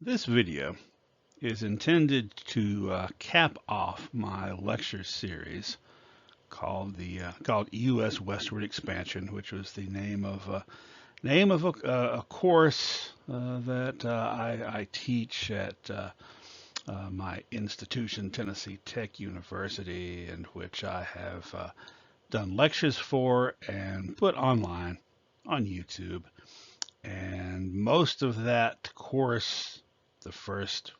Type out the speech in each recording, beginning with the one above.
This video is intended to cap off my lecture series called U.S. Westward Expansion, which was the name of a course that I teach at my institution, Tennessee Tech University, and which I have done lectures for and put online on YouTube. And most of that course, the first,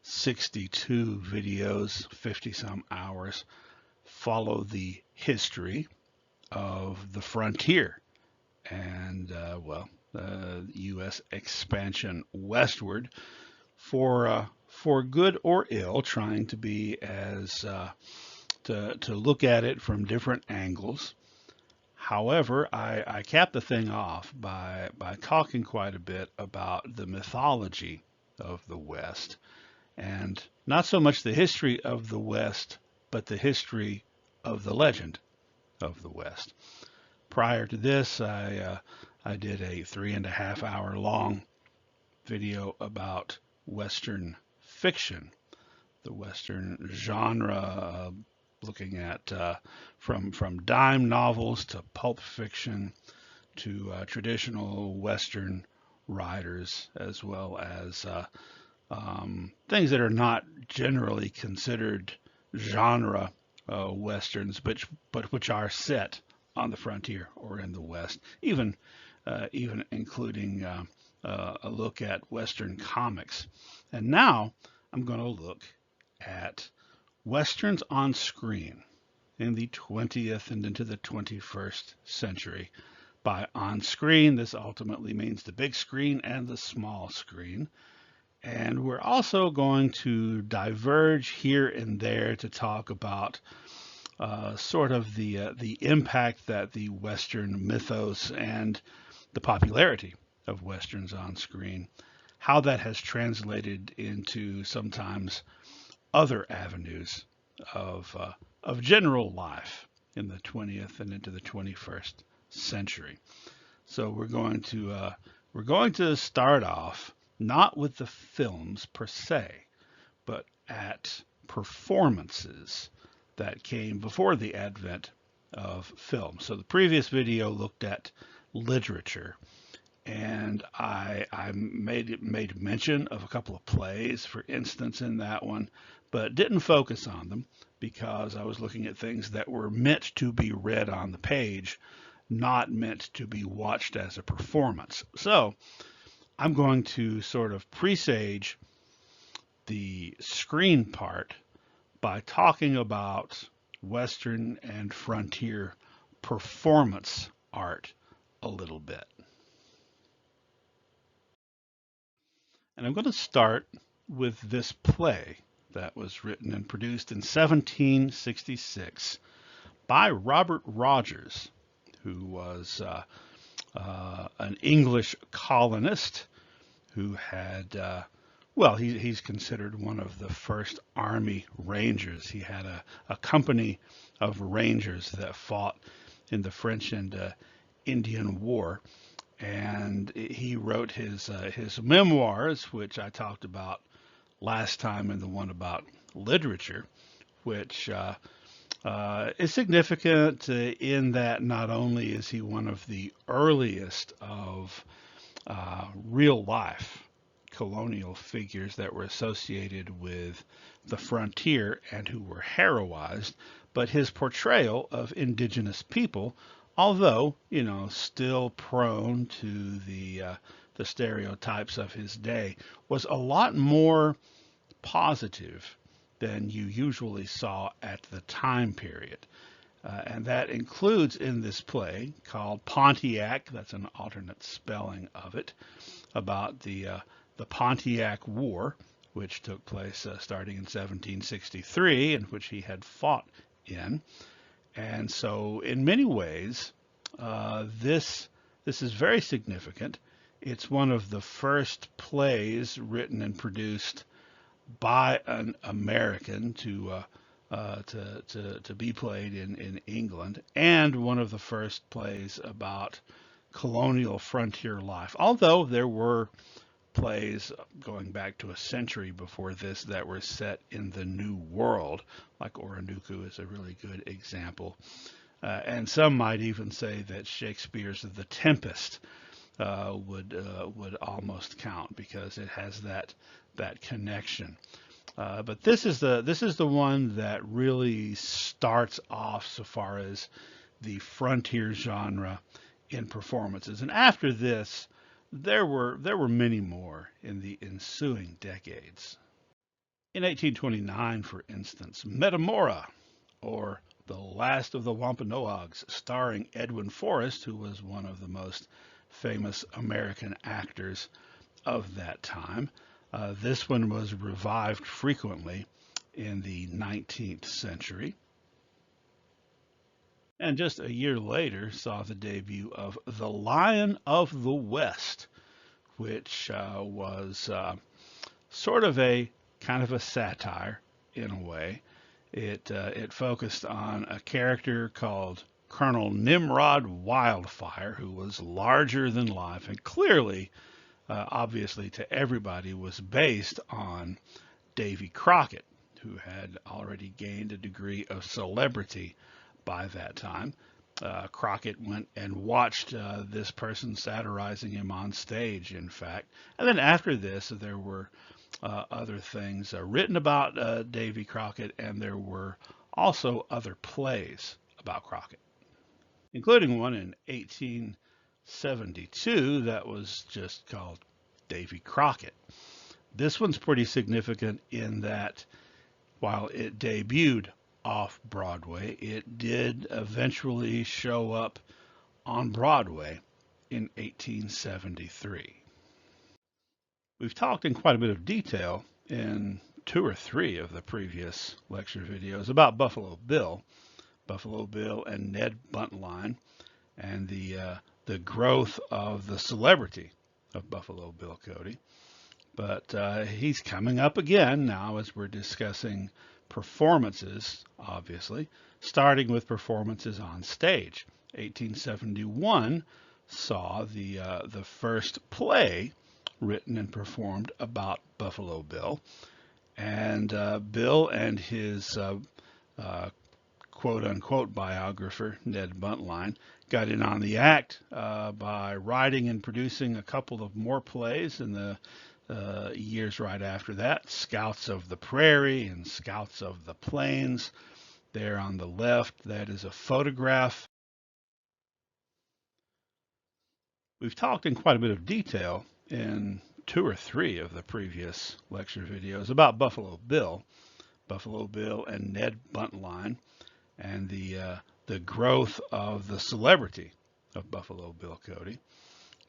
62 videos, 50 some hours, follow the history of the frontier and, U.S. expansion westward for good or ill, trying to be to look at it from different angles. However, I cap the thing off by talking quite a bit about the mythology of the West, and not so much the history of the West, but the history of the legend of the West. Prior to this, I did a 3.5 hour long video about Western fiction, the Western genre, looking at from dime novels to pulp fiction to traditional Western writers, as well as things that are not generally considered genre Westerns, but which are set on the frontier or in the West, even including a look at Western comics. And now I'm going to look at Westerns on screen in the 20th and into the 21st century. By on screen, this ultimately means the big screen and the small screen. And we're also going to diverge here and there to talk about sort of the impact that the Western mythos and the popularity of Westerns on screen, how that has translated into sometimes other avenues of general life in the 20th and into the 21st century. So we're going to start off not with the films per se, but at performances that came before the advent of film. So the previous video looked at literature, and I made mention of a couple of plays, for instance, in that one, but didn't focus on them because I was looking at things that were meant to be read on the page, not meant to be watched as a performance. So I'm going to sort of presage the screen part by talking about Western and frontier performance art a little bit. And I'm going to start with this play that was written and produced in 1766 by Robert Rogers, who was an English colonist who had, he's considered one of the first army rangers. He had a company of rangers that fought in the French and Indian War. And he wrote his memoirs, which I talked about last time in the one about literature, which is significant in that not only is he one of the earliest of real life colonial figures that were associated with the frontier and who were heroized, but his portrayal of indigenous people, although, still prone to the stereotypes of his day, was a lot more positive than you usually saw at the time period. And that includes in this play called Pontiac, that's an alternate spelling of it, about the Pontiac War, which took place starting in 1763, and which he had fought in. And so in many ways, this is very significant. It's one of the first plays written and produced by an American to be played in England, and one of the first plays about colonial frontier life. Although there were plays going back to a century before this that were set in the New World, like Oronuku is a really good example. And some might even say that Shakespeare's The Tempest would almost count because it has that connection. But this is the one that really starts off so far as the frontier genre in performances. And after this, there were many more in the ensuing decades. In 1829, for instance, Metamora, or The Last of the Wampanoags, starring Edwin Forrest, who was one of the most famous American actors of that time. This one was revived frequently in the 19th century. And just a year later saw the debut of The Lion of the West, which was sort of a kind of a satire in a way. It focused on a character called Colonel Nimrod Wildfire, who was larger than life and clearly, obviously to everybody, was based on Davy Crockett, who had already gained a degree of celebrity by that time. Crockett went and watched this person satirizing him on stage, in fact. And then after this, there were other things written about Davy Crockett, and there were also other plays about Crockett, including one in 1872 that was just called Davy Crockett. This one's pretty significant in that while it debuted off Broadway, it did eventually show up on Broadway in 1873. We've talked in quite a bit of detail in 2 or 3 of the previous lecture videos about Buffalo Bill and Ned Buntline, and the growth of the celebrity of Buffalo Bill Cody. But he's coming up again now as we're discussing performances, obviously, starting with performances on stage. 1871 saw the first play written and performed about Buffalo Bill, and Bill and his quote-unquote biographer, Ned Buntline, got in on the act by writing and producing a couple of more plays in the years right after that, Scouts of the Prairie and Scouts of the Plains. There on the left, that is a photograph. We've talked in quite a bit of detail in 2 or 3 of the previous lecture videos about Buffalo Bill and Ned Buntline, and the growth of the celebrity of Buffalo Bill Cody.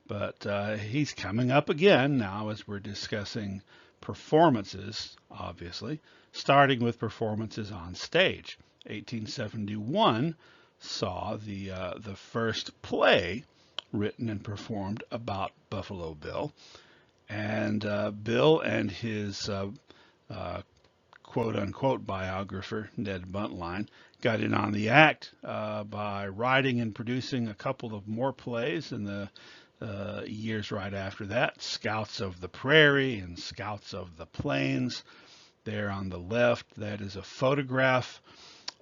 But he's coming up again now as we're discussing performances, obviously, starting with performances on stage. 1871 saw the first play written and performed about Buffalo Bill, and Bill and his quote-unquote biographer, Ned Buntline, got in on the act by writing and producing a couple of more plays in the years right after that, Scouts of the Prairie and Scouts of the Plains. There on the left, that is a photograph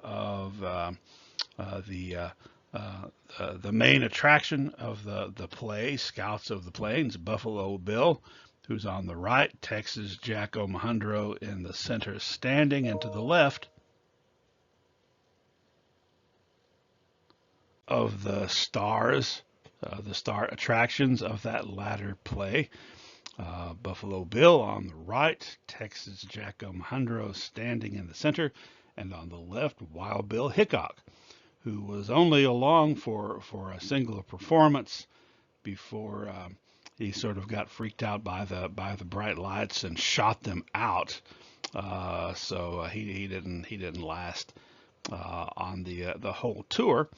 of the main attraction of the play, Scouts of the Plains, Buffalo Bill, who's on the right, Texas Jack Omohundro in the center standing, and to the left of the stars, the star attractions of that latter play. Buffalo Bill on the right, Texas Jack Omohundro standing in the center, and on the left, Wild Bill Hickok, who was only along for a single performance before he sort of got freaked out by the bright lights and shot them out. So he didn't last on the whole tour.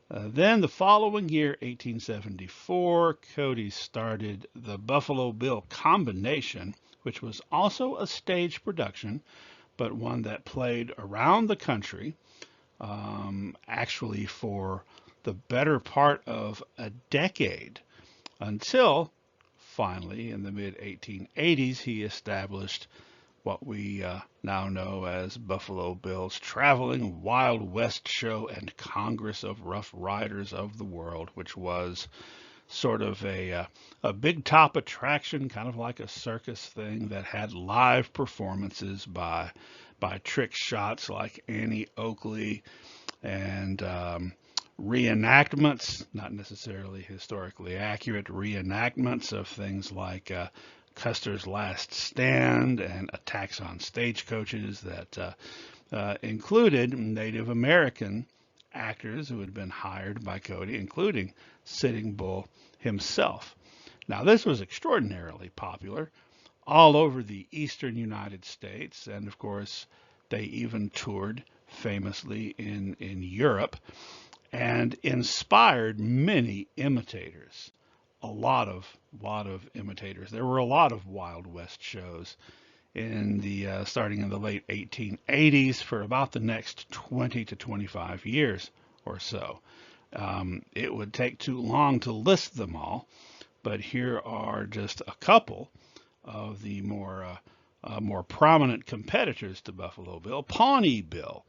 Then the following year, 1874, Cody started the Buffalo Bill Combination, which was also a stage production, but one that played around the country, actually for the better part of a decade, until finally, in the mid-1880s, he established what we now know as Buffalo Bill's Traveling Wild West Show and Congress of Rough Riders of the World, which was sort of a big top attraction, kind of like a circus thing that had live performances by trick shots like Annie Oakley and reenactments, not necessarily historically accurate reenactments of things like Custer's Last Stand and attacks on stagecoaches that included Native American actors who had been hired by Cody, including Sitting Bull himself. Now, this was extraordinarily popular all over the eastern United States, and of course, they even toured famously in Europe and inspired many imitators. A lot of imitators. There were a lot of Wild West shows in the starting in the late 1880s for about the next 20 to 25 years or so. It would take too long to list them all, but here are just a couple of the more prominent competitors to Buffalo Bill. Pawnee Bill.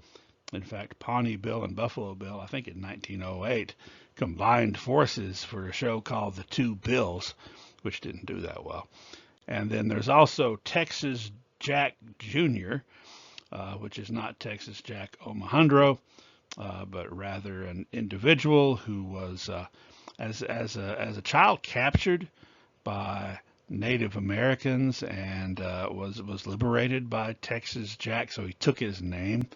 In fact, Pawnee Bill and Buffalo Bill, I think in 1908, combined forces for a show called The Two Bills, which didn't do that well. And then there's also Texas Jack Jr., which is not Texas Jack Omohundro, but rather an individual who was, as a child, captured by Native Americans and was liberated by Texas Jack, so he took his name.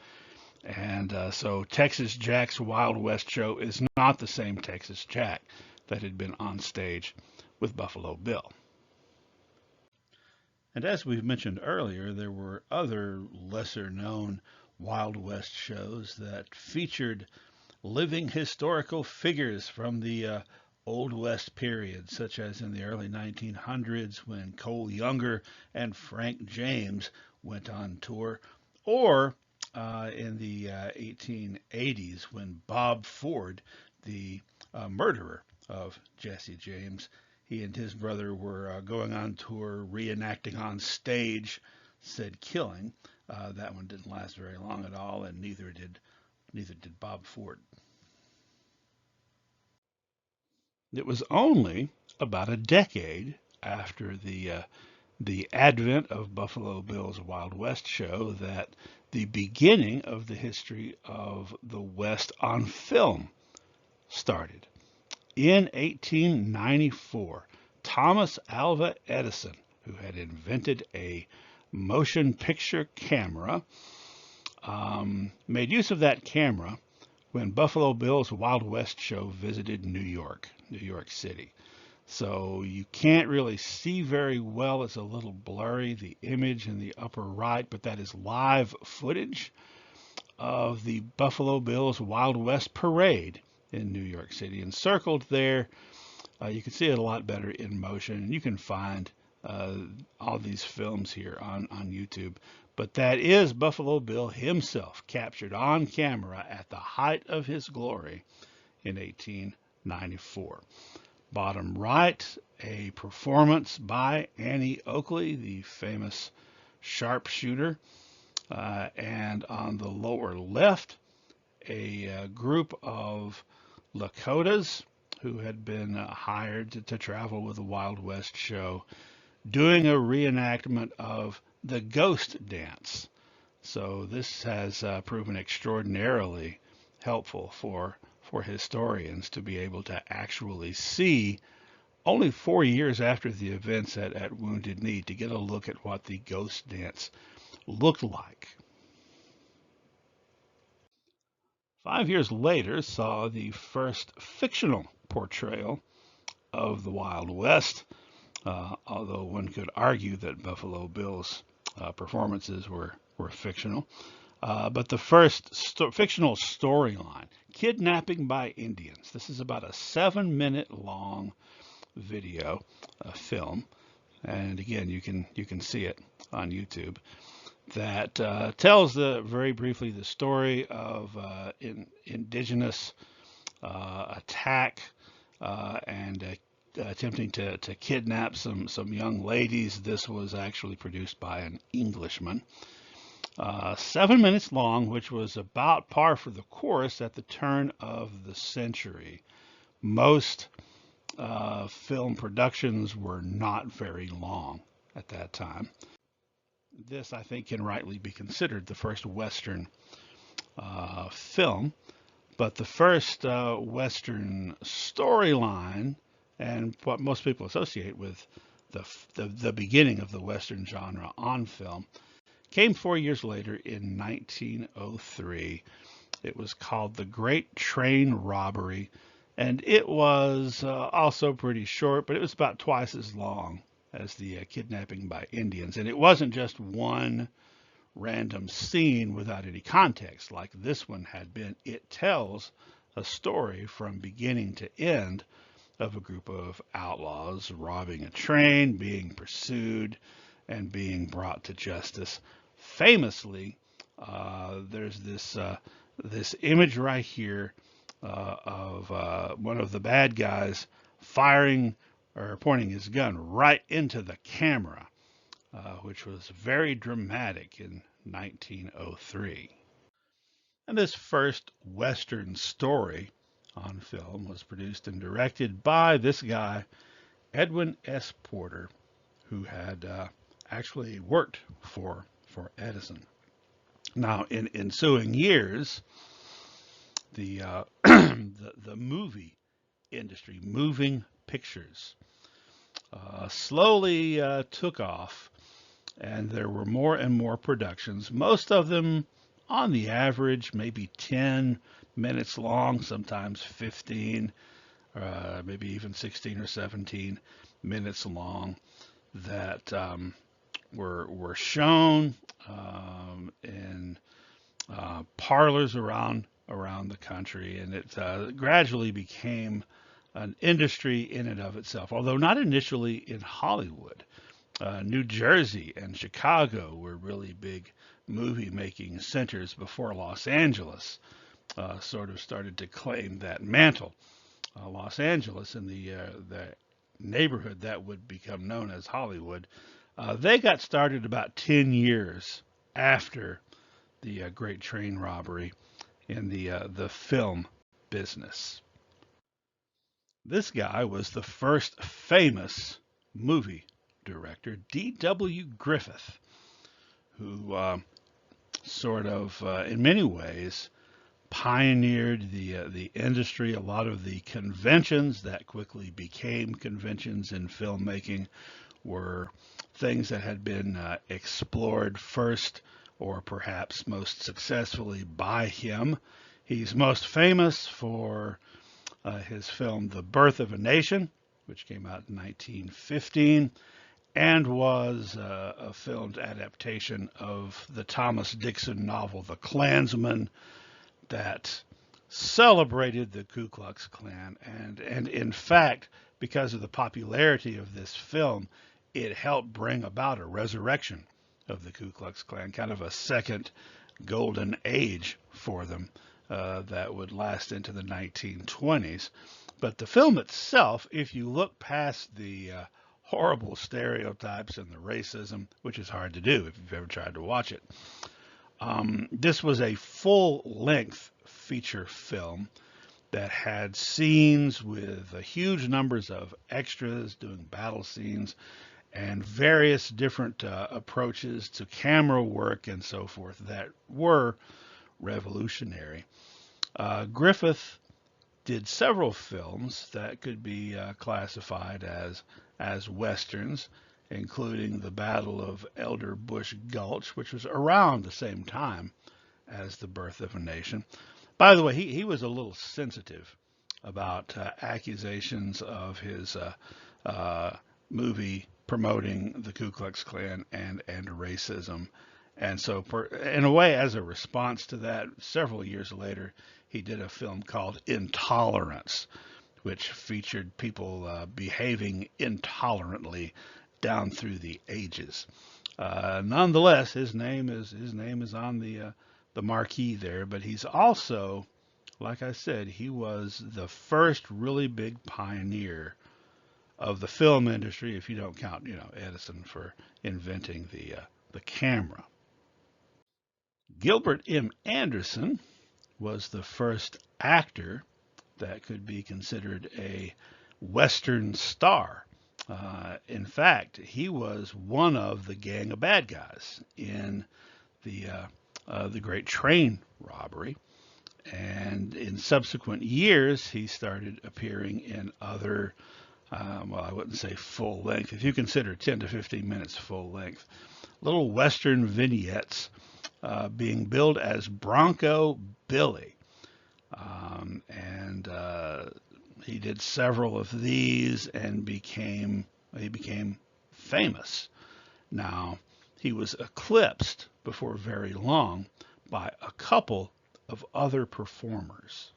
And so Texas Jack's Wild West show is not the same Texas Jack that had been on stage with Buffalo Bill. And as we've mentioned earlier, there were other lesser known Wild West shows that featured living historical figures from the Old West period, such as in the early 1900s when Cole Younger and Frank James went on tour, or in the 1880s when Bob Ford, the murderer of Jesse James, he and his brother were going on tour reenacting on stage said killing. That one didn't last very long at all, and neither did Bob Ford. It was only about a decade after the advent of Buffalo Bill's Wild West show that the beginning of the history of the West on film started. In 1894, Thomas Alva Edison, who had invented a motion picture camera, made use of that camera when Buffalo Bill's Wild West show visited New York City. So you can't really see very well. It's a little blurry, the image in the upper right, but that is live footage of the Buffalo Bill's Wild West parade in New York City. Encircled there, you can see it a lot better in motion. You can find all these films here on YouTube. But that is Buffalo Bill himself, captured on camera at the height of his glory in 1894. Bottom right, a performance by Annie Oakley, the famous sharpshooter. And on the lower left, a group of Lakotas who had been hired to travel with the Wild West show, doing a reenactment of the ghost dance. So this has proven extraordinarily helpful for historians to be able to actually see, only 4 years after the events at Wounded Knee, to get a look at what the ghost dance looked like. 5 years later saw the first fictional portrayal of the Wild West, although one could argue that Buffalo Bill's performances were fictional. But the first fictional storyline, Kidnapping by Indians. This is about a 7-minute long video, film, and again you can see it on YouTube. That tells very briefly the story of indigenous attack and attempting to kidnap some young ladies. This was actually produced by an Englishman. 7 minutes long, which was about par for the course at the turn of the century. Most film productions were not very long at that time. This, I think, can rightly be considered the first Western film, but the first Western storyline and what most people associate with the beginning of the Western genre on film came 4 years later in 1903. It was called The Great Train Robbery, and it was also pretty short, but it was about twice as long as the kidnapping by Indians. And it wasn't just one random scene without any context like this one had been. It tells a story from beginning to end of a group of outlaws robbing a train, being pursued, and being brought to justice. Famously, there's this image right here of one of the bad guys firing or pointing his gun right into the camera, which was very dramatic in 1903. And this first Western story on film was produced and directed by this guy, Edwin S. Porter, who had actually worked for Edison. Now, in ensuing years, the the movie industry, moving pictures, slowly took off, and there were more and more productions. Most of them, on the average, maybe 10 minutes long, sometimes 15, maybe even 16 or 17 minutes long, that were shown in parlors around the country, and it gradually became an industry in and of itself. Although not initially in Hollywood, New Jersey and Chicago were really big movie making centers before Los Angeles sort of started to claim that mantle. Los Angeles and the neighborhood that would become known as Hollywood, they got started about 10 years after the Great Train Robbery in the film business. This guy was the first famous movie director, D.W. Griffith, who sort of, in many ways, pioneered the industry. A lot of the conventions that quickly became conventions in filmmaking were things that had been explored first or perhaps most successfully by him. He's most famous for his film The Birth of a Nation, which came out in 1915 and was a filmed adaptation of the Thomas Dixon novel The Klansman that celebrated the Ku Klux Klan. And in fact, because of the popularity of this film, it helped bring about a resurrection of the Ku Klux Klan, kind of a second golden age for them that would last into the 1920s. But the film itself, if you look past the horrible stereotypes and the racism, which is hard to do if you've ever tried to watch it, this was a full-length feature film that had scenes with huge numbers of extras doing battle scenes and various different approaches to camera work and so forth that were revolutionary. Griffith did several films that could be classified as westerns, including the Battle of Elder Bush Gulch, which was around the same time as The Birth of a Nation. By the way, he was a little sensitive about accusations of his movie promoting the Ku Klux Klan and racism. And so, in a way, as a response to that, several years later, he did a film called Intolerance, which featured people behaving intolerantly down through the ages. Nonetheless, his name is on the marquee there, but he's also, like I said, he was the first really big pioneer of the film industry, if you don't count, Edison for inventing the camera. Gilbert M. Anderson was the first actor that could be considered a Western star. In fact, he was one of the gang of bad guys in the Great Train Robbery. And in subsequent years, he started appearing in other, well, I wouldn't say full length. If you consider 10 to 15 minutes full length, little Western vignettes being billed as Bronco Billy. And he did several of these and he became famous. Now, he was eclipsed before very long by a couple of other performers.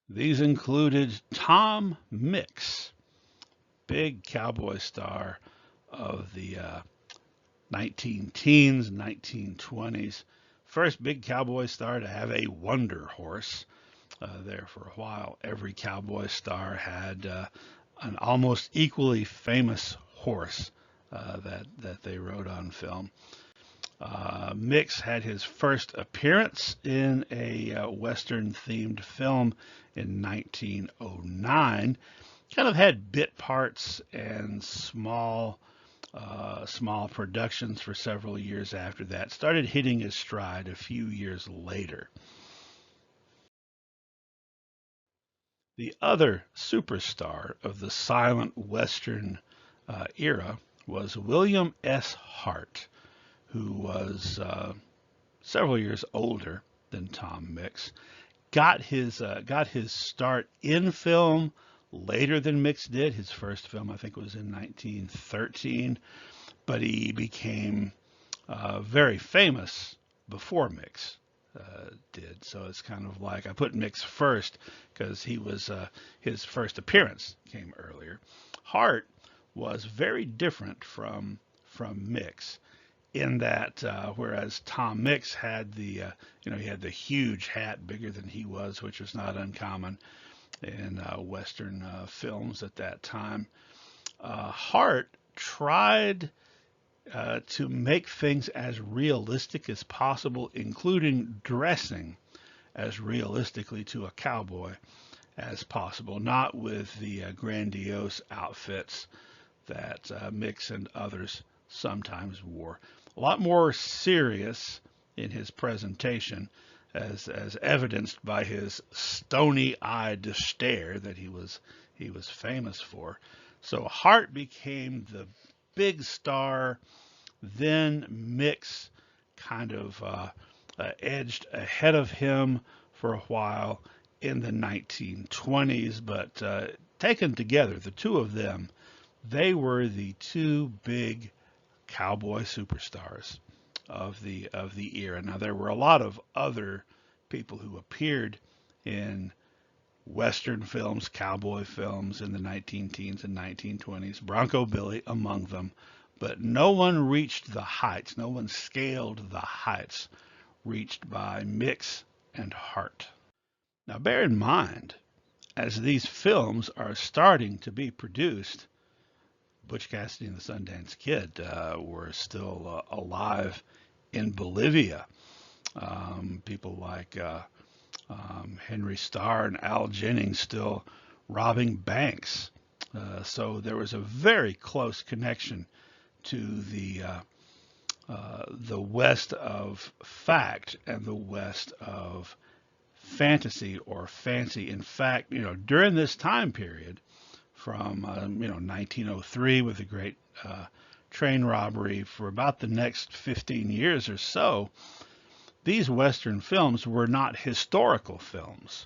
These included Tom Mix, big cowboy star of the 19 teens, 1920s. First big cowboy star to have a wonder horse. There for a while, every cowboy star had an almost equally famous horse that they rode on film. Mix had his first appearance in a Western-themed film in 1909. Kind of had bit parts and small productions for several years after that. Started hitting his stride a few years later. The other superstar of the silent Western era was William S. Hart, who was several years older than Tom Mix. Got his start in film later than Mix did. His first film, I think, was in 1913, but he became very famous before Mix did. So it's kind of like I put Mix first because he was his first appearance came earlier. Hart was very different from Mix in that whereas Tom Mix had he had the huge hat bigger than he was, which was not uncommon in Western films at that time. Hart tried to make things as realistic as possible, including dressing as realistically to a cowboy as possible, not with the grandiose outfits that Mix and others sometimes wore. A lot more serious in his presentation, as evidenced by his stony-eyed stare that he was famous for. So Hart became the big star. Then Mix kind of edged ahead of him for a while in the 1920s, but taken together, the two of them, they were the two big cowboy superstars of the era. Now there were a lot of other people who appeared in Western films, cowboy films in the 19 teens and 1920s, Bronco Billy among them, but no one reached the heights, no one scaled the heights reached by Mix and Hart. Now bear in mind, as these films are starting to be produced, Butch Cassidy and the Sundance Kid were still alive in Bolivia. People like Henry Starr and Al Jennings still robbing banks. So there was a very close connection to the West of fact and the West of fantasy or fancy. In fact, during this time period, from 1903 with the Great Train Robbery, for about the next 15 years or so, these Western films were not historical films.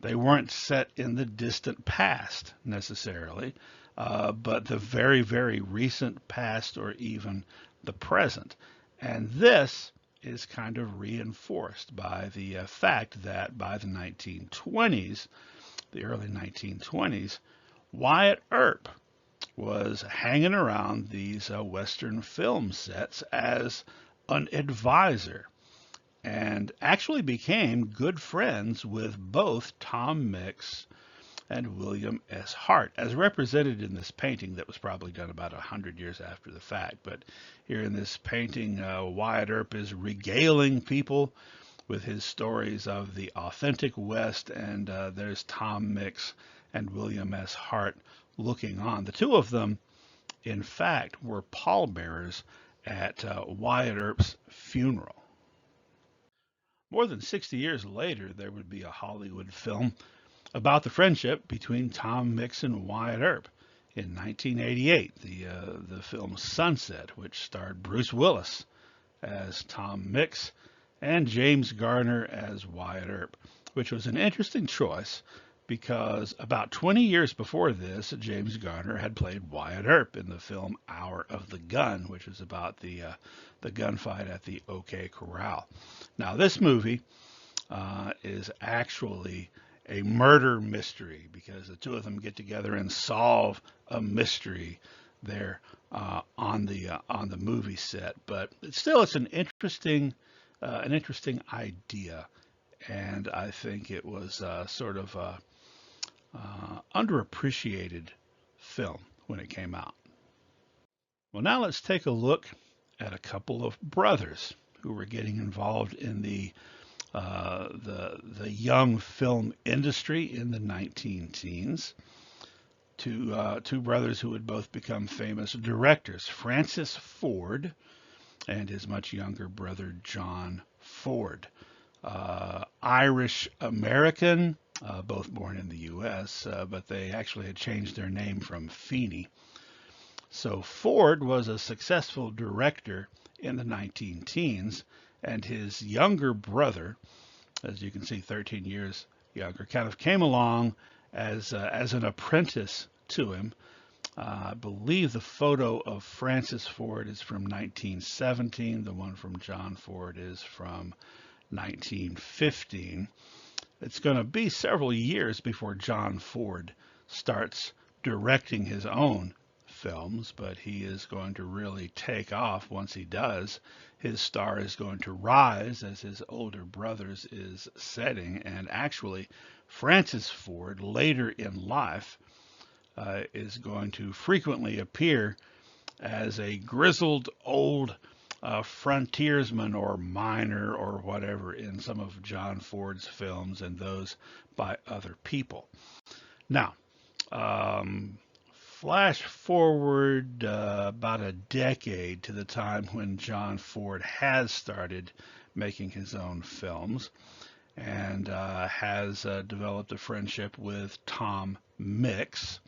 They weren't set in the distant past necessarily, but the very, very recent past or even the present. And this is kind of reinforced by the fact that by the 1920s, the early 1920s, Wyatt Earp was hanging around these Western film sets as an advisor and actually became good friends with both Tom Mix and William S. Hart, as represented in this painting that was probably done about 100 years after the fact. But here in this painting, Wyatt Earp is regaling people with his stories of the authentic West, and there's Tom Mix and William S. Hart looking on. The two of them, in fact, were pallbearers at Wyatt Earp's funeral. More than 60 years later, there would be a Hollywood film about the friendship between Tom Mix and Wyatt Earp. In 1988, the film Sunset, which starred Bruce Willis as Tom Mix and James Garner as Wyatt Earp, which was an interesting choice because about 20 years before this, James Garner had played Wyatt Earp in the film Hour of the Gun, which was about the gunfight at the OK Corral. Now, this movie is actually a murder mystery because the two of them get together and solve a mystery there on the movie set. But still, it's an interesting idea, and I think it was sort of a underappreciated film when it came out. Well, now let's take a look at a couple of brothers who were getting involved in the young film industry in the 19 teens. Two brothers who would both become famous directors, Francis Ford and his much younger brother John Ford. Irish American, both born in the U.S., but they actually had changed their name from Feeney. So Ford was a successful director in the 19 teens, and his younger brother, as you can see, 13 years younger, kind of came along as an apprentice to him. I believe the photo of Francis Ford is from 1917. The one from John Ford is from 1915. It's going to be several years before John Ford starts directing his own films, but he is going to really take off once he does. His star is going to rise as his older brother's is setting, and actually Francis Ford later in life is going to frequently appear as a grizzled old frontiersman or miner or whatever in some of John Ford's films and those by other people. Now, flash forward about a decade to the time when John Ford has started making his own films and has developed a friendship with Tom Mix.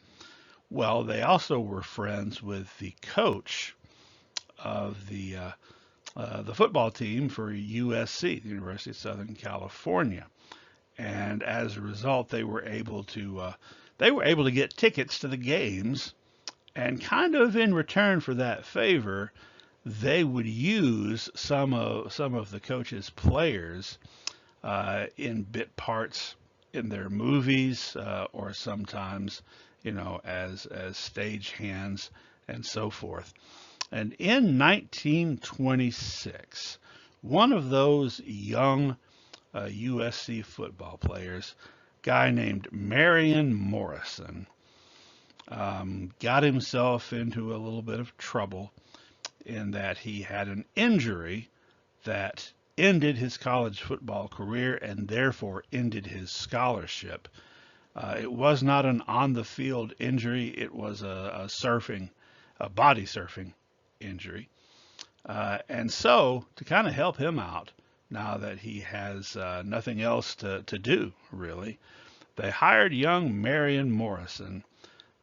Well, they also were friends with the coach of the football team for USC, the University of Southern California, and as a result, they were able to get tickets to the games, and kind of in return for that favor, they would use some of the coach's players in bit parts in their movies, or sometimes, as stage hands and so forth. And in 1926, one of those young USC football players, guy named Marion Morrison, got himself into a little bit of trouble in that he had an injury that ended his college football career and therefore ended his scholarship. It was not an on-the-field injury. It was a body surfing injury. And so, to kind of help him out, now that he has nothing else to do, really, they hired young Marion Morrison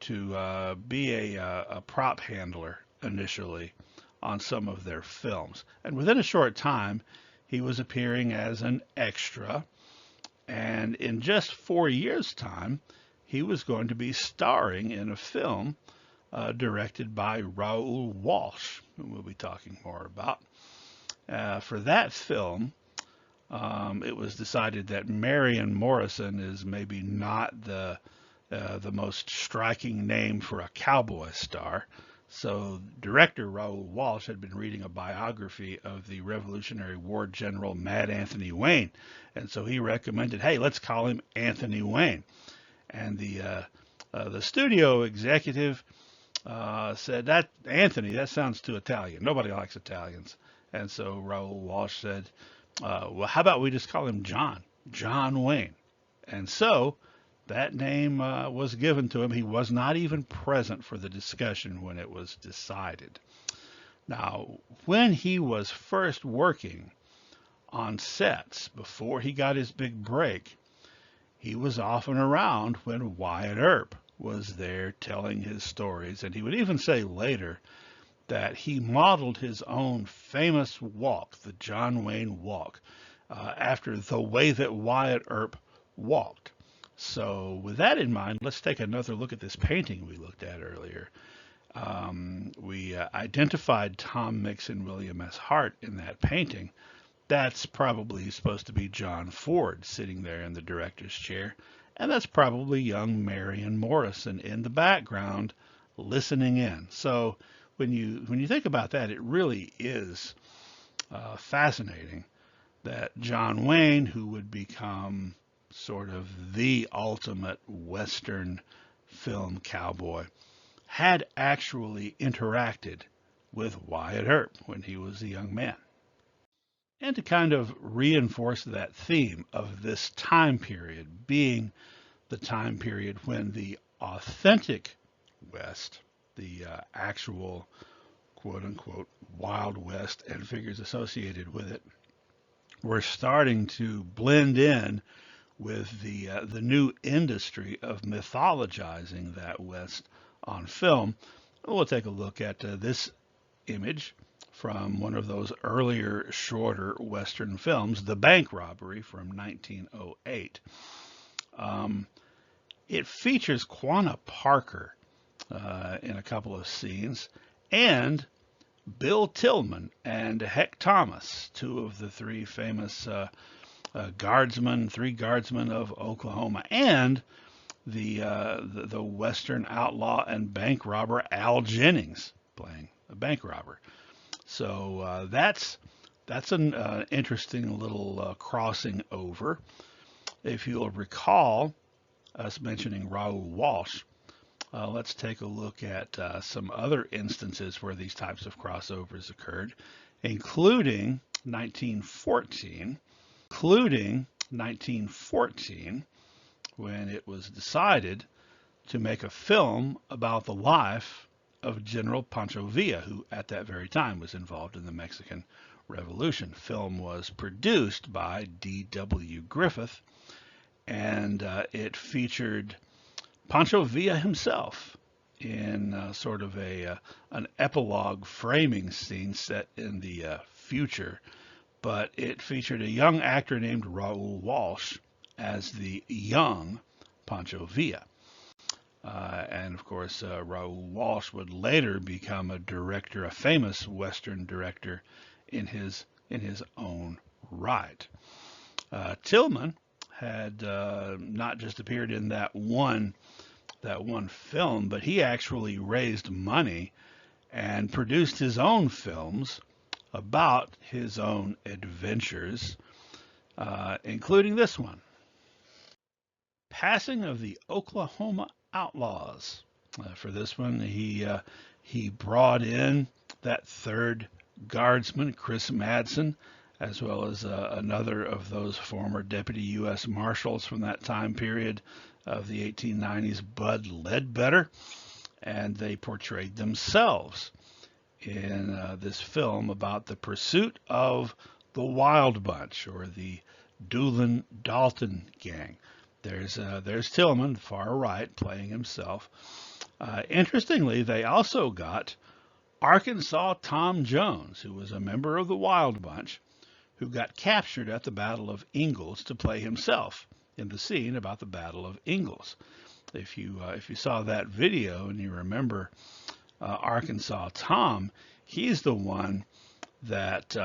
to be a prop handler initially on some of their films. And within a short time, he was appearing as an extra. And in just 4 years' time, he was going to be starring in a film directed by Raoul Walsh, who we'll be talking more about. For that film, it was decided that Marion Morrison is maybe not the most striking name for a cowboy star. So director Raoul Walsh had been reading a biography of the Revolutionary War General Mad Anthony Wayne. And so he recommended, hey, let's call him Anthony Wayne. And the studio executive said, "That Anthony, that sounds too Italian. Nobody likes Italians." And so Raoul Walsh said, "Well, how about we just call him John, John Wayne?" And so that name was given to him. He was not even present for the discussion when it was decided. Now, when he was first working on sets before he got his big break, he was often around when Wyatt Earp was there telling his stories. And he would even say later that he modeled his own famous walk, the John Wayne walk, after the way that Wyatt Earp walked. So with that in mind, let's take another look at this painting we looked at earlier. We identified Tom Mix and William S. Hart in that painting. That's probably supposed to be John Ford sitting there in the director's chair. And that's probably young Marion Morrison in the background listening in. So when you think about that, it really is fascinating that John Wayne, who would become sort of the ultimate Western film cowboy, had actually interacted with Wyatt Earp when he was a young man. And to kind of reinforce that theme of this time period being the time period when the authentic West, the actual quote unquote Wild West and figures associated with it, were starting to blend in with the new industry of mythologizing that West on film. We'll take a look at this image from one of those earlier, shorter Western films, The Bank Robbery from 1908. It features Quanah Parker in a couple of scenes, and Bill Tillman and Heck Thomas, two of the three famous three guardsmen of Oklahoma, and the Western outlaw and bank robber Al Jennings playing a bank robber. So that's an interesting little crossing over. If you'll recall us mentioning Raoul Walsh, let's take a look at some other instances where these types of crossovers occurred, including 1914, when it was decided to make a film about the life of General Pancho Villa, who at that very time was involved in the Mexican Revolution. Film was produced by D.W. Griffith, and it featured Pancho Villa himself in sort of an epilogue framing scene set in the future, but it featured a young actor named Raoul Walsh as the young Pancho Villa. And of course, Raoul Walsh would later become a director, a famous Western director in his own right. Tillman had not just appeared in that one film, but he actually raised money and produced his own films about his own adventures, including this one, Passing of the Oklahoma Outlaws. For this one, he brought in that third guardsman, Chris Madsen, as well as another of those former deputy U.S. Marshals from that time period of the 1890s, Bud Ledbetter, and they portrayed themselves in this film about the pursuit of the Wild Bunch, or the Doolin-Dalton gang. There's Tillman, far right, playing himself. Interestingly, they also got Arkansas Tom Jones, who was a member of the Wild Bunch, who got captured at the Battle of Ingalls to play himself in the scene about the Battle of Ingalls. If you saw that video and you remember Arkansas Tom, he's the one that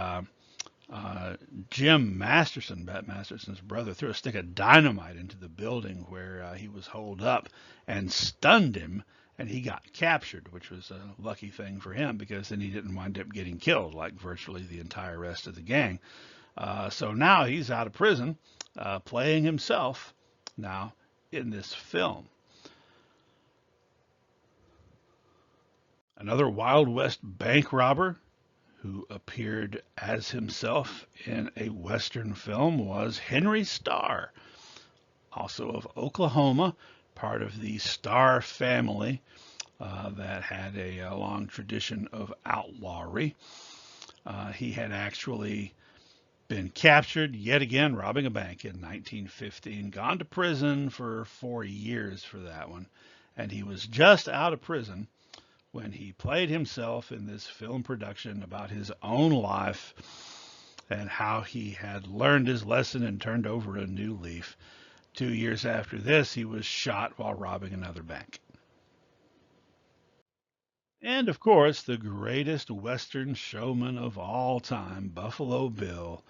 Jim Masterson, Bat Masterson's brother, threw a stick of dynamite into the building where he was holed up and stunned him, and he got captured, which was a lucky thing for him because then he didn't wind up getting killed like virtually the entire rest of the gang. So now he's out of prison, playing himself now in this film. Another Wild West bank robber who appeared as himself in a Western film was Henry Starr, also of Oklahoma, part of the Starr family that had a long tradition of outlawry. He had actually been captured yet again robbing a bank in 1915, gone to prison for 4 years for that one, and he was just out of prison when he played himself in this film production about his own life and how he had learned his lesson and turned over a new leaf. 2 years after this, he was shot while robbing another bank. And of course, the greatest Western showman of all time, Buffalo Bill,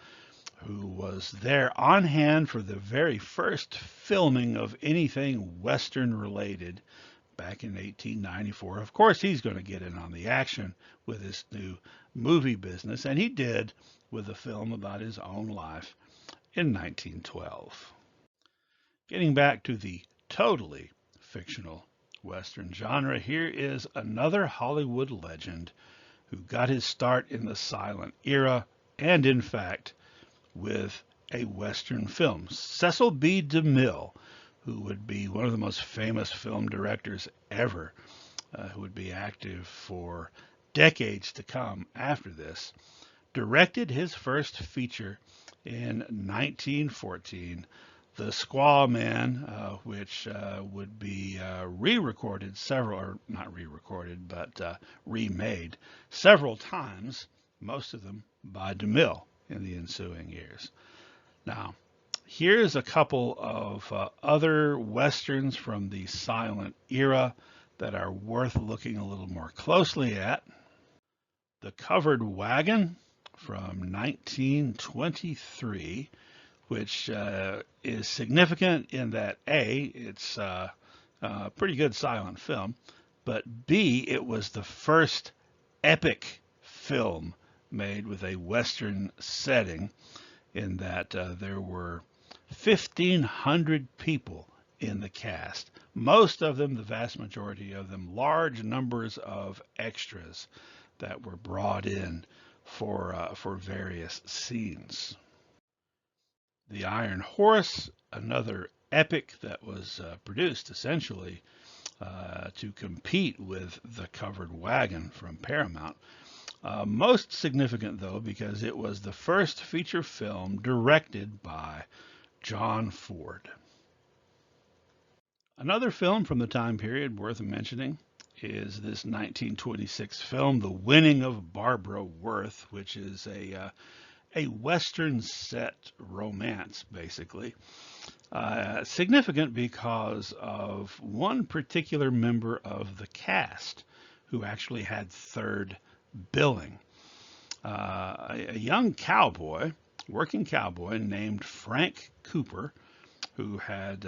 who was there on hand for the very first filming of anything Western related back in 1894. Of course, he's going to get in on the action with his new movie business, and he did with a film about his own life in 1912. Getting back to the totally fictional Western genre, here is another Hollywood legend who got his start in the silent era and, in fact, with a Western film. Cecil B. DeMille, who would be one of the most famous film directors ever, who would be active for decades to come after this, directed his first feature in 1914, The Squaw Man, which would be re-recorded several, or not re-recorded, but remade several times, most of them by DeMille in the ensuing years. Now, here's a couple of other Westerns from the silent era that are worth looking a little more closely at. The Covered Wagon from 1923, which is significant in that A, it's a pretty good silent film, but B, it was the first epic film made with a Western setting, in that there were 1,500 people in the cast. Most of them, the vast majority of them, large numbers of extras that were brought in for various scenes. The Iron Horse, another epic that was produced essentially to compete with The Covered Wagon from Paramount. Most significant, though, because it was the first feature film directed by John Ford. Another film from the time period worth mentioning is this 1926 film, The Winning of Barbara Worth, which is a Western set romance, basically. Significant because of one particular member of the cast who actually had third billing. A young cowboy, working cowboy named Frank Cooper, who had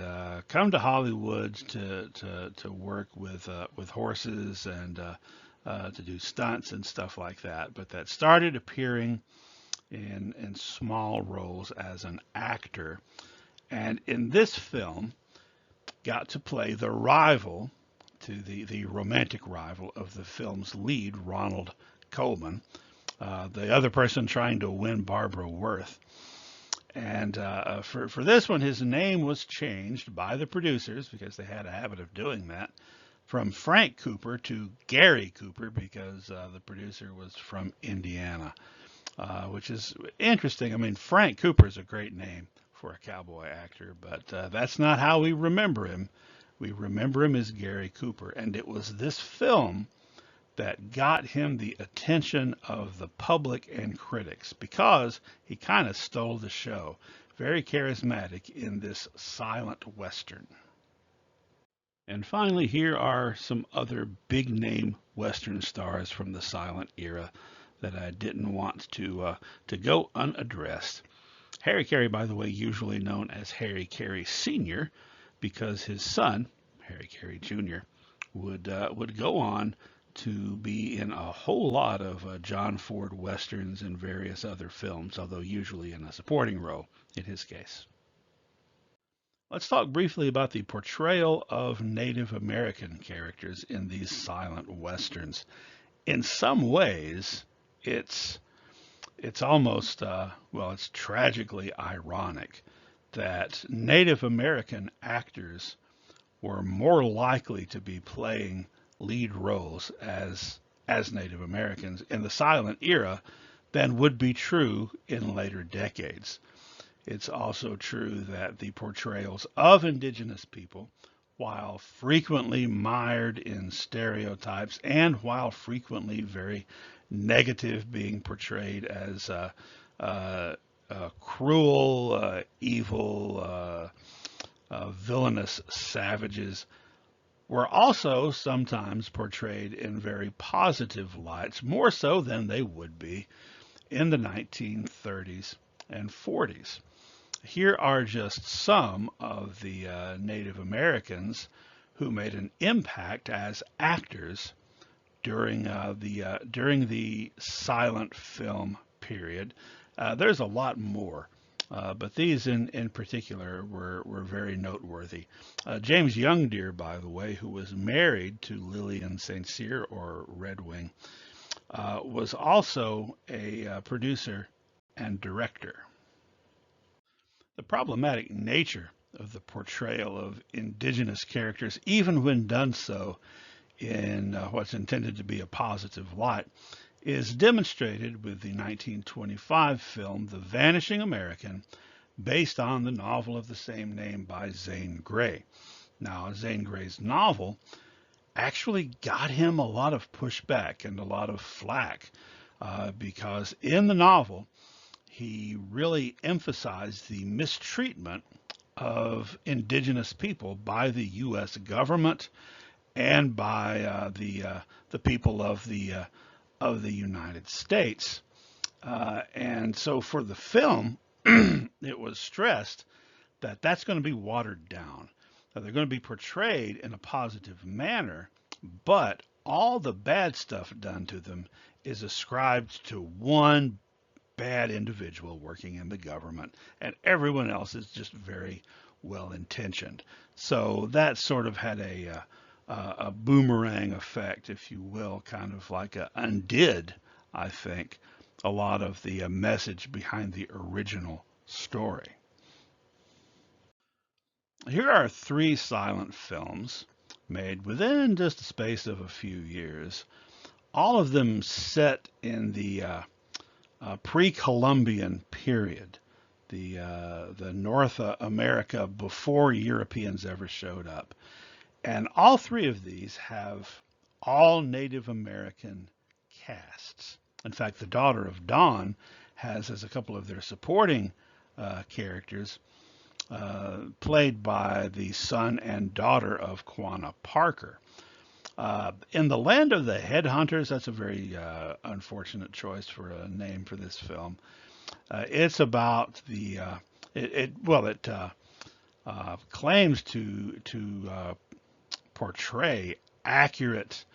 come to Hollywood to work with horses and to do stunts and stuff like that, but that started appearing in small roles as an actor, and in this film got to play the rival to the romantic rival of the film's lead, Ronald Colman, the other person trying to win Barbara Worth. And for this one, his name was changed by the producers, because they had a habit of doing that, from Frank Cooper to Gary Cooper, because the producer was from Indiana, which is interesting. I mean, Frank Cooper is a great name for a cowboy actor, but that's not how we remember him. We remember him as Gary Cooper, and it was this film that got him the attention of the public and critics, because he kind of stole the show. Very charismatic in this silent Western. And finally, here are some other big name Western stars from the silent era that I didn't want to go unaddressed. Harry Carey, by the way, usually known as Harry Carey Sr., because his son, Harry Carey Jr., would go on to be in a whole lot of John Ford Westerns and various other films, although usually in a supporting role in his case. Let's talk briefly about the portrayal of Native American characters in these silent westerns. In some ways, it's it's almost well, it's tragically ironic that Native American actors were more likely to be playing lead roles as Native Americans in the silent era than would be true in later decades. It's also true that the portrayals of indigenous people, while frequently mired in stereotypes and while frequently very negative, being portrayed as cruel, evil, villainous savages, were also sometimes portrayed in very positive lights, more so than they would be in the 1930s and 40s. Here are just some of the Native Americans who made an impact as actors during the silent film period. There's a lot more, but these in particular were very noteworthy. James Youngdeer, by the way, who was married to Lillian St. Cyr or Red Wing, was also a producer and director. The problematic nature of the portrayal of indigenous characters, even when done so in what's intended to be a positive light, is demonstrated with the 1925 film The Vanishing American, based on the novel of the same name by Zane Grey. Now, Zane Grey's novel actually got him a lot of pushback and a lot of flack because in the novel, he really emphasized the mistreatment of indigenous people by the U.S. government and by the people of the United States. And so for the film, it was stressed that that's going to be watered down. That they're going to be portrayed in a positive manner, but all the bad stuff done to them is ascribed to one bad individual working in the government, and everyone else is just very well intentioned. So that sort of had a boomerang effect, if you will, kind of like undid, I think, a lot of the message behind the original story. Here are three silent films made within just a space of a few years, all of them set in the pre-Columbian period, the North America before Europeans ever showed up. And all three of these have all Native American casts. In fact, The Daughter of Dawn has as a couple of their supporting characters played by the son and daughter of Quanah Parker. In the Land of the Headhunters, that's a very unfortunate choice for a name for this film. It's about it claims to portray accurate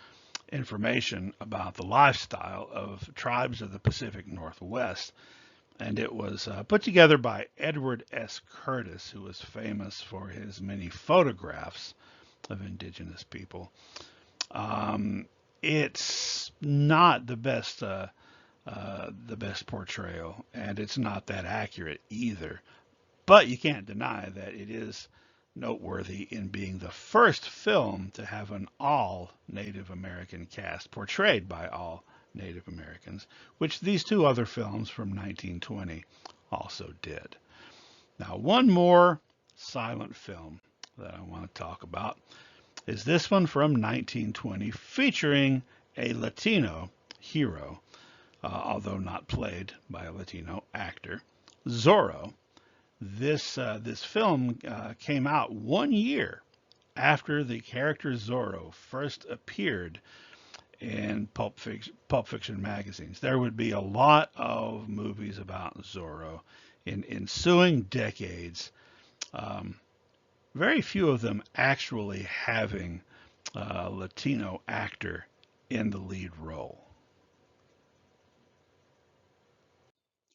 information about the lifestyle of tribes of the Pacific Northwest. And it was put together by Edward S. Curtis, who was famous for his many photographs of indigenous people. It's not the best portrayal, and it's not that accurate either. But you can't deny that it is noteworthy in being the first film to have an all Native American cast portrayed by all Native Americans, which these two other films from 1920 also did. Now, one more silent film that I want to talk about is this one from 1920, featuring a Latino hero, although not played by a Latino actor, Zorro. This film came out 1 year after the character Zorro first appeared in Pulp Fiction magazines. There would be a lot of movies about Zorro in ensuing decades. Very few of them actually having a Latino actor in the lead role.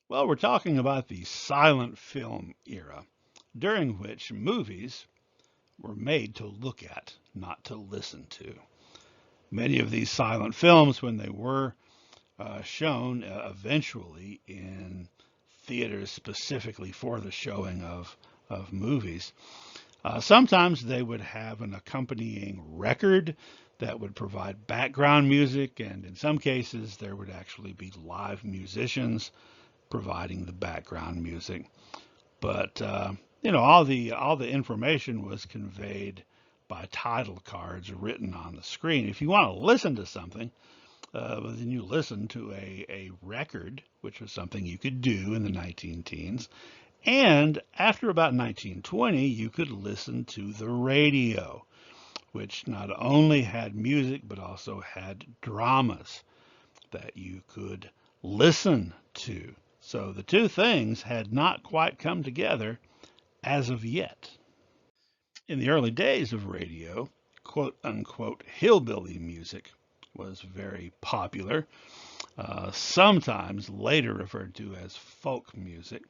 Well, we're talking about the silent film era. during which movies were made to look at, not to listen to. Many of these silent films, when they were shown eventually in theaters specifically for the showing of movies, sometimes they would have an accompanying record that would provide background music, and in some cases, there would actually be live musicians providing the background music. But all the information was conveyed by title cards written on the screen. If you want to listen to something, then you listen to a record, which was something you could do in the 19 teens. And after about 1920, you could listen to the radio, which not only had music, but also had dramas that you could listen to. So the two things had not quite come together as of yet. In the early days of radio, quote unquote hillbilly music was very popular, sometimes later referred to as folk music.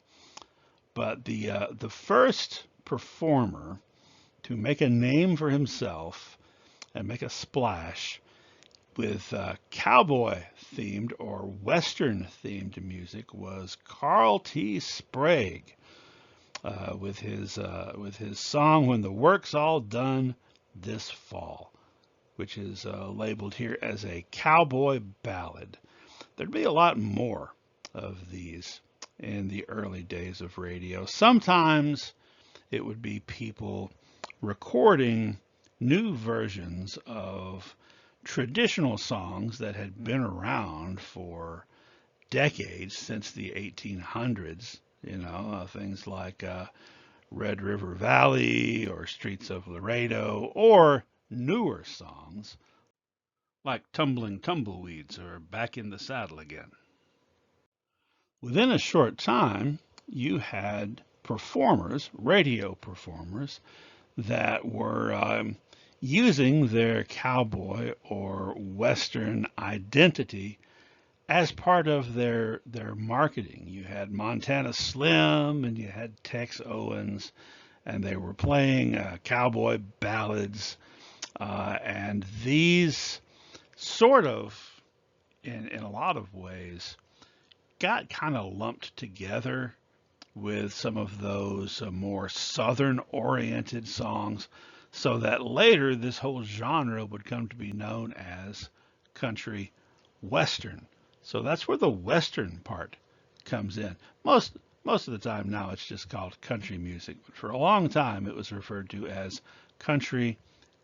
But the first performer to make a name for himself and make a splash with cowboy themed or western themed music was Carl T. Sprague with his song "When the Work's All Done This Fall," which is labeled here as a cowboy ballad. There'd be a lot more of these in the early days of radio. Sometimes it would be people recording new versions of traditional songs that had been around for decades, since the 1800s. Things like Red River Valley or Streets of Laredo, or newer songs like Tumbling Tumbleweeds or Back in the Saddle Again. Within a short time, you had performers, radio performers, that were using their cowboy or western identity as part of their marketing. You had Montana Slim and you had Tex Owens, and they were playing cowboy ballads, and these sort of, in a lot of ways, got kind of lumped together with some of those more southern-oriented songs, so that later this whole genre would come to be known as country western. So that's where the western part comes in. Most of the time now it's just called country music, but for a long time it was referred to as country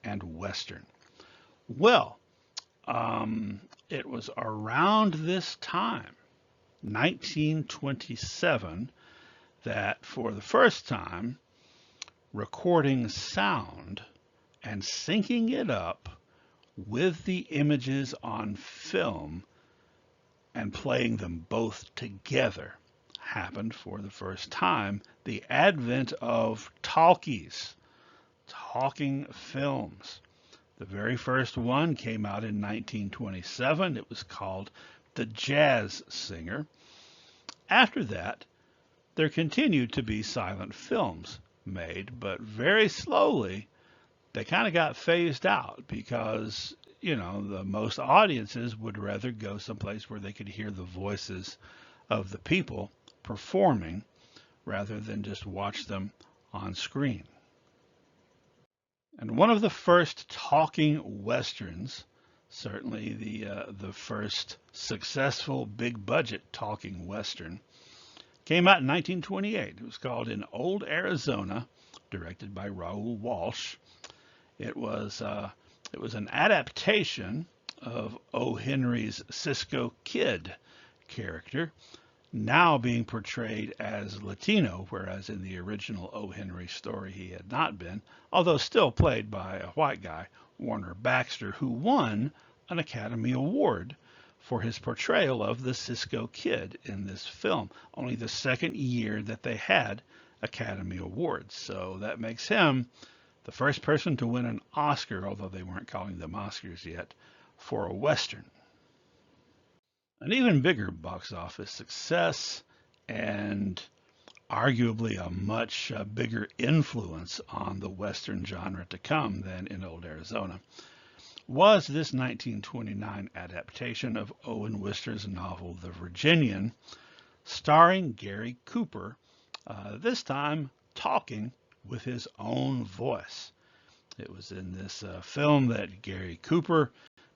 and western. Well, it was around this time, 1927, that for the first time, recording sound and syncing it up with the images on film and playing them both together happened for the first time. The advent of talkies, talking films. The very first one came out in 1927. It was called The Jazz Singer. After that, there continued to be silent films made, but very slowly they kind of got phased out because, the most audiences would rather go someplace where they could hear the voices of the people performing rather than just watch them on screen. And one of the first talking westerns, certainly the first successful big budget talking western, came out in 1928. It was called In Old Arizona, directed by Raoul Walsh. It was an adaptation of O. Henry's Cisco Kid character, now being portrayed as Latino, whereas in the original O. Henry story he had not been, although still played by a white guy, Warner Baxter, who won an Academy Award for his portrayal of the Cisco Kid in this film, only the second year that they had Academy Awards. So that makes him the first person to win an Oscar, although they weren't calling them Oscars yet, for a Western. An even bigger box office success and arguably a much bigger influence on the Western genre to come than in Old Arizona, was this 1929 adaptation of Owen Wister's novel The Virginian, starring Gary Cooper, this time talking with his own voice. It was in this film that Gary Cooper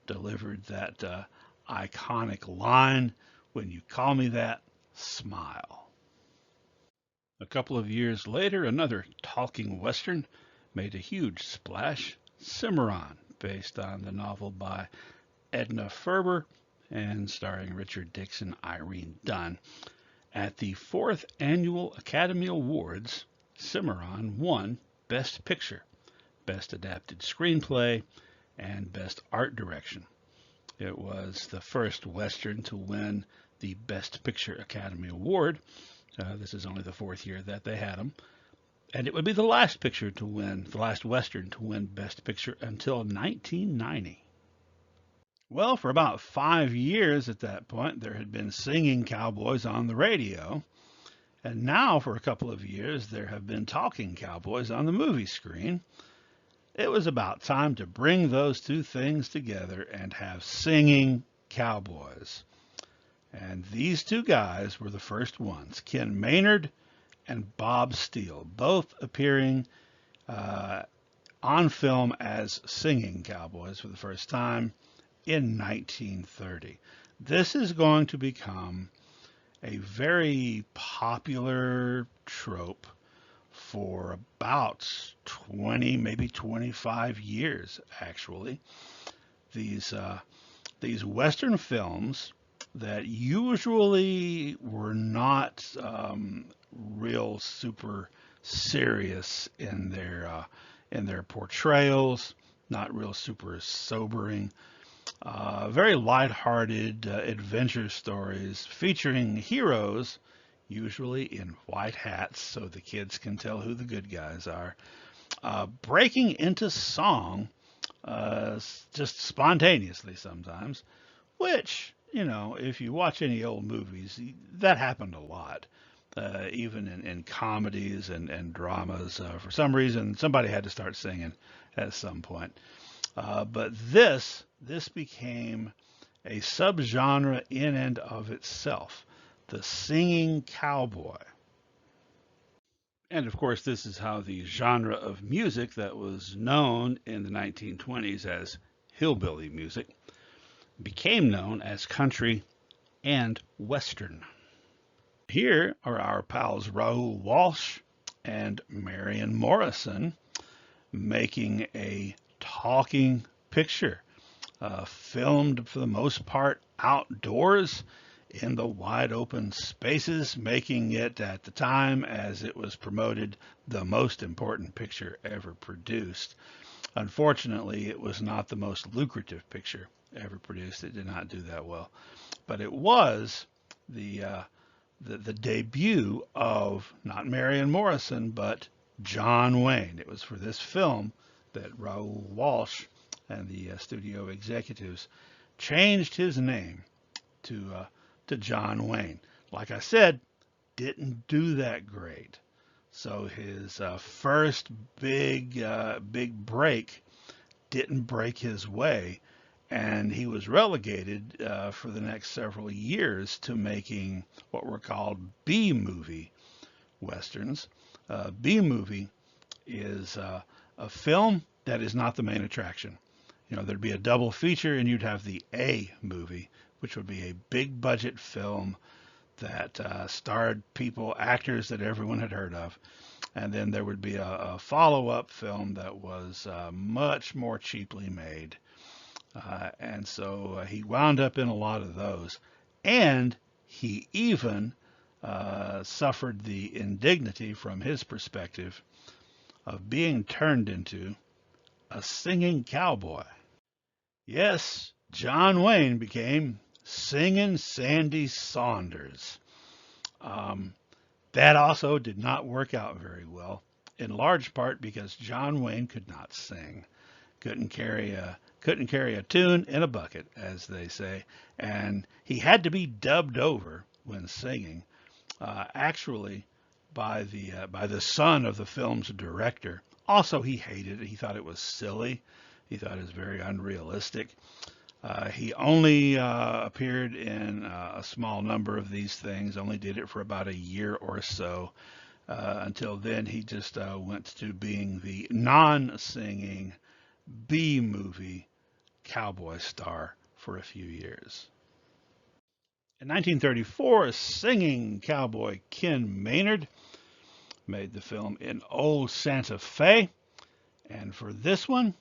delivered that iconic line, "When you call me that, smile." A couple of years later, another talking Western made a huge splash, Cimarron, based on the novel by Edna Ferber and starring Richard Dix and Irene Dunne. At the 4th Annual Academy Awards, Cimarron won Best Picture, Best Adapted Screenplay, and Best Art Direction. It was the first Western to win the Best Picture Academy Award. This is only the 4th year that they had them. And it would be the last Western to win Best Picture until 1990. Well, for about 5 years at that point, there had been singing cowboys on the radio. And now, for a couple of years, there have been talking cowboys on the movie screen. It was about time to bring those two things together and have singing cowboys. And these two guys were the first ones, Ken Maynard and Bob Steele, both appearing on film as singing cowboys for the first time in 1930. This is going to become a very popular trope for about 20, maybe 25 years, actually. These Western films that usually were not real super serious in their portrayals, not real super sobering, very lighthearted adventure stories featuring heroes, usually in white hats so the kids can tell who the good guys are, breaking into song just spontaneously sometimes, which, if you watch any old movies, that happened a lot. Even in comedies and dramas, for some reason, somebody had to start singing at some point. But this became a subgenre in and of itself, the singing cowboy. And of course, this is how the genre of music that was known in the 1920s as hillbilly music became known as country and western. Here are our pals Raoul Walsh and Marion Morrison making a talking picture, filmed for the most part outdoors in the wide open spaces, making it at the time, as it was promoted, the most important picture ever produced. Unfortunately, it was not the most lucrative picture ever produced. It did not do that well, but it was the debut of not Marion Morrison, but John Wayne. It was for this film that Raoul Walsh and the studio executives changed his name to John Wayne. Like I said, didn't do that great. So his first big break didn't break his way, and he was relegated for the next several years to making what were called B-movie westerns. B-movie is a film that is not the main attraction. There'd be a double feature, and you'd have the A movie, which would be a big budget film that starred actors that everyone had heard of. And then there would be a follow-up film that was much more cheaply made. And so he wound up in a lot of those. And he even suffered the indignity from his perspective of being turned into a singing cowboy. Yes, John Wayne became Singing Sandy Saunders. That also did not work out very well, in large part because John Wayne could not sing. Couldn't carry a tune in a bucket, as they say, and he had to be dubbed over when singing. Actually, by the son of the film's director. Also, he hated it. He thought it was silly. He thought it was very unrealistic. He only appeared in a small number of these things, only did it for about a year or so. Until then, he just went to being the non-singing B-movie cowboy star for a few years. In 1934, singing cowboy Ken Maynard made the film in Old Santa Fe, and for this one,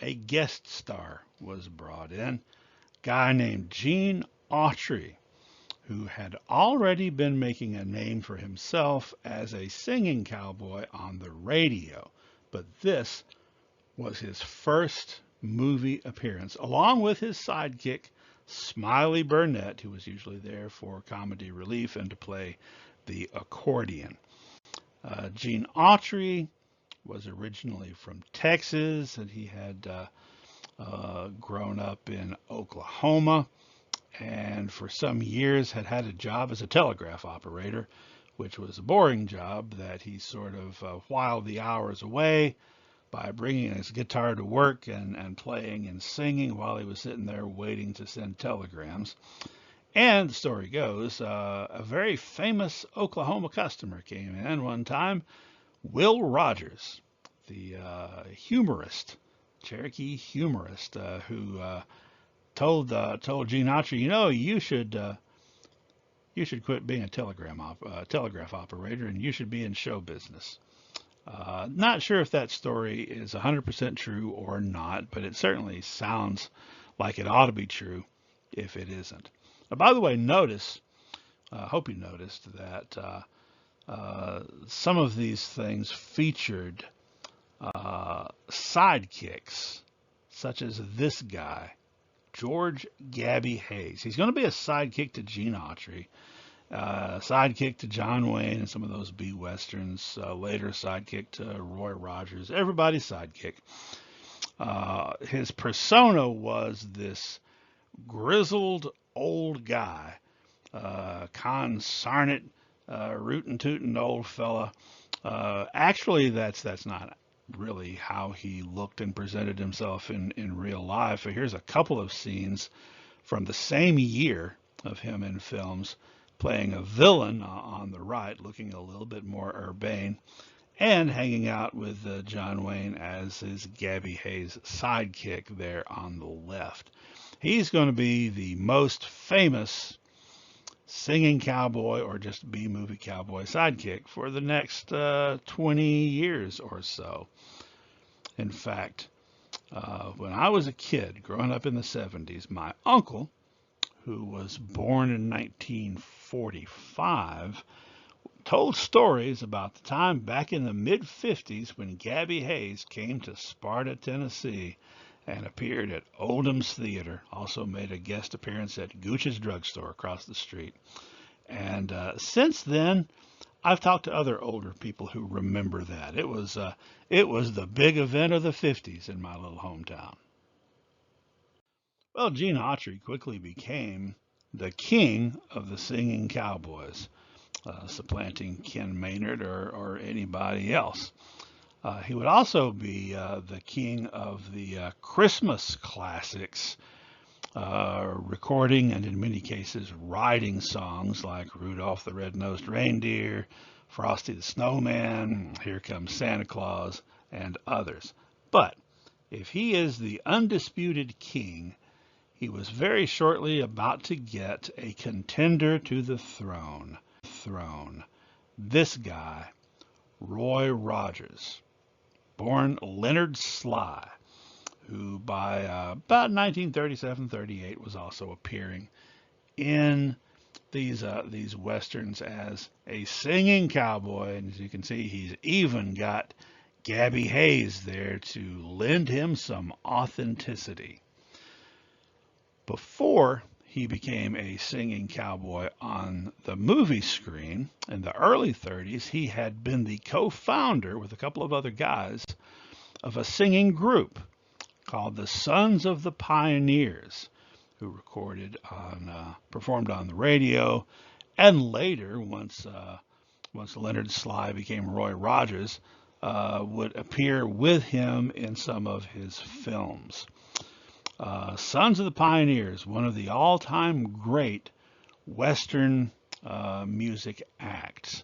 a guest star was brought in, a guy named Gene Autry, who had already been making a name for himself as a singing cowboy on the radio. But this was his first movie appearance, along with his sidekick, Smiley Burnett, who was usually there for comedy relief and to play the accordion. Gene Autry was originally from Texas, and he had grown up in Oklahoma, and for some years had had a job as a telegraph operator, which was a boring job that he sort of whiled the hours away by bringing his guitar to work and playing and singing while he was sitting there waiting to send telegrams. And the story goes, a very famous Oklahoma customer came in one time, Will Rogers, the humorist, Cherokee humorist, who told Gene Autry, you should quit being a telegraph operator, and you should be in show business. Not sure if that story is 100% true or not, but it certainly sounds like it ought to be true if it isn't. By the way, I hope you noticed that some of these things featured sidekicks, such as this guy, George Gabby Hayes. He's going to be a sidekick to Gene Autry, sidekick to John Wayne and some of those B-westerns, later sidekick to Roy Rogers, everybody's sidekick. His persona was this grizzled old guy, consarnate, rootin' tootin' old fella. Actually, that's not really how he looked and presented himself in real life. Here's a couple of scenes from the same year of him in films, playing a villain on the right, looking a little bit more urbane, and hanging out with John Wayne as his Gabby Hayes sidekick there on the left. He's going to be the most famous singing cowboy or just B-movie cowboy sidekick for the next 20 years or so. In fact, when I was a kid growing up in the 70s, my uncle, who was born in 1945, told stories about the time back in the mid-50s when Gabby Hayes came to Sparta, Tennessee, and appeared at Oldham's Theater, also made a guest appearance at Gooch's Drugstore across the street. And since then, I've talked to other older people who remember that. It was the big event of the 50s in my little hometown. Well, Gene Autry quickly became the king of the singing cowboys, supplanting Ken Maynard or anybody else. He would also be the king of the Christmas classics, recording and in many cases writing songs like Rudolph the Red-Nosed Reindeer, Frosty the Snowman, Here Comes Santa Claus, and others. But if he is the undisputed king, he was very shortly about to get a contender to the throne. This guy, Roy Rogers, born Leonard Sly, who by about 1937-38 was also appearing in these westerns as a singing cowboy. And as you can see, he's even got Gabby Hayes there to lend him some authenticity. Before he became a singing cowboy on the movie screen in the early 30s, he had been the co-founder with a couple of other guys of a singing group called the Sons of the Pioneers, who performed on the radio, and later, once once Leonard Sly became Roy Rogers, would appear with him in some of his films. Sons of the Pioneers, one of the all-time great Western music acts.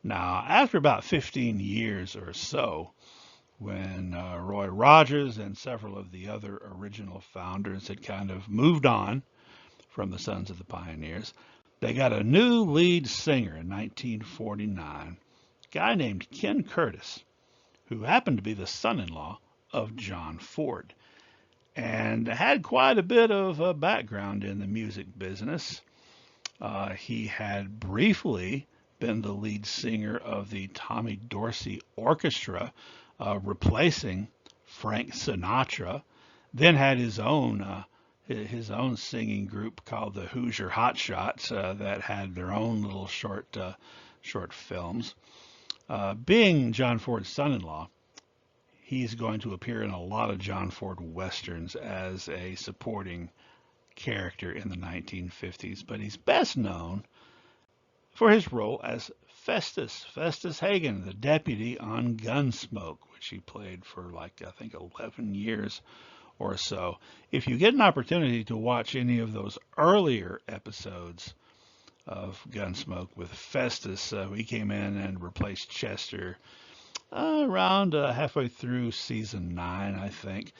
Now, after about 15 years or so, when Roy Rogers and several of the other original founders had kind of moved on from the Sons of the Pioneers, they got a new lead singer in 1949, a guy named Ken Curtis, who happened to be the son-in-law of John Ford, and had quite a bit of a background in the music business. He had briefly been the lead singer of the Tommy Dorsey Orchestra, replacing Frank Sinatra. Then had his own singing group called the Hoosier Hotshots that had their own little short films. Being John Ford's son-in-law, he's going to appear in a lot of John Ford westerns as a supporting character in the 1950s, but he's best known for his role as Festus Hagen, the deputy on Gunsmoke, which he played for like I think 11 years or so. If you get an opportunity to watch any of those earlier episodes of Gunsmoke with Festus, he came in and replaced Chester around halfway through season 9, I think.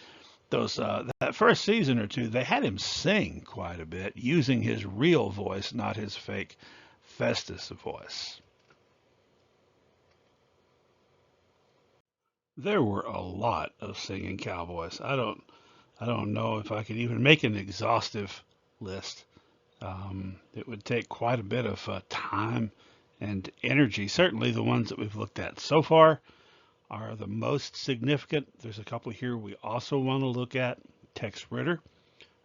That first season or two, they had him sing quite a bit using his real voice, not his fake Festus voice. There were a lot of singing cowboys. I don't know if I could even make an exhaustive list. It would take quite a bit of time and energy. Certainly the ones that we've looked at so far are the most significant. There's a couple here we also want to look at. Tex Ritter,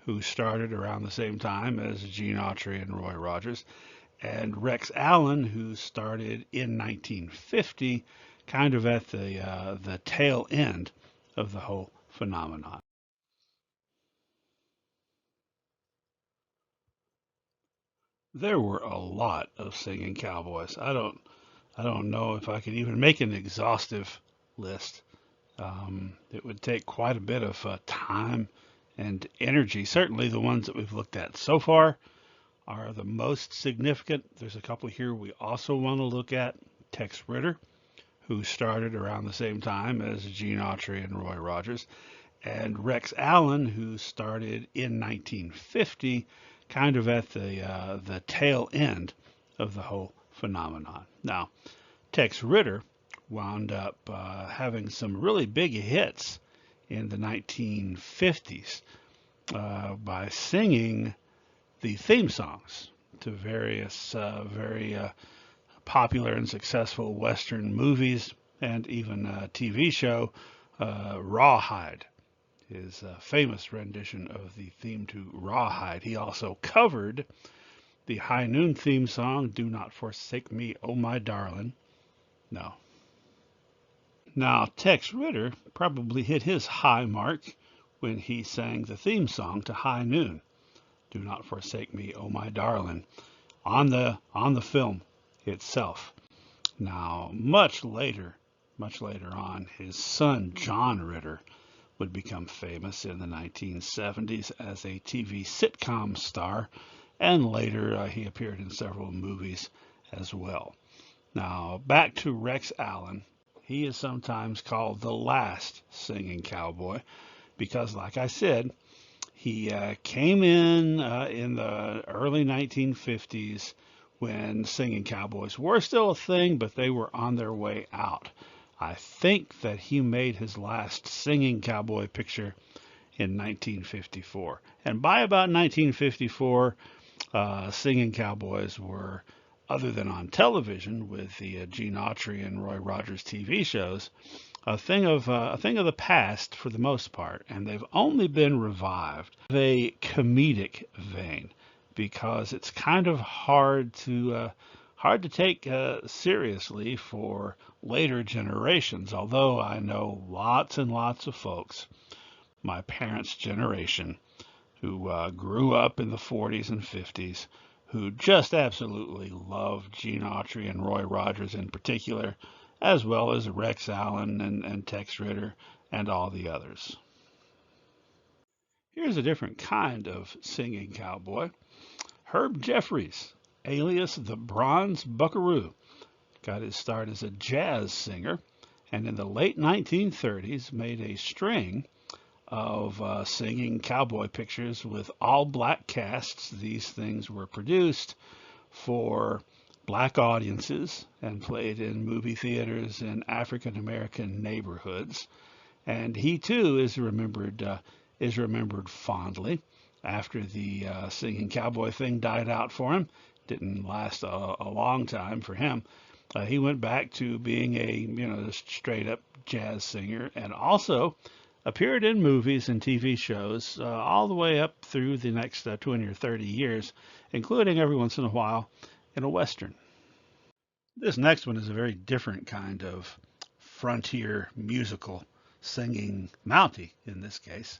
who started around the same time as Gene Autry and Roy Rogers, and Rex Allen, who started in 1950, kind of at the tail end of the whole phenomenon. There were a lot of singing cowboys. I don't know if I could even make an exhaustive list. It would take quite a bit of time and energy. Certainly the ones that we've looked at so far are the most significant. There's a couple here we also want to look at. Tex Ritter, who started around the same time as Gene Autry and Roy Rogers, and Rex Allen, who started in 1950, kind of at the tail end of the whole phenomenon. Now, Tex Ritter wound up having some really big hits in the 1950s by singing the theme songs to various very popular and successful Western movies and even a TV show, Rawhide, his famous rendition of the theme to Rawhide. He also covered the High Noon theme song, Do Not Forsake Me, Oh My Darling. No. Now, Tex Ritter probably hit his high mark when he sang the theme song to High Noon, Do Not Forsake Me, Oh My Darling, on the film itself. Now, much later on, his son John Ritter would become famous in the 1970s as a TV sitcom star, and later he appeared in several movies as well. Now, back to Rex Allen. He is sometimes called the last singing cowboy because, like I said, he came in the early 1950s when singing cowboys were still a thing, but they were on their way out. I think that he made his last singing cowboy picture in 1954. And by about 1954, singing cowboys were, other than on television with the Gene Autry and Roy Rogers TV shows, a thing of the past for the most part, and they've only been revived in a comedic vein because it's kind of hard to take seriously for later generations. Although I know lots and lots of folks, my parents' generation, who grew up in the 40s and 50s, who just absolutely loved Gene Autry and Roy Rogers in particular, as well as Rex Allen and Tex Ritter and all the others. Here's a different kind of singing cowboy. Herb Jeffries, alias the Bronze Buckaroo, got his start as a jazz singer, and in the late 1930s made a string of singing cowboy pictures with all black casts. These things were produced for black audiences and played in movie theaters in African American neighborhoods. And he too is remembered fondly after the singing cowboy thing died out for him. Didn't last a long time for him. He went back to being a straight up jazz singer, and also appeared in movies and TV shows all the way up through the next 20 or 30 years, including every once in a while in a Western. This next one is a very different kind of frontier musical singing Mountie in this case.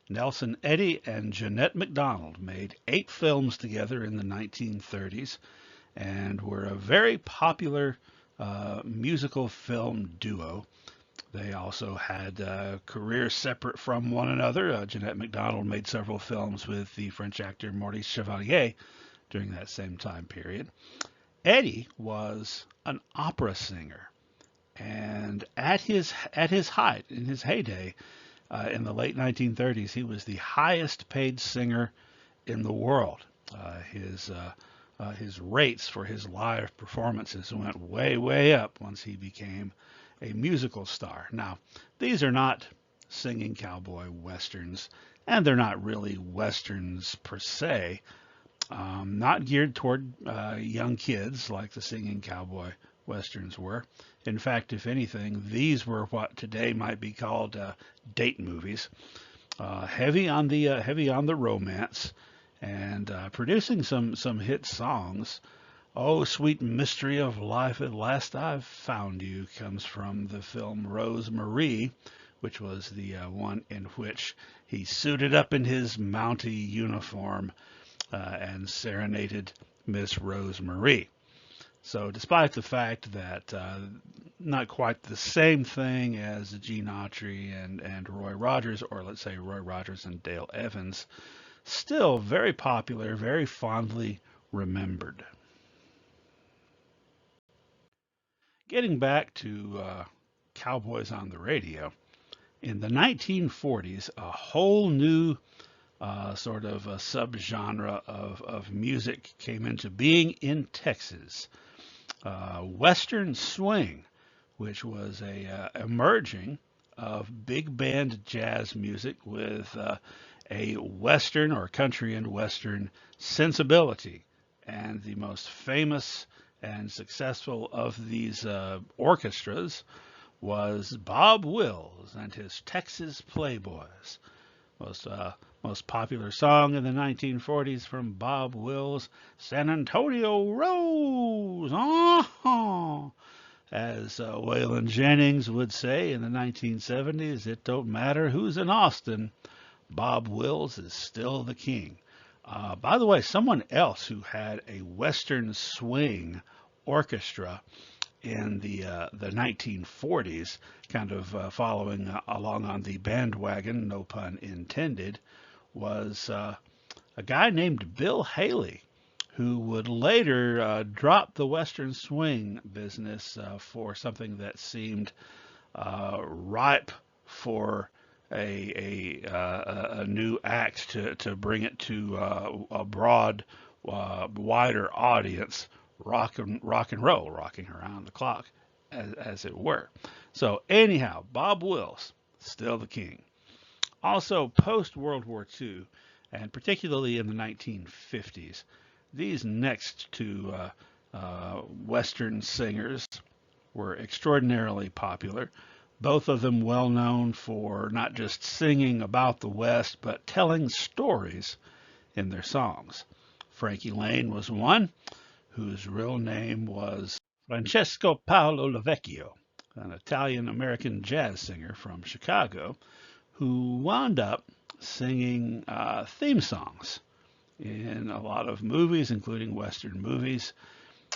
Nelson Eddy and Jeanette MacDonald made 8 films together in the 1930s and were a very popular musical film duo. They also had careers separate from one another. Jeanette MacDonald made several films with the French actor Maurice Chevalier during that same time period. Eddy was an opera singer, and at his height, in his heyday, in the late 1930s, he was the highest paid singer in the world. His rates for his live performances went way, way up once he became a musical star. Now, these are not singing cowboy westerns, and they're not really westerns per se. Not geared toward young kids like the singing cowboy westerns were. In fact, if anything, these were what today might be called date movies. Heavy on the romance, and producing some hit songs. Oh, Sweet Mystery of Life, at Last I've Found You comes from the film Rose Marie, which was the one in which he suited up in his Mountie uniform and serenaded Miss Rose Marie. So despite the fact that not quite the same thing as Gene Autry and Roy Rogers, or let's say Roy Rogers and Dale Evans, still very popular, very fondly remembered. Getting back to cowboys on the radio, in the 1940s, a whole new sort of a subgenre of music came into being in Texas. Western swing, which was a emerging of big band jazz music with a Western or country and Western sensibility. And the most famous and successful of these orchestras was Bob Wills and his Texas Playboys. Most popular song in the 1940s from Bob Wills, San Antonio Rose. As Waylon Jennings would say in the 1970s, it don't matter who's in Austin, Bob Wills is still the king. By the way, someone else who had a Western swing orchestra in the 1940s, kind of following along on the bandwagon, no pun intended, was a guy named Bill Haley, who would later drop the Western swing business for something that seemed ripe for a new act to bring it to a broad, wider audience, rock and roll, rocking around the clock, as it were. So anyhow, Bob Wills, still the king. Also, post-World War II, and particularly in the 1950s, these next two Western singers were extraordinarily popular, both of them well known for not just singing about the West, but telling stories in their songs. Frankie Lane was one, whose real name was Francesco Paolo Lavecchio, an Italian-American jazz singer from Chicago, who wound up singing theme songs in a lot of movies, including Western movies.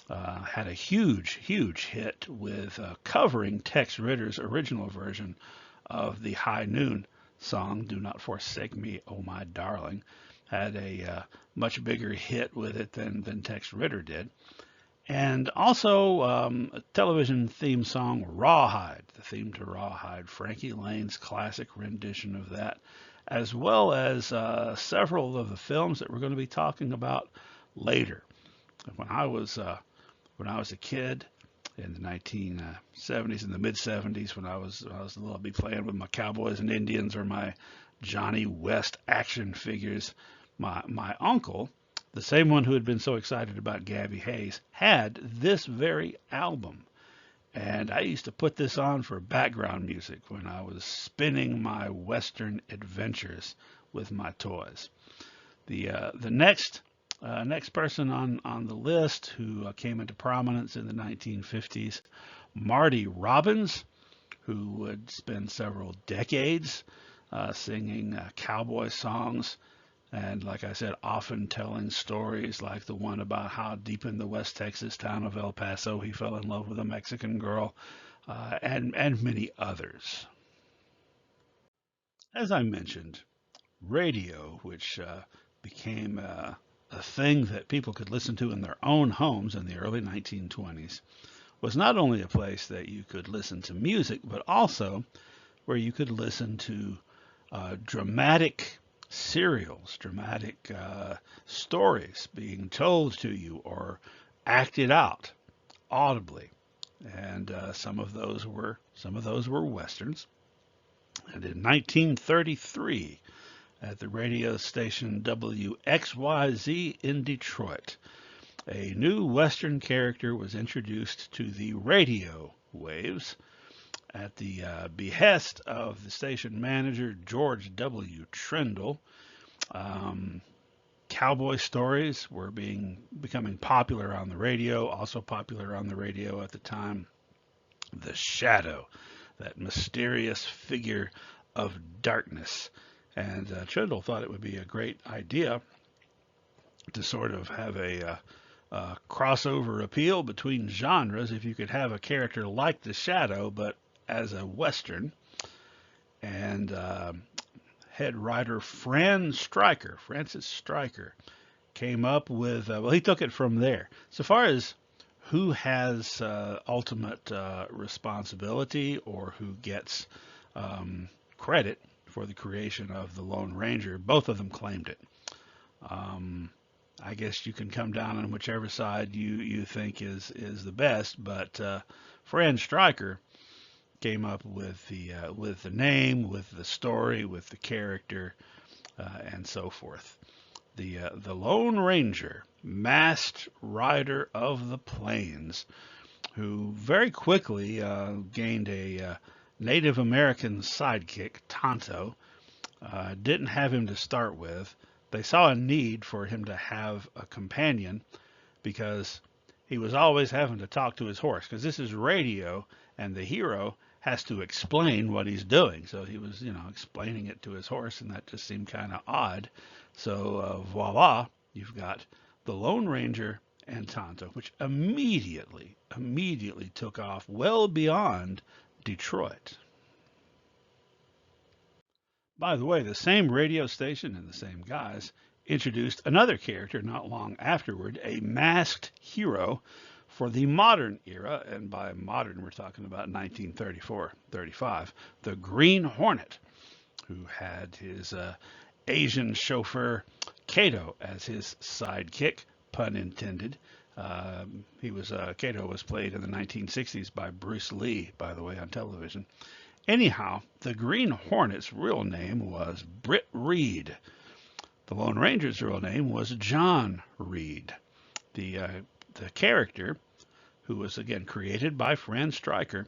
Had a huge hit with covering Tex Ritter's original version of the High Noon song, Do Not Forsake Me, Oh My Darling. Had a much bigger hit with it than Tex Ritter did. And also a television theme song, Rawhide, the theme to Rawhide, Frankie Lane's classic rendition of that, as well as several of the films that we're going to be talking about later. When I was a kid in the 1970s, in the mid 70s, when I was little, I'd be playing with my Cowboys and Indians or my Johnny West action figures. My uncle, the same one who had been so excited about Gabby Hayes, had this very album. And I used to put this on for background music when I was spinning my Western adventures with my toys. The next person on the list who came into prominence in the 1950s, Marty Robbins, who would spend several decades singing cowboy songs. And like I said, often telling stories like the one about how deep in the West Texas town of El Paso he fell in love with a Mexican girl, and many others. As I mentioned, radio, which became a thing that people could listen to in their own homes in the early 1920s, was not only a place that you could listen to music, but also where you could listen to dramatic serials, dramatic stories being told to you or acted out audibly. And some of those were westerns. And in 1933, at the radio station WXYZ in Detroit, a new Western character was introduced to the radio waves at the behest of the station manager, George W. Trendle. Cowboy stories were becoming popular on the radio, also popular on the radio at the time. The Shadow, that mysterious figure of darkness. And Trendle thought it would be a great idea to sort of have a crossover appeal between genres if you could have a character like the Shadow, but as a Western. And head writer Francis Stryker, came up with, well, he took it from there. So far as who has ultimate responsibility or who gets credit for the creation of the Lone Ranger, both of them claimed it. I guess you can come down on whichever side you think is the best, but Fran Stryker came up with the name, with the story, with the character, and so forth. The Lone Ranger, masked rider of the plains, who very quickly gained a Native American sidekick, Tonto. Didn't have him to start with. They saw a need for him to have a companion because he was always having to talk to his horse, because this is radio and the hero has to explain what he's doing. So he was, explaining it to his horse, and that just seemed kind of odd. So voila, you've got the Lone Ranger and Tonto, which immediately took off well beyond Detroit. By the way, the same radio station and the same guys introduced another character not long afterward, a masked hero for the modern era, and by modern we're talking about 1934-35, the Green Hornet, who had his Asian chauffeur Kato as his sidekick, pun intended. Kato was played in the 1960s by Bruce Lee, by the way, on television. Anyhow, the Green Hornet's real name was Britt Reed. The Lone Ranger's real name was John Reed. The character, who was again created by Fran Stryker,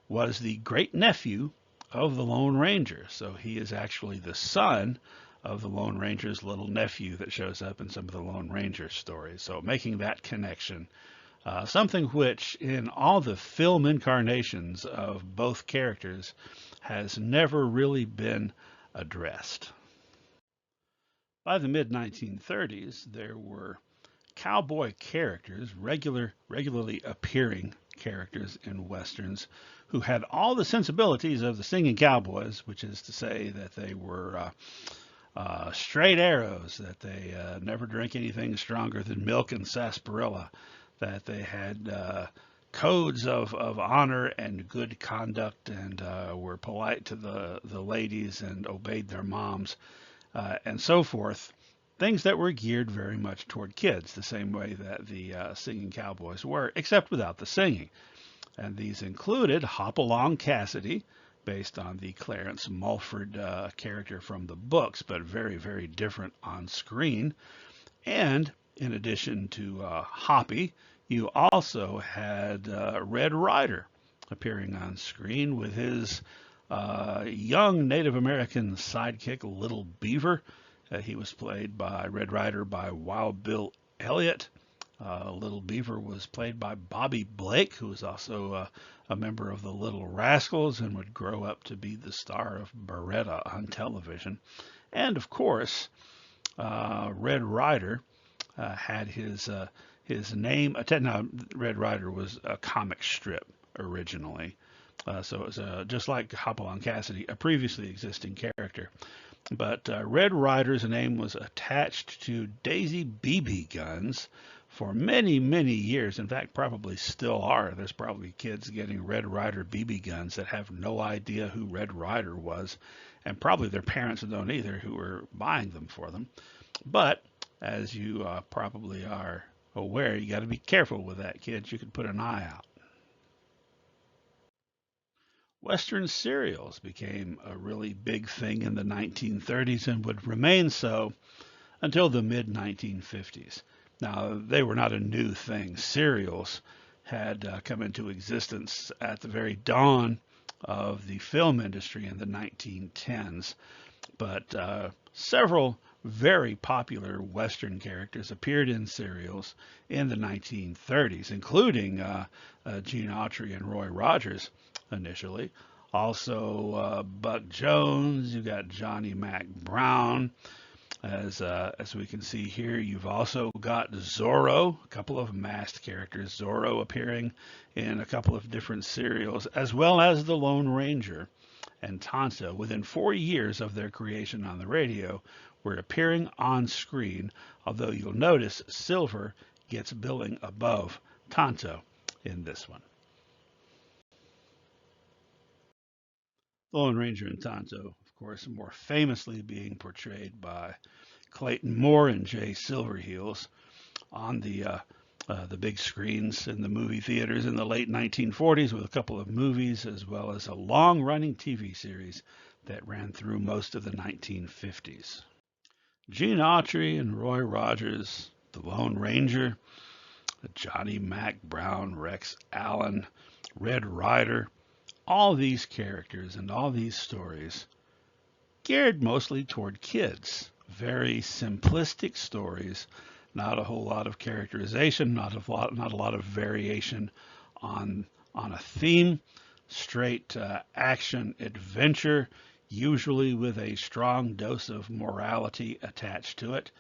was the great nephew of the Lone Ranger. So he is actually the son of the Lone Ranger's little nephew that shows up in some of the Lone Ranger stories. So making that connection, something which in all the film incarnations of both characters has never really been addressed. By the mid 1930s, there were cowboy characters, regularly appearing characters in westerns, who had all the sensibilities of the singing cowboys, which is to say that they were straight arrows, that they never drank anything stronger than milk and sarsaparilla, that they had codes of honor and good conduct, and were polite to the ladies and obeyed their moms, and so forth. Things that were geared very much toward kids, the same way that the singing cowboys were, except without the singing. And these included Hopalong Cassidy, based on the Clarence Mulford character from the books, but very different on screen. And in addition to Hoppy, you also had Red Ryder appearing on screen with his young Native American sidekick, Little Beaver. He was played by Red Ryder by Wild Bill Elliott. Little Beaver was played by Bobby Blake, who was also a member of the Little Rascals and would grow up to be the star of Beretta on television. And of course, Red Ryder had his name. Now, Red Ryder was a comic strip originally, so it was just like Hopalong Cassidy, a previously existing character. But Red Ryder's name was attached to Daisy BB guns for many years. In fact, probably still are. There's probably kids getting Red Ryder BB guns that have no idea who Red Ryder was, and probably their parents don't either, who are buying them for them. But as you probably are aware, you got to be careful with that, kids. You could put an eye out. Western serials became a really big thing in the 1930s and would remain so until the mid 1950s. Now, they were not a new thing. Serials had come into existence at the very dawn of the film industry in the 1910s, but several very popular Western characters appeared in serials in the 1930s, including Gene Autry and Roy Rogers initially. Also, Buck Jones. You got Johnny Mac Brown. As we can see here, you've also got Zorro, a couple of masked characters, Zorro appearing in a couple of different serials, as well as the Lone Ranger and Tonto, within 4 years of their creation on the radio, were appearing on screen, although you'll notice Silver gets billing above Tonto in this one. The Lone Ranger and Tonto, of course, more famously being portrayed by Clayton Moore and Jay Silverheels on the big screens in the movie theaters in the late 1940s, with a couple of movies as well as a long-running TV series that ran through most of the 1950s. Gene Autry and Roy Rogers, the Lone Ranger, Johnny Mac Brown, Rex Allen, Red Ryder, all these characters and all these stories geared mostly toward kids. Very simplistic stories, not a whole lot of characterization, not a lot of variation on a theme. Straight action adventure, usually with a strong dose of morality attached to it.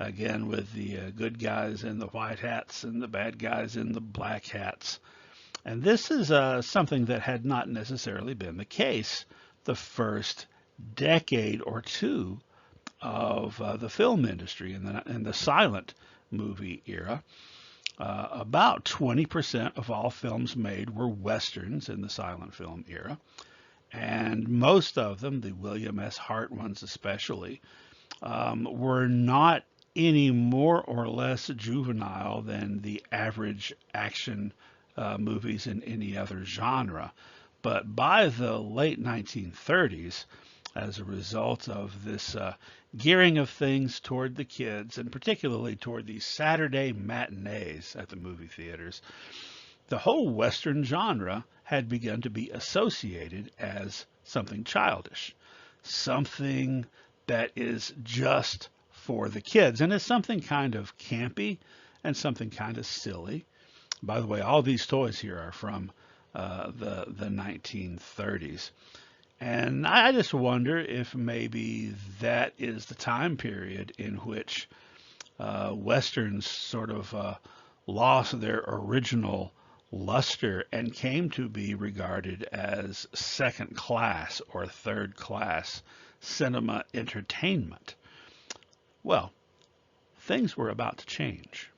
Again, with the good guys in the white hats and the bad guys in the black hats. And this is something that had not necessarily been the case the first decade or two of the film industry in the silent movie era. About 20% of all films made were westerns in the silent film era, and most of them, the William S. Hart ones especially, were not any more or less juvenile than the average action movies in any other genre. But by the late 1930s, as a result of this gearing of things toward the kids, and particularly toward the Saturday matinees at the movie theaters, the whole Western genre had begun to be associated as something childish, something that is just for the kids, and is something kind of campy and something kind of silly. By the way, all these toys here are from the 1930s. And I just wonder if maybe that is the time period in which Westerns sort of lost their original luster and came to be regarded as second class or third class cinema entertainment. Well, things were about to change.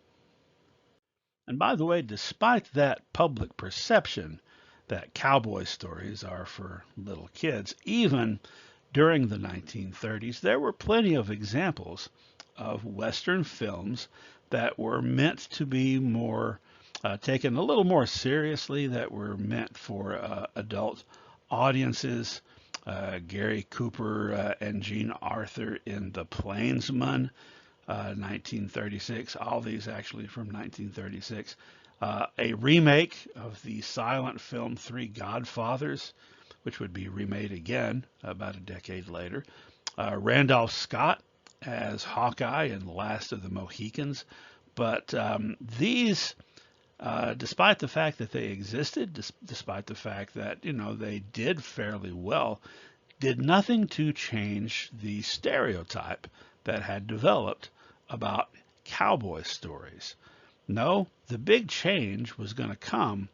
And by the way, despite that public perception that cowboy stories are for little kids, even during the 1930s, there were plenty of examples of Western films that were meant to be more taken a little more seriously, that were meant for adult audiences. Gary Cooper and Jean Arthur in The Plainsman, 1936. All these actually from 1936. A remake of the silent film Three Godfathers, which would be remade again about a decade later. Randolph Scott as Hawkeye in Last of the Mohicans. But these, despite the fact that they existed, despite the fact that, they did fairly well, did nothing to change the stereotype that had developed about cowboy stories. No, the big change was going to come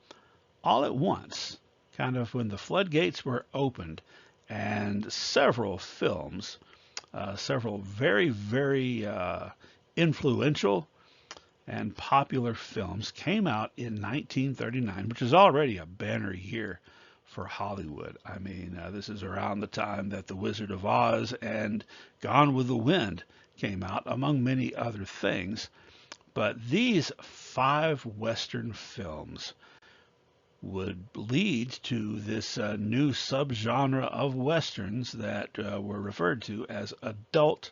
all at once, kind of when the floodgates were opened, and several films, several very, very influential and popular films came out in 1939, which is already a banner year for Hollywood. I mean, this is around the time that The Wizard of Oz and Gone with the Wind came out, among many other things. But these 5 Western films would lead to this new subgenre of Westerns that were referred to as adult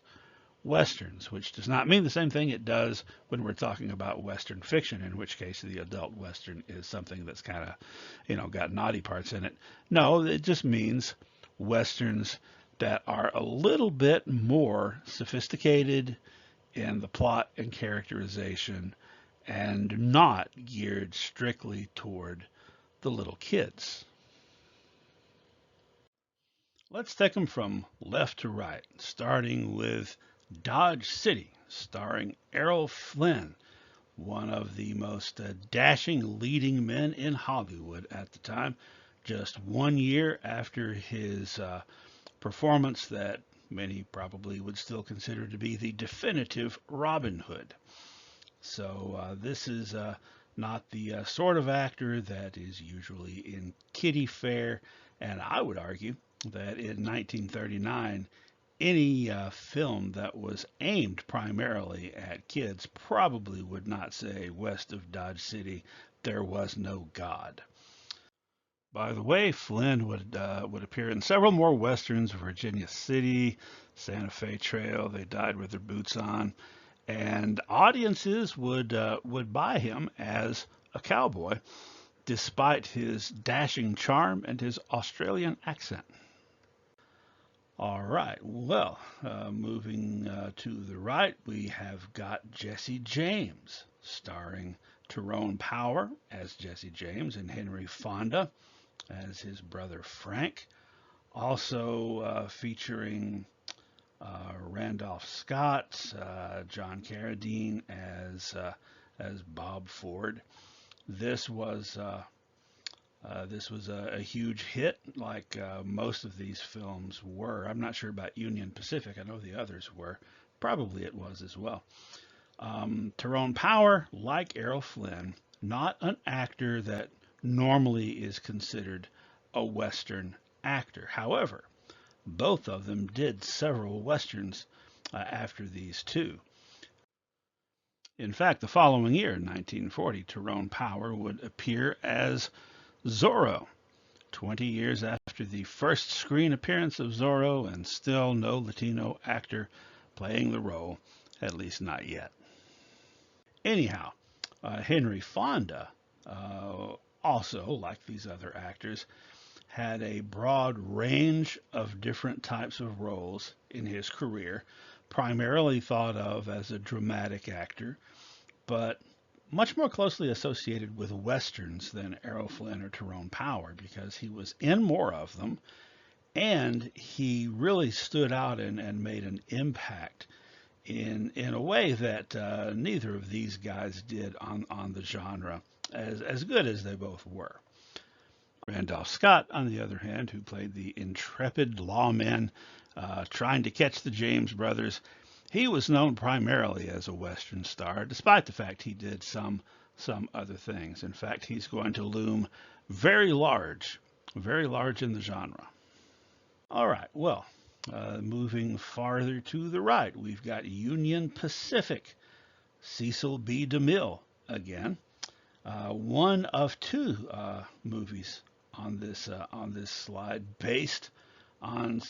Westerns, which does not mean the same thing it does when we're talking about Western fiction, in which case the adult Western is something that's kind of, got naughty parts in it. No, it just means Westerns that are a little bit more sophisticated in the plot and characterization and not geared strictly toward the little kids. Let's take them from left to right, starting with Dodge City, starring Errol Flynn, one of the most dashing leading men in Hollywood at the time, just 1 year after his performance that many probably would still consider to be the definitive Robin Hood. So this is not the sort of actor that is usually in kiddie fare, and I would argue that in 1939, any film that was aimed primarily at kids probably would not say west of Dodge City there was no God. By the way, Flynn would appear in several more westerns: Virginia City, Santa Fe Trail, They Died with Their Boots On, and audiences would buy him as a cowboy, despite his dashing charm and his Australian accent. All right, well, moving to the right, we have got Jesse James, starring Tyrone Power as Jesse James and Henry Fonda as his brother Frank. Also featuring Randolph Scott, John Carradine as Bob Ford. This was a huge hit, like most of these films were. I'm not sure about Union Pacific. I know the others were. Probably it was as well. Tyrone Power, like Errol Flynn, not an actor that normally is considered a Western actor. However, both of them did several Westerns after these two. In fact, the following year, 1940, Tyrone Power would appear as Zorro, 20 years after the first screen appearance of Zorro, and still no Latino actor playing the role, at least not yet. Anyhow, Henry Fonda, also, like these other actors, had a broad range of different types of roles in his career, primarily thought of as a dramatic actor, but much more closely associated with westerns than Errol Flynn or Tyrone Power, because he was in more of them And he really stood out and made an impact in a way that neither of these guys did on the genre, as good as they both were. Randolph Scott, on the other hand, who played the intrepid lawman trying to catch the James brothers, he was known primarily as a Western star, despite the fact he did some other things. In fact, he's going to loom very large in the genre. All right, well, moving farther to the right, we've got Union Pacific, Cecil B. DeMille again. One of two movies on this slide based on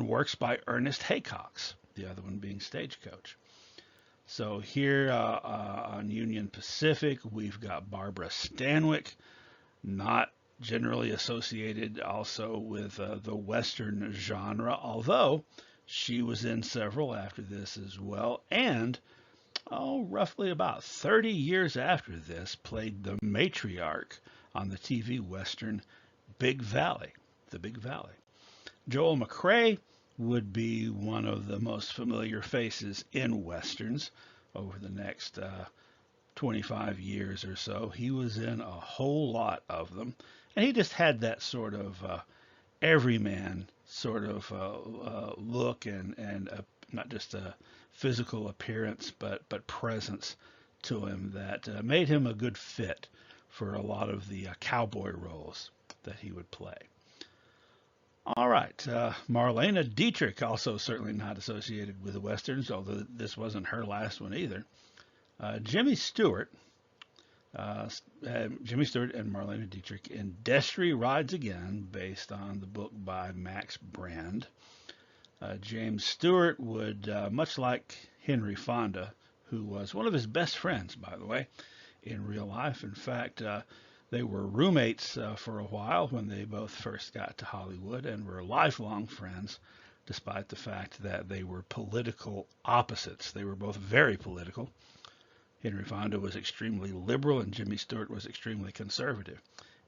works by Ernest Haycox, the other one being Stagecoach. So here on Union Pacific, we've got Barbara Stanwyck, not generally associated also with the Western genre, although she was in several after this as well, and roughly about 30 years after this, played the matriarch on the TV Western Big Valley, the Big Valley. Joel McCrea would be one of the most familiar faces in Westerns over the next 25 years or so. He was in a whole lot of them, and he just had that sort of everyman sort of look and not just a physical appearance, but presence to him that made him a good fit for a lot of the cowboy roles that he would play. All right, Marlena Dietrich, also certainly not associated with the Westerns, although this wasn't her last one either. Jimmy Stewart and Marlena Dietrich in Destry Rides Again, based on the book by Max Brand. James Stewart would, much like Henry Fonda, who was one of his best friends, by the way, in real life. In fact, they were roommates for a while when they both first got to Hollywood and were lifelong friends, despite the fact that they were political opposites. They were both very political. Henry Fonda was extremely liberal and Jimmy Stewart was extremely conservative.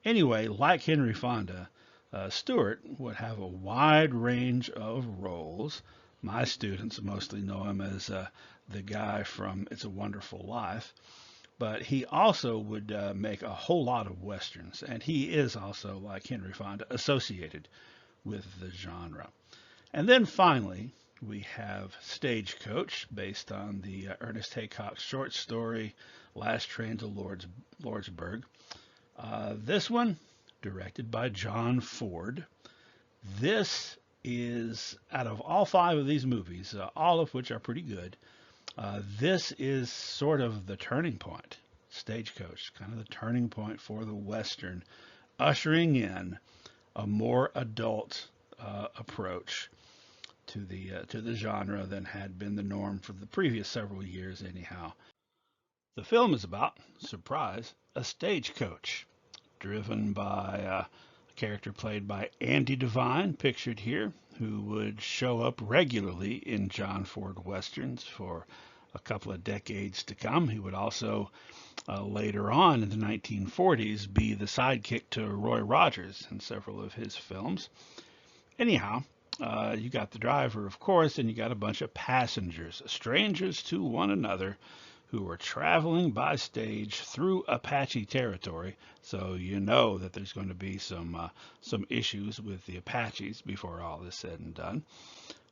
Anyway, like Henry Fonda, Stewart would have a wide range of roles. My students mostly know him as the guy from It's a Wonderful Life, but he also would make a whole lot of Westerns, and he is also, like Henry Fonda, associated with the genre. And then finally, we have Stagecoach, based on the Ernest Haycox short story, Last Train to Lordsburg. This one, directed by John Ford. This is, out of all five of these movies, all of which are pretty good, this is sort of the turning point. Stagecoach, kind of the turning point for the Western, ushering in a more adult approach to the genre than had been the norm for the previous several years anyhow. The film is about, surprise, a stagecoach driven by a character played by Andy Devine, pictured here, who would show up regularly in John Ford Westerns for a couple of decades to come. He would also later on in the 1940s be the sidekick to Roy Rogers in several of his films. Anyhow, you got the driver, of course, and you got a bunch of passengers, strangers to one another, who are traveling by stage through Apache territory. So you know that there's going to be some issues with the Apaches before all is said and done.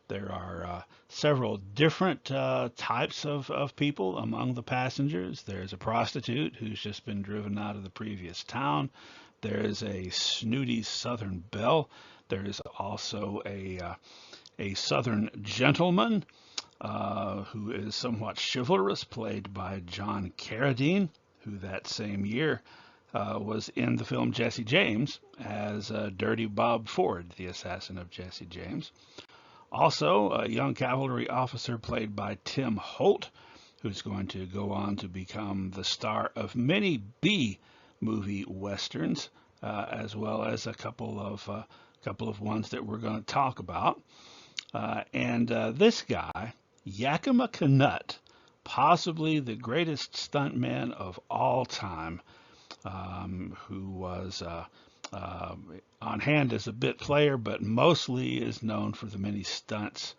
There are several different types of people among the passengers. There's a prostitute who's just been driven out of the previous town. There's a snooty Southern belle. There's also a Southern gentleman who is somewhat chivalrous, played by John Carradine, who that same year was in the film Jesse James as Dirty Bob Ford, the assassin of Jesse James. Also, a young cavalry officer played by Tim Holt, who's going to go on to become the star of many B-movie westerns, as well as a couple of ones that we're going to talk about. And this guy, Yakima Canutt, possibly the greatest stuntman of all time, who was on hand as a bit player, but mostly is known for the many stunts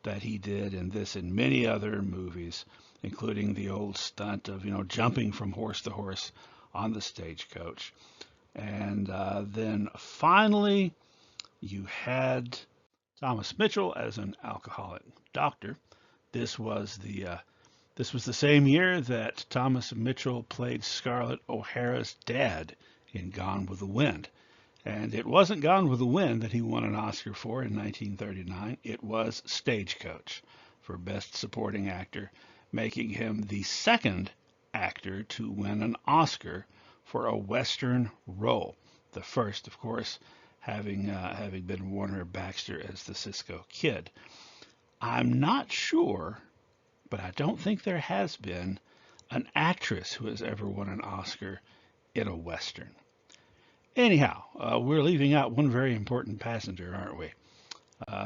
that he did in this and many other movies, including the old stunt of, jumping from horse to horse on the stagecoach. And then finally, you had Thomas Mitchell as an alcoholic doctor. This was the same year that Thomas Mitchell played Scarlett O'Hara's dad in Gone with the Wind. And it wasn't Gone with the Wind that he won an Oscar for in 1939. It was Stagecoach for Best Supporting Actor, making him the second actor to win an Oscar for a Western role. The first, of course, having been Warner Baxter as the Cisco Kid. I'm not sure, but I don't think there has been an actress who has ever won an Oscar in a Western. Anyhow, we're leaving out one very important passenger, aren't we?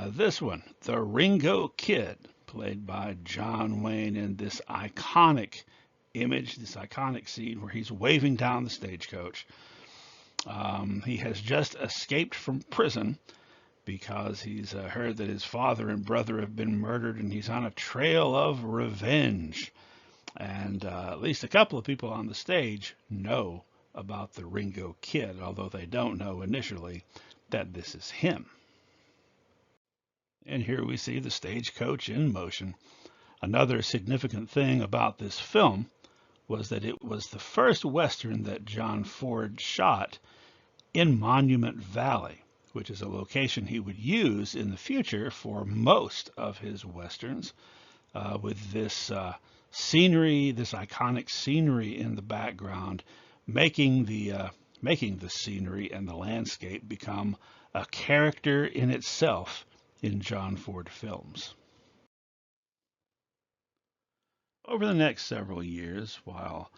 This one, the Ringo Kid, played by John Wayne in this iconic image, this iconic scene where he's waving down the stagecoach. He has just escaped from prison because he's heard that his father and brother have been murdered, and he's on a trail of revenge. And at least a couple of people on the stage know about the Ringo Kid, although they don't know initially that this is him. And here we see the stagecoach in motion. Another significant thing about this film was that it was the first Western that John Ford shot in Monument Valley, which is a location he would use in the future for most of his Westerns, with this scenery, this iconic scenery in the background, making the scenery and the landscape become a character in itself in John Ford films. Over the next several years, while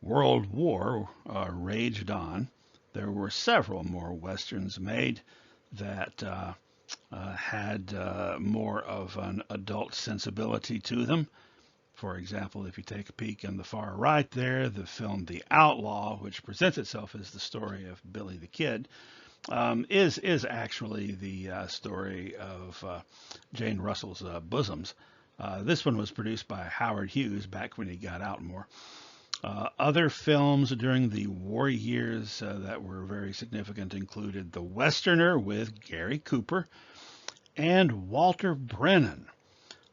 World War raged on, there were several more Westerns made that had more of an adult sensibility to them. For example, if you take a peek on the far right there, the film The Outlaw, which presents itself as the story of Billy the Kid, is actually the story of Jane Russell's Bosoms. This one was produced by Howard Hughes back when he got out more. Other films during the war years that were very significant included The Westerner with Gary Cooper and Walter Brennan.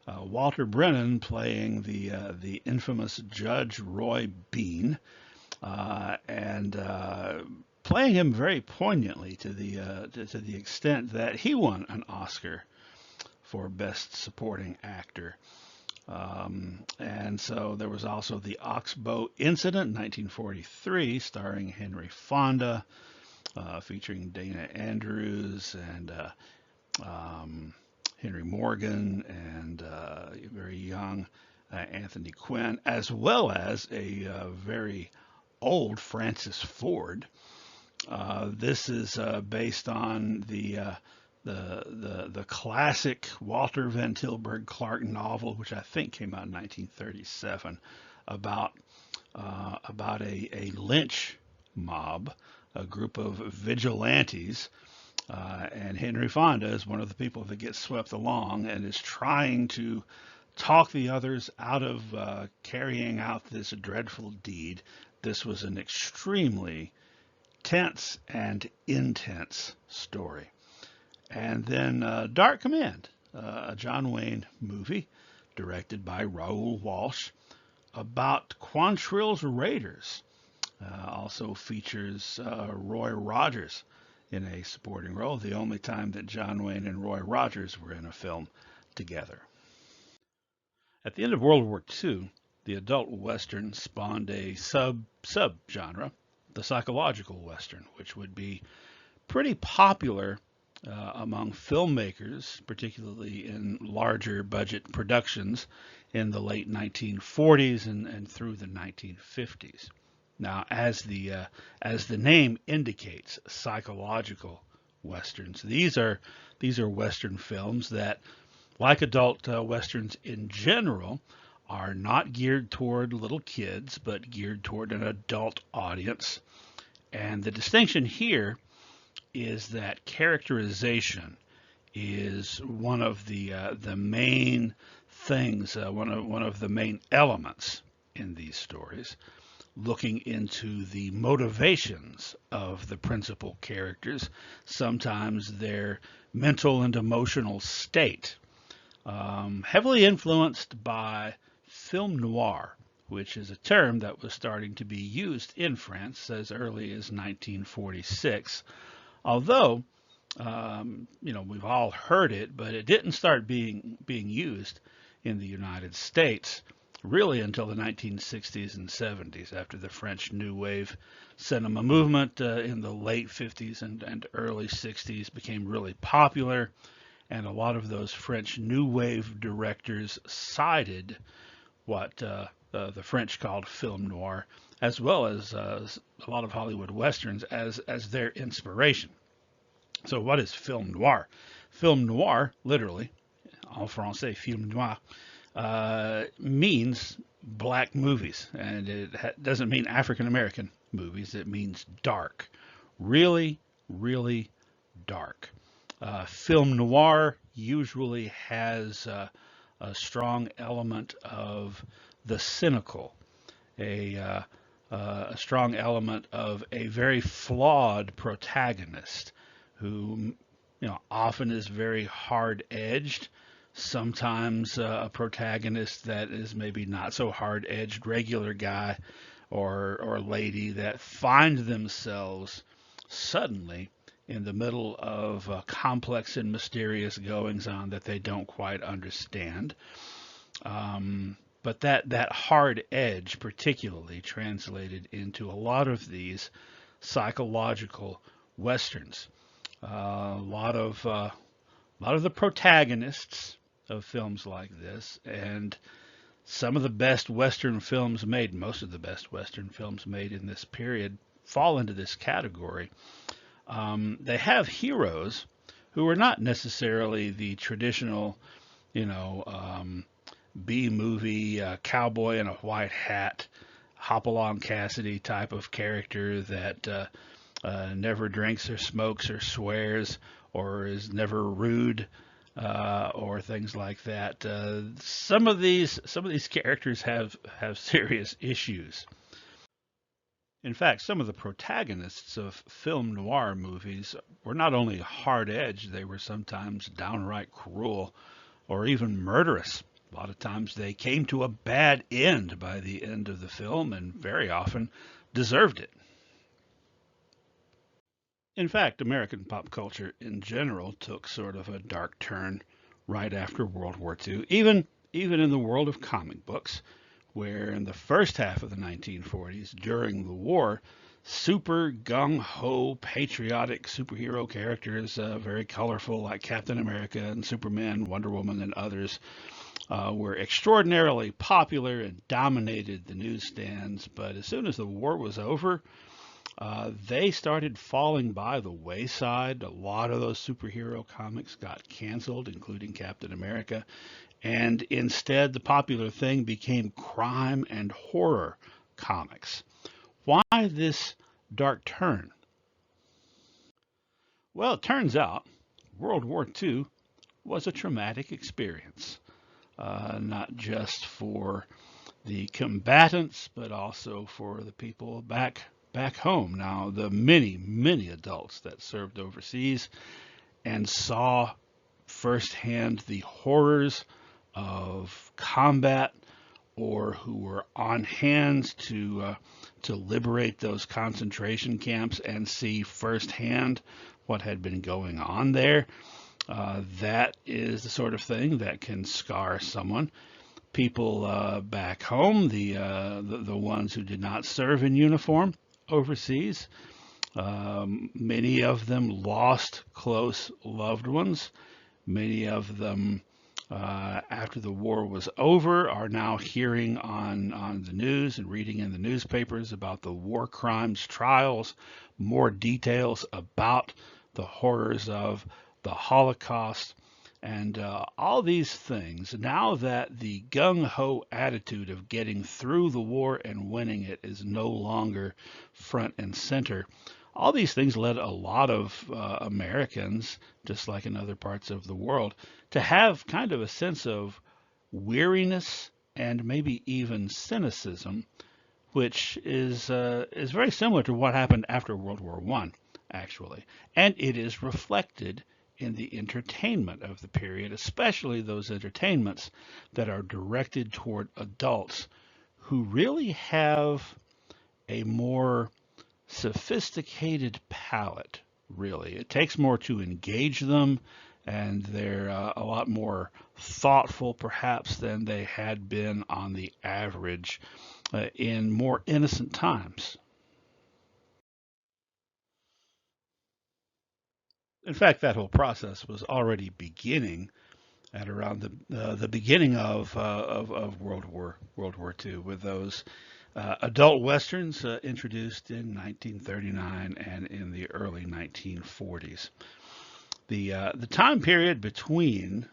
Walter Brennan playing the infamous Judge Roy Bean, and playing him very poignantly to the extent that he won an Oscar for Best Supporting Actor. And so there was also the Oxbow Incident, 1943, starring Henry Fonda, featuring Dana Andrews and Henry Morgan and very young Anthony Quinn, as well as a very old Francis Ford. This is based on the classic Walter Van Tilburg Clark novel, which I think came out in 1937, about a lynch mob, a group of vigilantes, and Henry Fonda is one of the people that gets swept along and is trying to talk the others out of carrying out this dreadful deed. This was an extremely tense and intense story. And then Dark Command, a John Wayne movie directed by Raoul Walsh about Quantrill's Raiders. Also features Roy Rogers in a supporting role, the only time that John Wayne and Roy Rogers were in a film together. At the end of World War II, the adult Western spawned a sub-genre, the psychological Western, which would be pretty popular among filmmakers, particularly in larger budget productions in the late 1940s and through the 1950s. Now, as the name indicates, psychological westerns. These are Western films that, like adult westerns in general, are not geared toward little kids, but geared toward an adult audience. And the distinction here is that characterization is one of the main things, one of the main elements in these stories, looking into the motivations of the principal characters, sometimes their mental and emotional state, heavily influenced by film noir, which is a term that was starting to be used in France as early as 1946. Although, we've all heard it, but it didn't start being used in the United States really until the 1960s and 70s, after the French New Wave cinema movement in the late 50s and early 60s became really popular, and a lot of those French New Wave directors cited what the French called film noir, as well as a lot of Hollywood westerns as their inspiration. So what is film noir? Film noir, literally, en français, film noir, means black movies, and it doesn't mean African American movies. It means dark, really, really dark. Film noir usually has a strong element of the cynical, a strong element of a very flawed protagonist who, often is very hard-edged. Sometimes a protagonist that is maybe not so hard-edged, regular guy or lady that find themselves suddenly in the middle of complex and mysterious goings on that they don't quite understand. But that hard edge, particularly, translated into a lot of these psychological westerns. A lot of the protagonists of films like this, and some of the best Western films made, most of the best Western films made in this period, fall into this category. They have heroes who are not necessarily the traditional, B-movie cowboy in a white hat, Hopalong Cassidy type of character that never drinks or smokes or swears or is never rude or things like that. Some of these characters have serious issues. In fact, some of the protagonists of film noir movies were not only hard-edged, they were sometimes downright cruel or even murderous. A lot of times they came to a bad end by the end of the film and very often deserved it. In fact, American pop culture in general took sort of a dark turn right after World War II, even in the world of comic books, where in the first half of the 1940s, during the war, super gung-ho, patriotic superhero characters, very colorful, like Captain America and Superman, Wonder Woman, and others, were extraordinarily popular and dominated the newsstands. But as soon as the war was over, they started falling by the wayside. A lot of those superhero comics got canceled, including Captain America. And instead, the popular thing became crime and horror comics. Why this dark turn? Well, it turns out World War II was a traumatic experience, not just for the combatants, but also for the people back home. Now, the many adults that served overseas and saw firsthand the horrors of combat, or who were on hand to liberate those concentration camps and see firsthand what had been going on there. That is the sort of thing that can scar someone. People back home, the ones who did not serve in uniform overseas, many of them lost close loved ones. Many of them, after the war was over, are now hearing on the news and reading in the newspapers about the war crimes trials, more details about the horrors of the Holocaust, and all these things. Now that the gung-ho attitude of getting through the war and winning it is no longer front and center, All these things led a lot of Americans, just like in other parts of the world, to have kind of a sense of weariness and maybe even cynicism, which is very similar to what happened after World War I, actually. And it is reflected in the entertainment of the period, especially those entertainments that are directed toward adults who really have a more sophisticated palate, really. It takes more to engage them, and they're a lot more thoughtful, perhaps, than they had been on the average in more innocent times. In fact, that whole process was already beginning at around the beginning of World War II, with those adult westerns introduced in 1939 and in the early 1940s. The time period between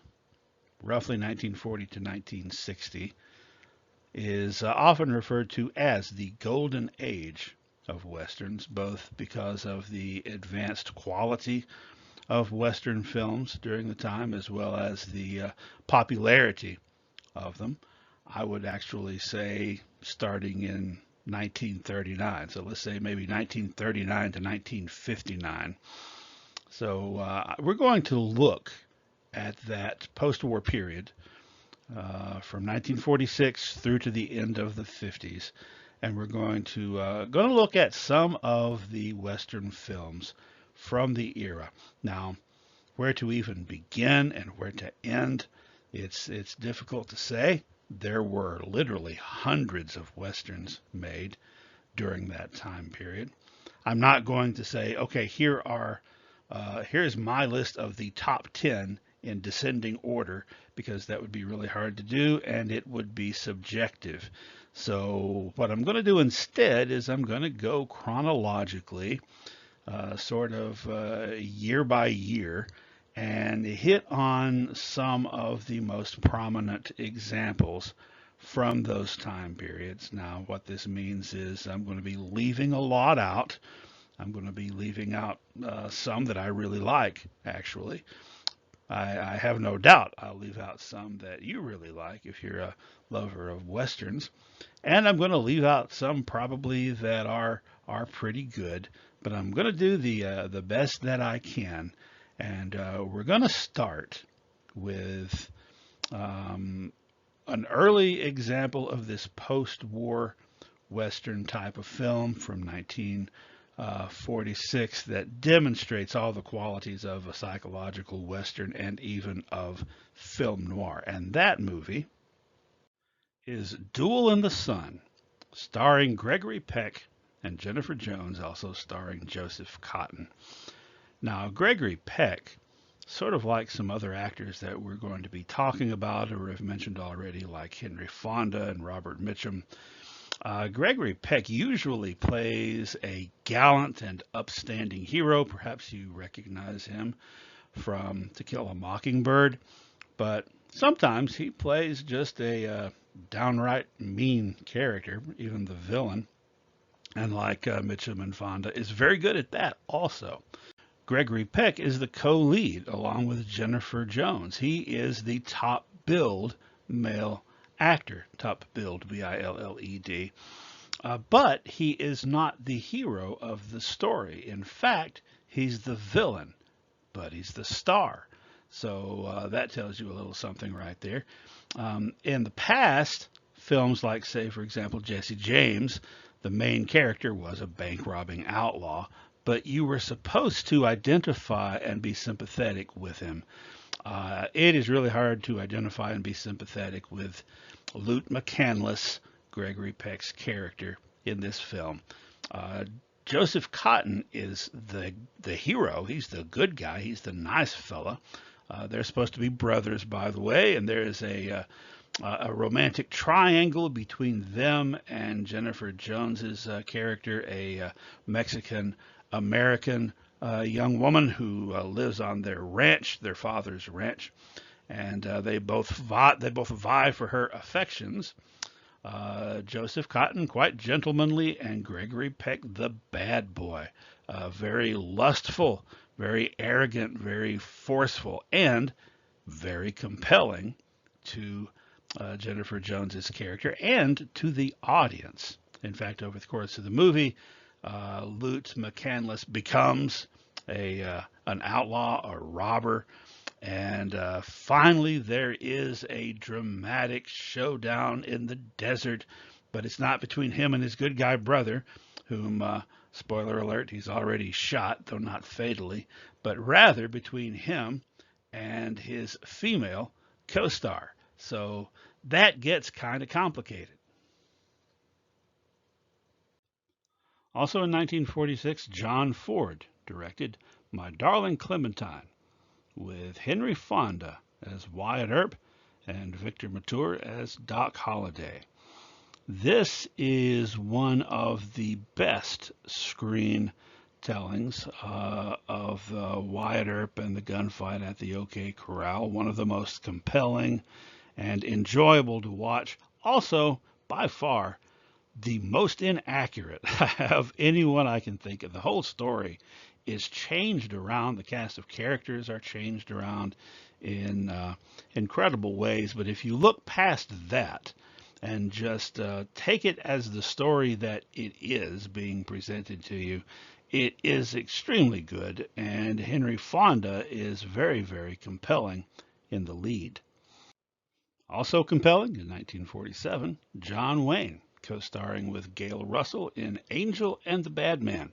roughly 1940 to 1960 is often referred to as the golden age of westerns, both because of the advanced quality of Western films during the time, as well as the popularity of them. I would actually say starting in 1939. So let's say maybe 1939 to 1959. So we're going to look at that post-war period from 1946 through to the end of the 50s, and we're going to look at some of the Western films from the era. Now, where to even begin and where to end, it's difficult to say. There were literally hundreds of Westerns made during that time period. I'm not going to say, okay, here's my list of the top 10 in descending order, because that would be really hard to do and it would be subjective. So what I'm going to do instead is I'm going to go chronologically, sort of year by year, and hit on some of the most prominent examples from those time periods. Now, what this means is I'm going to be leaving a lot out. I'm going to be leaving out some that I really like, actually. I have no doubt I'll leave out some that you really like if you're a lover of Westerns. And I'm going to leave out some probably that are pretty good, but I'm going to do the best that I can. And we're going to start with an early example of this post-war Western type of film from 1946 that demonstrates all the qualities of a psychological Western and even of film noir. And that movie is Duel in the Sun, starring Gregory Peck and Jennifer Jones, also starring Joseph Cotton. Now, Gregory Peck, sort of like some other actors that we're going to be talking about or have mentioned already, like Henry Fonda and Robert Mitchum, Gregory Peck usually plays a gallant and upstanding hero. Perhaps you recognize him from To Kill a Mockingbird, but sometimes he plays just a downright mean character, even the villain. And like Mitchum and Fonda, is very good at that also. Gregory Peck is the co-lead along with Jennifer Jones. He is the top billed male actor, top billed, B-I-L-L-E-D. But he is not the hero of the story. In fact, he's the villain, but he's the star. So that tells you a little something right there. In the past, films like, say, for example, Jesse James, the main character was a bank robbing outlaw, but you were supposed to identify and be sympathetic with him. It is really hard to identify and be sympathetic with Lute McCandless, Gregory Peck's character in this film. Joseph Cotton is the hero. He's the good guy. He's the nice fella. They're supposed to be brothers, by the way, and there is a romantic triangle between them and Jennifer Jones's character, a Mexican American young woman who lives on their ranch, their father's ranch, and they both vie for her affections. Joseph Cotton, quite gentlemanly, and Gregory Peck, the bad boy. very lustful, very arrogant, very forceful, and very compelling to Jennifer Jones's character and to the audience. In fact, over the course of the movie, Lute McCandless becomes an outlaw, a robber, and finally there is a dramatic showdown in the desert, but it's not between him and his good guy brother, whom, spoiler alert, he's already shot, though not fatally, but rather between him and his female co-star. So that gets kind of complicated. Also in 1946, John Ford directed My Darling Clementine with Henry Fonda as Wyatt Earp and Victor Mature as Doc Holliday. This is one of the best screen tellings of Wyatt Earp and the gunfight at the OK Corral. One of the most compelling and enjoyable to watch. Also, by far, the most inaccurate of anyone I can think of. The whole story is changed around. The cast of characters are changed around in incredible ways. But if you look past that and just take it as the story that it is being presented to you, it is extremely good. And Henry Fonda is very, very compelling in the lead. Also compelling in 1947, John Wayne, co-starring with Gail Russell in Angel and the Bad Man,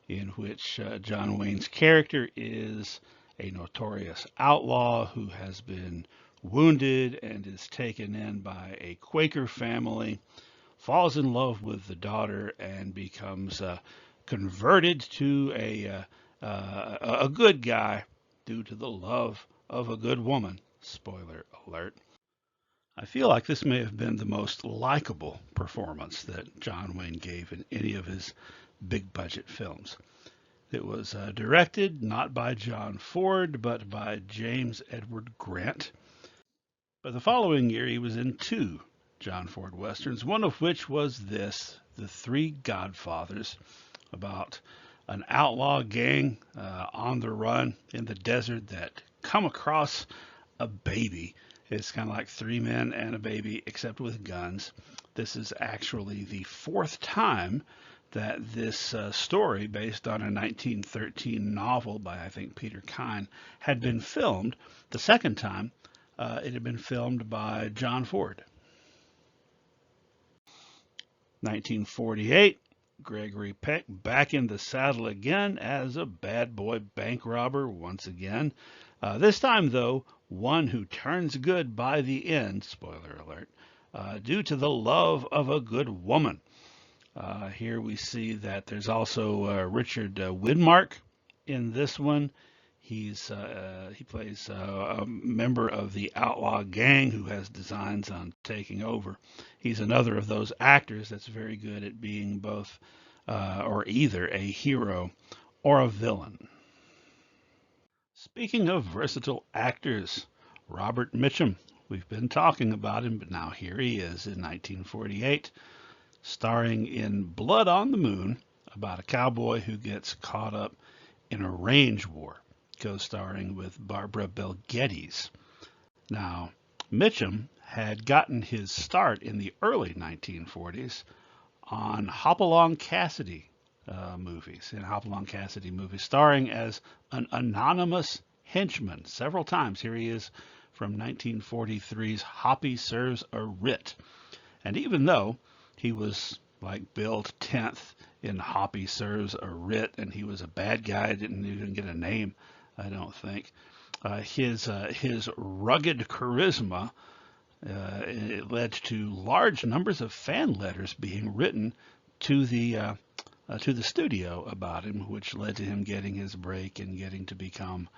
in which John Wayne's character is a notorious outlaw who has been wounded and is taken in by a Quaker family, falls in love with the daughter, and becomes converted to a good guy due to the love of a good woman. Spoiler alert. I feel like this may have been the most likable performance that John Wayne gave in any of his big budget films. It was directed not by John Ford, but by James Edward Grant. But the following year, he was in two John Ford westerns, one of which was this, The Three Godfathers, about an outlaw gang on the run in the desert that come across a baby. It's kind of like three men and a baby, except with guns. This is actually the fourth time that this story, based on a 1913 novel by, I think, Peter Kyne, had been filmed. The second time, it had been filmed by John Ford. 1948, Gregory Peck back in the saddle again as a bad boy bank robber once again. This time, though, one who turns good by the end, spoiler alert, due to the love of a good woman. Here we see that there's also Richard Widmark in this one. He plays a member of the outlaw gang who has designs on taking over. He's another of those actors that's very good at being both or either a hero or a villain. Speaking of versatile actors, Robert Mitchum. We've been talking about him, but now here he is in 1948, starring in Blood on the Moon, about a cowboy who gets caught up in a range war, co-starring with Barbara Bel Geddes. Now, Mitchum had gotten his start in the early 1940s on Hopalong Cassidy movies, starring as an anonymous henchman several times. Here he is from 1943's Hoppy Serves a Writ. And even though he was like billed 10th in Hoppy Serves a Writ, and he was a bad guy, didn't even get a name, I don't think, his rugged charisma it led to large numbers of fan letters being written to the studio about him, which led to him getting his break and getting to become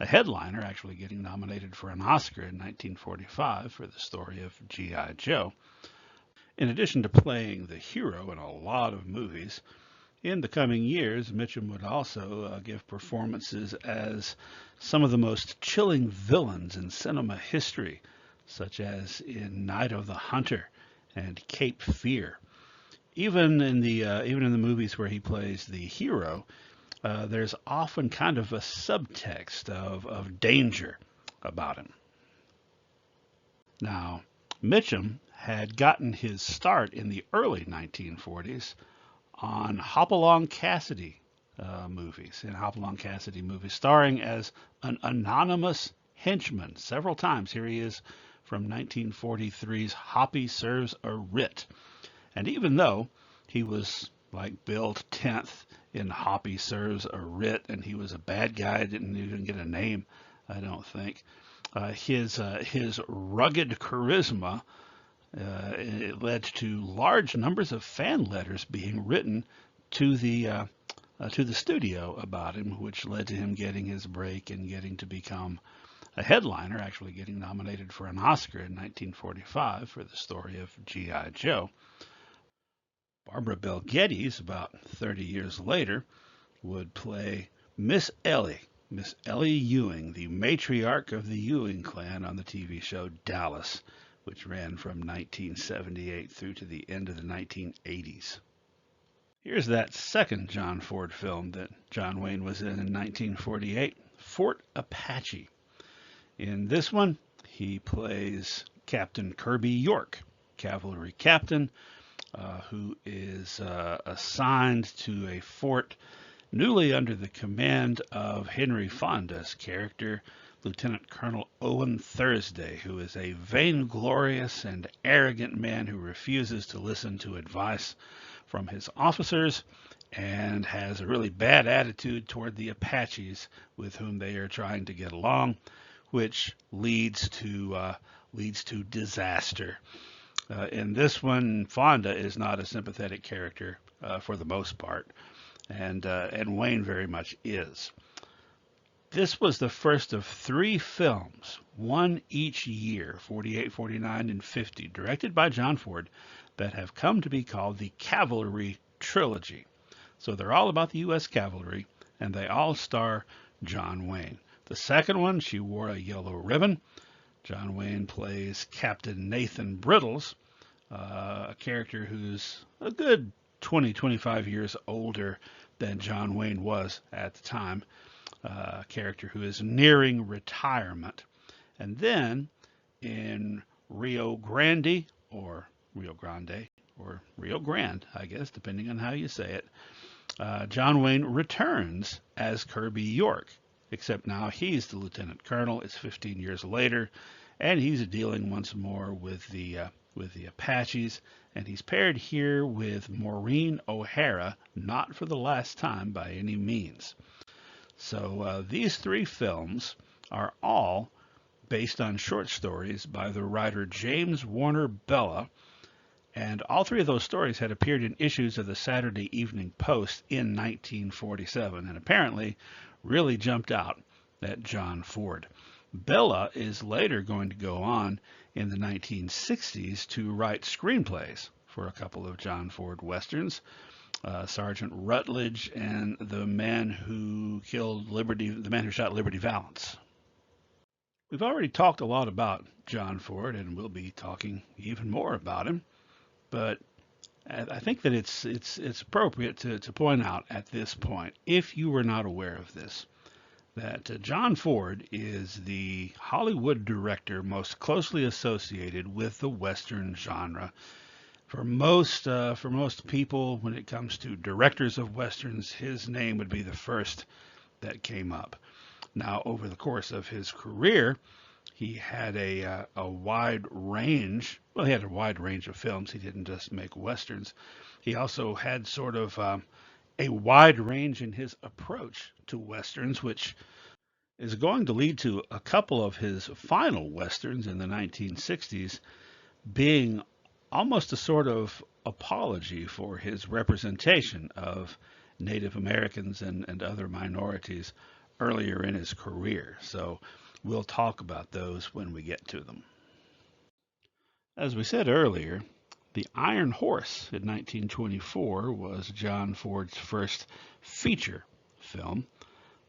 a headliner, actually getting nominated for an Oscar in 1945 for the story of G.I. Joe. In addition to playing the hero in a lot of movies, in the coming years, Mitchum would also give performances as some of the most chilling villains in cinema history, such as in Night of the Hunter and Cape Fear. even in the movies where he plays the hero, there's often kind of a subtext of danger about him. Now, Mitchum had gotten his start in the early 1940s on Hopalong Cassidy movies, starring as an anonymous henchman several times. Here he is from 1943's Hoppy Serves a Writ. And even though he was like billed 10th in Hoppy Serves a Writ, and he was a bad guy, didn't even get a name, I don't think. His rugged charisma it led to large numbers of fan letters being written to the studio about him, which led to him getting his break and getting to become a headliner, actually getting nominated for an Oscar in 1945 for the story of G.I. Joe. Barbara Bel Geddes, about 30 years later, would play Miss Ellie Ewing, the matriarch of the Ewing clan on the TV show Dallas, which ran from 1978 through to the end of the 1980s. Here's that second John Ford film that John Wayne was in 1948, Fort Apache. In this one, he plays Captain Kirby York, cavalry captain, who is assigned to a fort newly under the command of Henry Fonda's character, Lieutenant Colonel Owen Thursday, who is a vainglorious and arrogant man who refuses to listen to advice from his officers and has a really bad attitude toward the Apaches with whom they are trying to get along, which leads to disaster. In this one, Fonda is not a sympathetic character for the most part, and Wayne very much is. This was the first of 3 films, one each year, 48, 49, and 50, directed by John Ford, that have come to be called the Cavalry Trilogy. So they're all about the U.S. Cavalry, and they all star John Wayne. The second one, She Wore a Yellow Ribbon. John Wayne plays Captain Nathan Brittles, a character who's a good 20, 25 years older than John Wayne was at the time, a character who is nearing retirement. And then in Rio Grande, or Rio Grande, or Rio Grande, I guess, depending on how you say it, John Wayne returns as Kirby York, except now he's the lieutenant colonel. It's 15 years later, and he's dealing once more with the Apaches, and he's paired here with Maureen O'Hara, not for the last time by any means. So these 3 films are all based on short stories by the writer James Warner Bella, and all 3 of those stories had appeared in issues of the Saturday Evening Post in 1947, and apparently really jumped out at John Ford. Bella is later going to go on in the 1960s to write screenplays for a couple of John Ford westerns, Sergeant Rutledge and the man who shot Liberty Valance. We've already talked a lot about John Ford, and we'll be talking even more about him, but I think that it's appropriate to point out at this point, if you were not aware of this, that John Ford is the Hollywood director most closely associated with the Western genre. For most people, when it comes to directors of Westerns, his name would be the first that came up. Now, over the course of his career, he had a wide range. Well, he had a wide range of films. He didn't just make Westerns. He also had sort of a wide range in his approach to Westerns, which is going to lead to a couple of his final Westerns in the 1960s being almost a sort of apology for his representation of Native Americans and other minorities earlier in his career. So we'll talk about those when we get to them. As we said earlier, The Iron Horse in 1924 was John Ford's first feature film,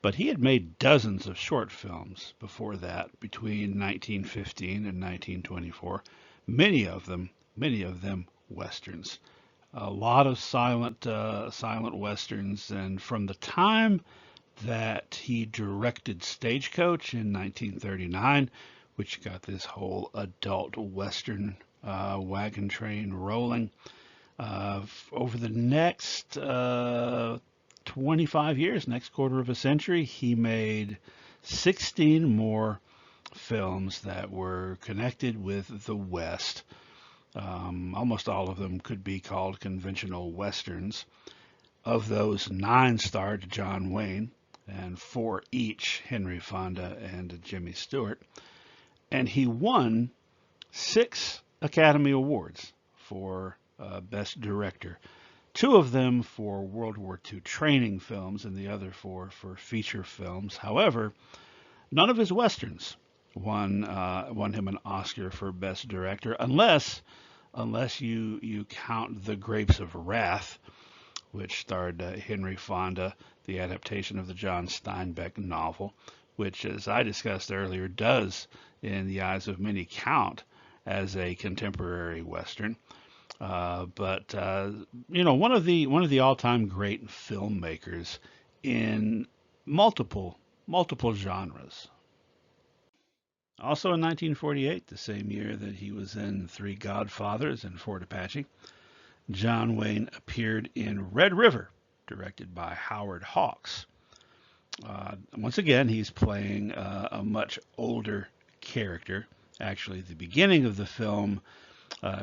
but he had made dozens of short films before that, between 1915 and 1924, many of them Westerns. a lot of silent westerns, and from the time that he directed Stagecoach in 1939, which got this whole adult western wagon train rolling. Over the next 25 years, next quarter of a century, he made 16 more films that were connected with the West. Almost all of them could be called conventional westerns. Of those, 9 starred John Wayne, and 4 each Henry Fonda and Jimmy Stewart. And he won 6 Academy Awards for Best Director. 2 of them for World War II training films, and the other for feature films. However, none of his westerns won him an Oscar for Best Director, unless you count The Grapes of Wrath, which starred Henry Fonda, the adaptation of the John Steinbeck novel, which, as I discussed earlier, does, in the eyes of many, count as a contemporary Western. But one of the all-time great filmmakers in multiple genres. Also in 1948, the same year that he was in Three Godfathers and Fort Apache, John Wayne appeared in Red River, directed by Howard Hawks. Once again, he's playing a much older character. Actually, the beginning of the film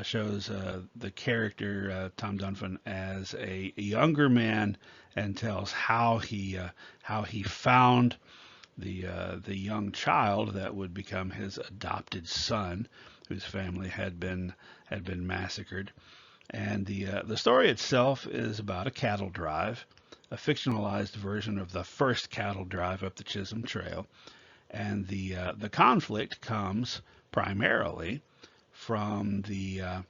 shows the character Tom Dunphy as a younger man, and tells how he found the young child that would become his adopted son, whose family had been massacred. And the story itself is about a cattle drive, a fictionalized version of the first cattle drive up the Chisholm Trail. And the conflict comes primarily from the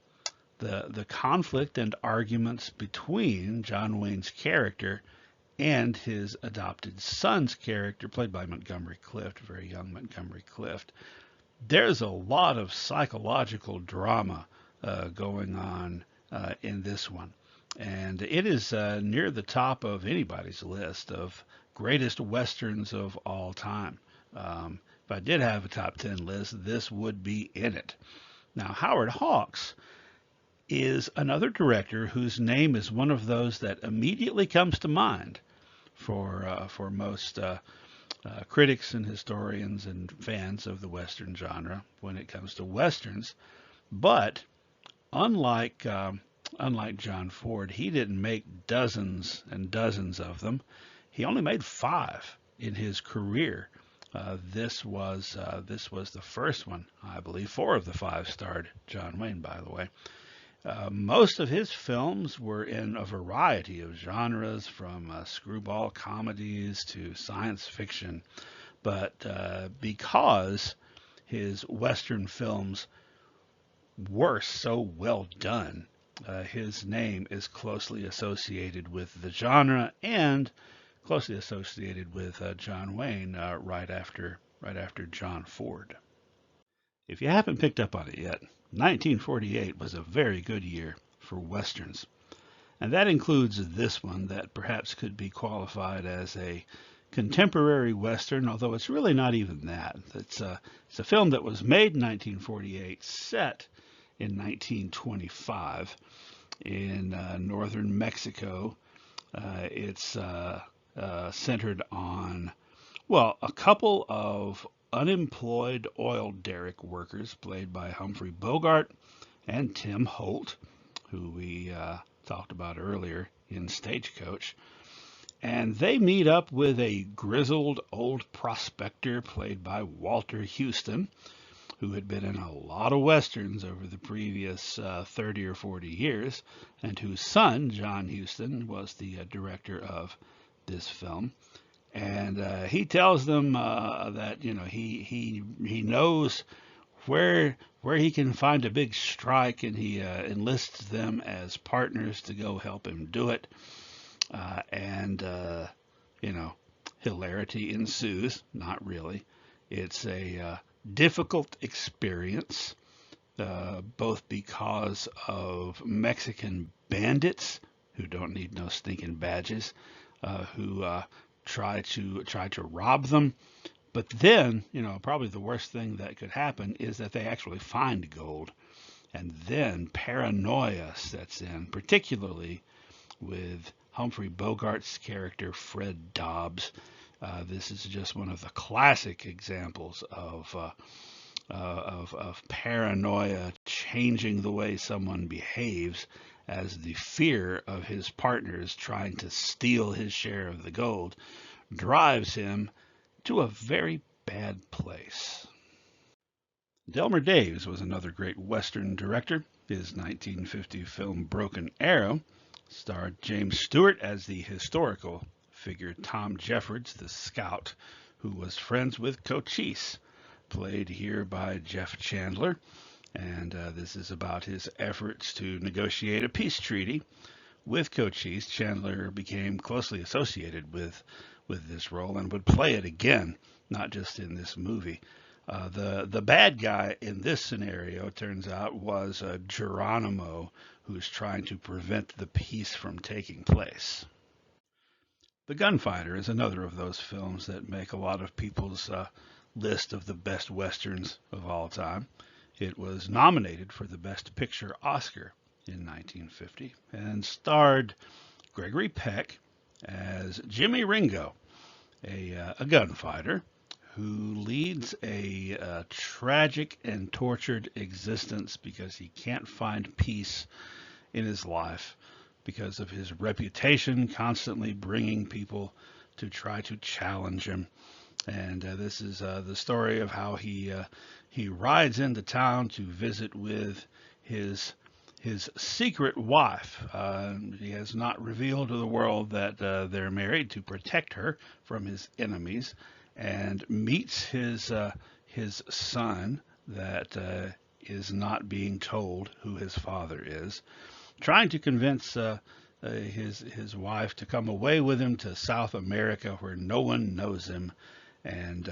conflict and arguments between John Wayne's character and his adopted son's character, played by Montgomery Clift, very young Montgomery Clift. There's a lot of psychological drama going on in this one. And it is near the top of anybody's list of greatest westerns of all time. If I did have a top 10 list, this would be in it. Now, Howard Hawks is another director whose name is one of those that immediately comes to mind for most critics and historians and fans of the Western genre when it comes to Westerns. But unlike John Ford, he didn't make dozens and dozens of them. He only made 5 in his career. This was the first one, I believe. 4 of the 5 starred John Wayne, by the way. Most of his films were in a variety of genres, from screwball comedies to science fiction. But because his Western films were so well done, his name is closely associated with the genre and closely associated with John Wayne right after John Ford. If you haven't picked up on it yet, 1948 was a very good year for Westerns. And that includes this one that perhaps could be qualified as a contemporary Western, although it's really not even that. It's a film that was made in 1948, set in 1925 in northern Mexico. It's centered on, well, a couple of unemployed oil derrick workers, played by Humphrey Bogart and Tim Holt, who we talked about earlier in Stagecoach. And they meet up with a grizzled old prospector, played by Walter Houston, who had been in a lot of Westerns over the previous 30 or 40 years, and whose son, John Huston, was the director of this film. And he tells them that he knows where he can find a big strike, and he enlists them as partners to go help him do it. Hilarity ensues. Not really. It's a difficult experience, both because of Mexican bandits who don't need no stinking badges, who try to rob them. But then, probably the worst thing that could happen is that they actually find gold, and then paranoia sets in, particularly with Humphrey Bogart's character Fred Dobbs. This is just one of the classic examples of paranoia changing the way someone behaves as the fear of his partners trying to steal his share of the gold drives him to a very bad place. Delmer Daves was another great Western director. His 1950 film Broken Arrow starred James Stewart as the historical figure Tom Jeffords, the scout, who was friends with Cochise, played here by Jeff Chandler. And this is about his efforts to negotiate a peace treaty with Cochise. Chandler became closely associated with this role and would play it again, not just in this movie. The bad guy in this scenario, turns out, was Geronimo, who's trying to prevent the peace from taking place. The Gunfighter is another of those films that make a lot of people's list of the best westerns of all time. It was nominated for the Best Picture Oscar in 1950 and starred Gregory Peck as Jimmy Ringo, a gunfighter who leads a tragic and tortured existence because he can't find peace in his life because of his reputation constantly bringing people to try to challenge him. And this is the story of how he rides into town to visit with his secret wife. He has not revealed to the world that they're married to protect her from his enemies, and meets his son that is not being told who his father is, trying to convince his wife to come away with him to South America where no one knows him. And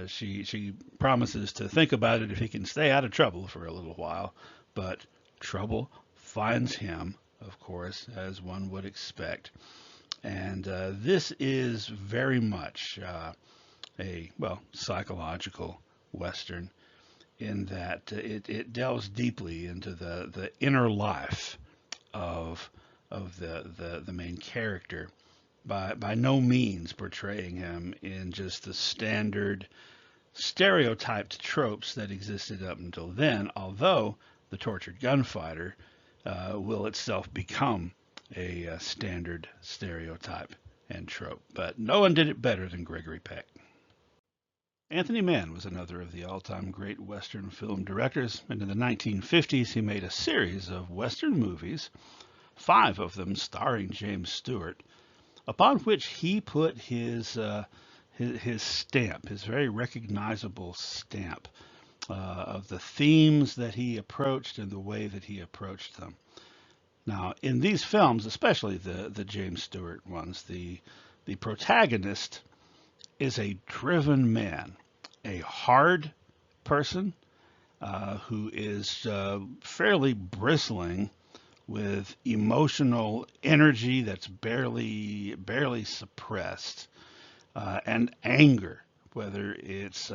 she promises to think about it if he can stay out of trouble for a little while. But trouble finds him, of course, as one would expect. And this is very much a psychological Western in that it delves deeply into the inner life of the main character, by no means portraying him in just the standard stereotyped tropes that existed up until then, although the tortured gunfighter will itself become a standard stereotype and trope. But no one did it better than Gregory Peck. Anthony Mann was another of the all-time great Western film directors, and in the 1950s he made a series of Western movies, 5 of them starring James Stewart, upon which he put his stamp, his very recognizable stamp of the themes that he approached and the way that he approached them. Now, in these films, especially the James Stewart ones, the protagonist is a driven man, a hard person who is fairly bristling with emotional energy that's barely suppressed, and anger, whether it's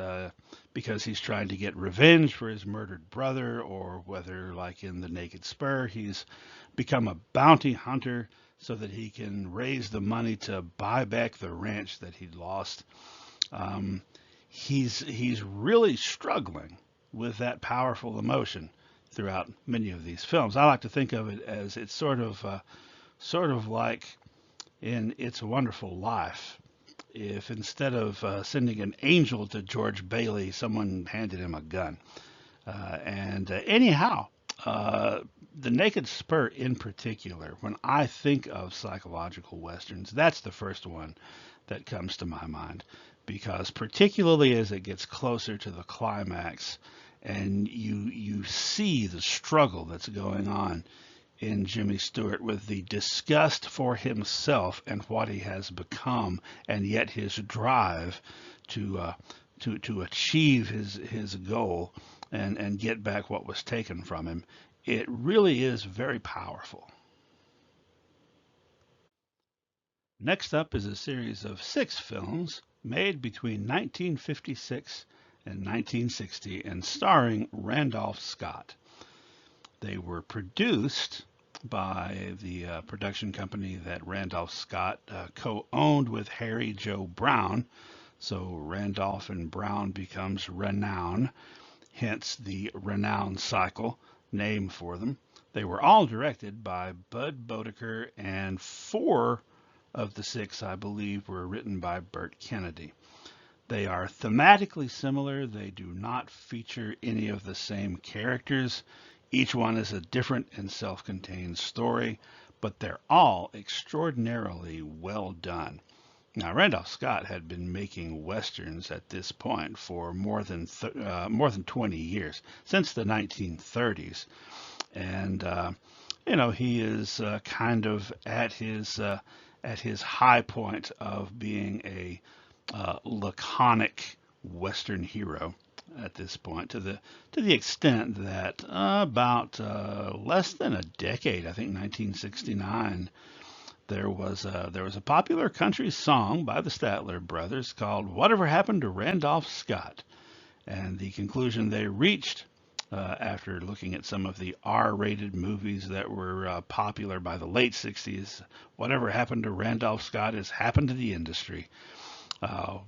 because he's trying to get revenge for his murdered brother, or whether, like in The Naked Spur, he's become a bounty hunter so that he can raise the money to buy back the ranch that he'd lost. He's really struggling with that powerful emotion throughout many of these films. I like to think of it as it's sort of like in It's a Wonderful Life, if instead of sending an angel to George Bailey, someone handed him a gun. Anyhow, The Naked Spur in particular, when I think of psychological westerns, that's the first one that comes to my mind, because particularly as it gets closer to the climax and you see the struggle that's going on in Jimmy Stewart with the disgust for himself and what he has become, and yet his drive to achieve his goal and get back what was taken from him. It really is very powerful. Next up is a series of 6 films made between 1956 and 1960 and starring Randolph Scott. They were produced by the production company that Randolph Scott co-owned with Harry Joe Brown. So Randolph and Brown becomes Renown, hence the Renown cycle name for them. They were all directed by Bud Bodeker, and 4 of the 6, I believe, were written by Burt Kennedy. They are thematically similar. They do not feature any of the same characters. Each one is a different and self-contained story, but they're all extraordinarily well done. Now, Randolph Scott had been making westerns at this point for more than 20 years, since the 1930s, and he is kind of at his high point of being a laconic Western hero at this point, to the extent that about less than a decade, I think 1969, there was a popular country song by the Statler Brothers called "Whatever Happened to Randolph Scott," and the conclusion they reached after looking at some of the R-rated movies that were popular by the late 60s. Whatever happened to Randolph Scott has happened to the industry.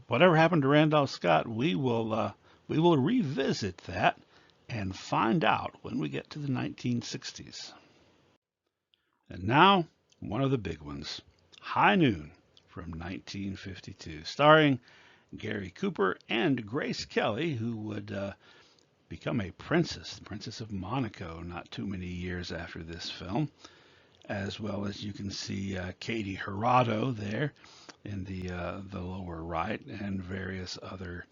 Whatever happened to Randolph Scott, we will revisit that and find out when we get to the 1960s. And now, one of the big ones, High Noon from 1952, starring Gary Cooper and Grace Kelly, who would become a princess, the Princess of Monaco, not too many years after this film, as well as you can see Katie Hirado there in the lower right, and various other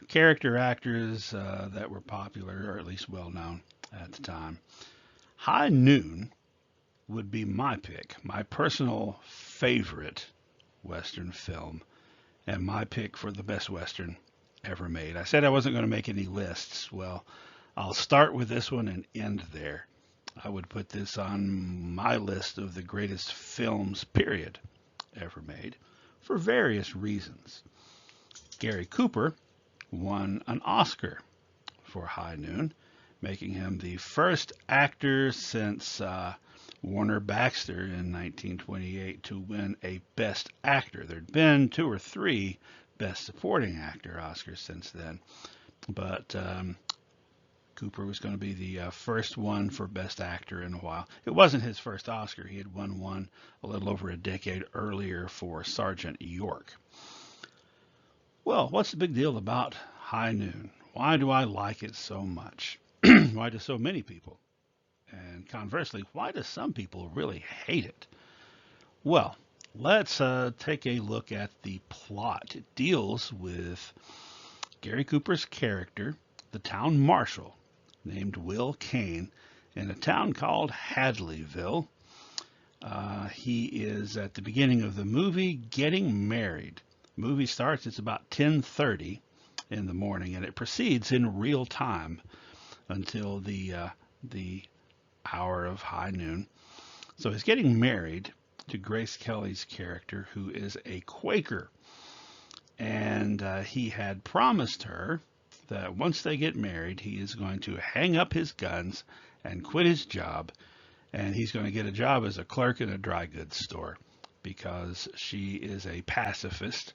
character actors that were popular, or at least well known at the time. High Noon would be my pick, my personal favorite Western film, and my pick for the best Western ever made. I said I wasn't going to make any lists. Well, I'll start with this one and end there. I would put this on my list of the greatest films, period, ever made, for various reasons. Gary Cooper won an Oscar for High Noon, making him the first actor since Warner Baxter in 1928 to win a Best Actor. There'd been 2 or 3 Best Supporting Actor Oscars since then, but Cooper was going to be the first one for Best Actor in a while. It wasn't his first Oscar. He had won one a little over a decade earlier for Sergeant York. Well, what's the big deal about High Noon? Why do I like it so much? Why do so many people? And conversely, why do some people really hate it? Well, let's take a look at the plot. It deals with Gary Cooper's character, the town marshal, named Will Kane, in a town called Hadleyville. He is, at the beginning of the movie, getting married. The movie starts, it's about 10:30 in the morning, and it proceeds in real time until the hour of high noon. So he's getting married to Grace Kelly's character, who is a Quaker. And he had promised her that once they get married, he is going to hang up his guns and quit his job, and he's going to get a job as a clerk in a dry goods store because she is a pacifist,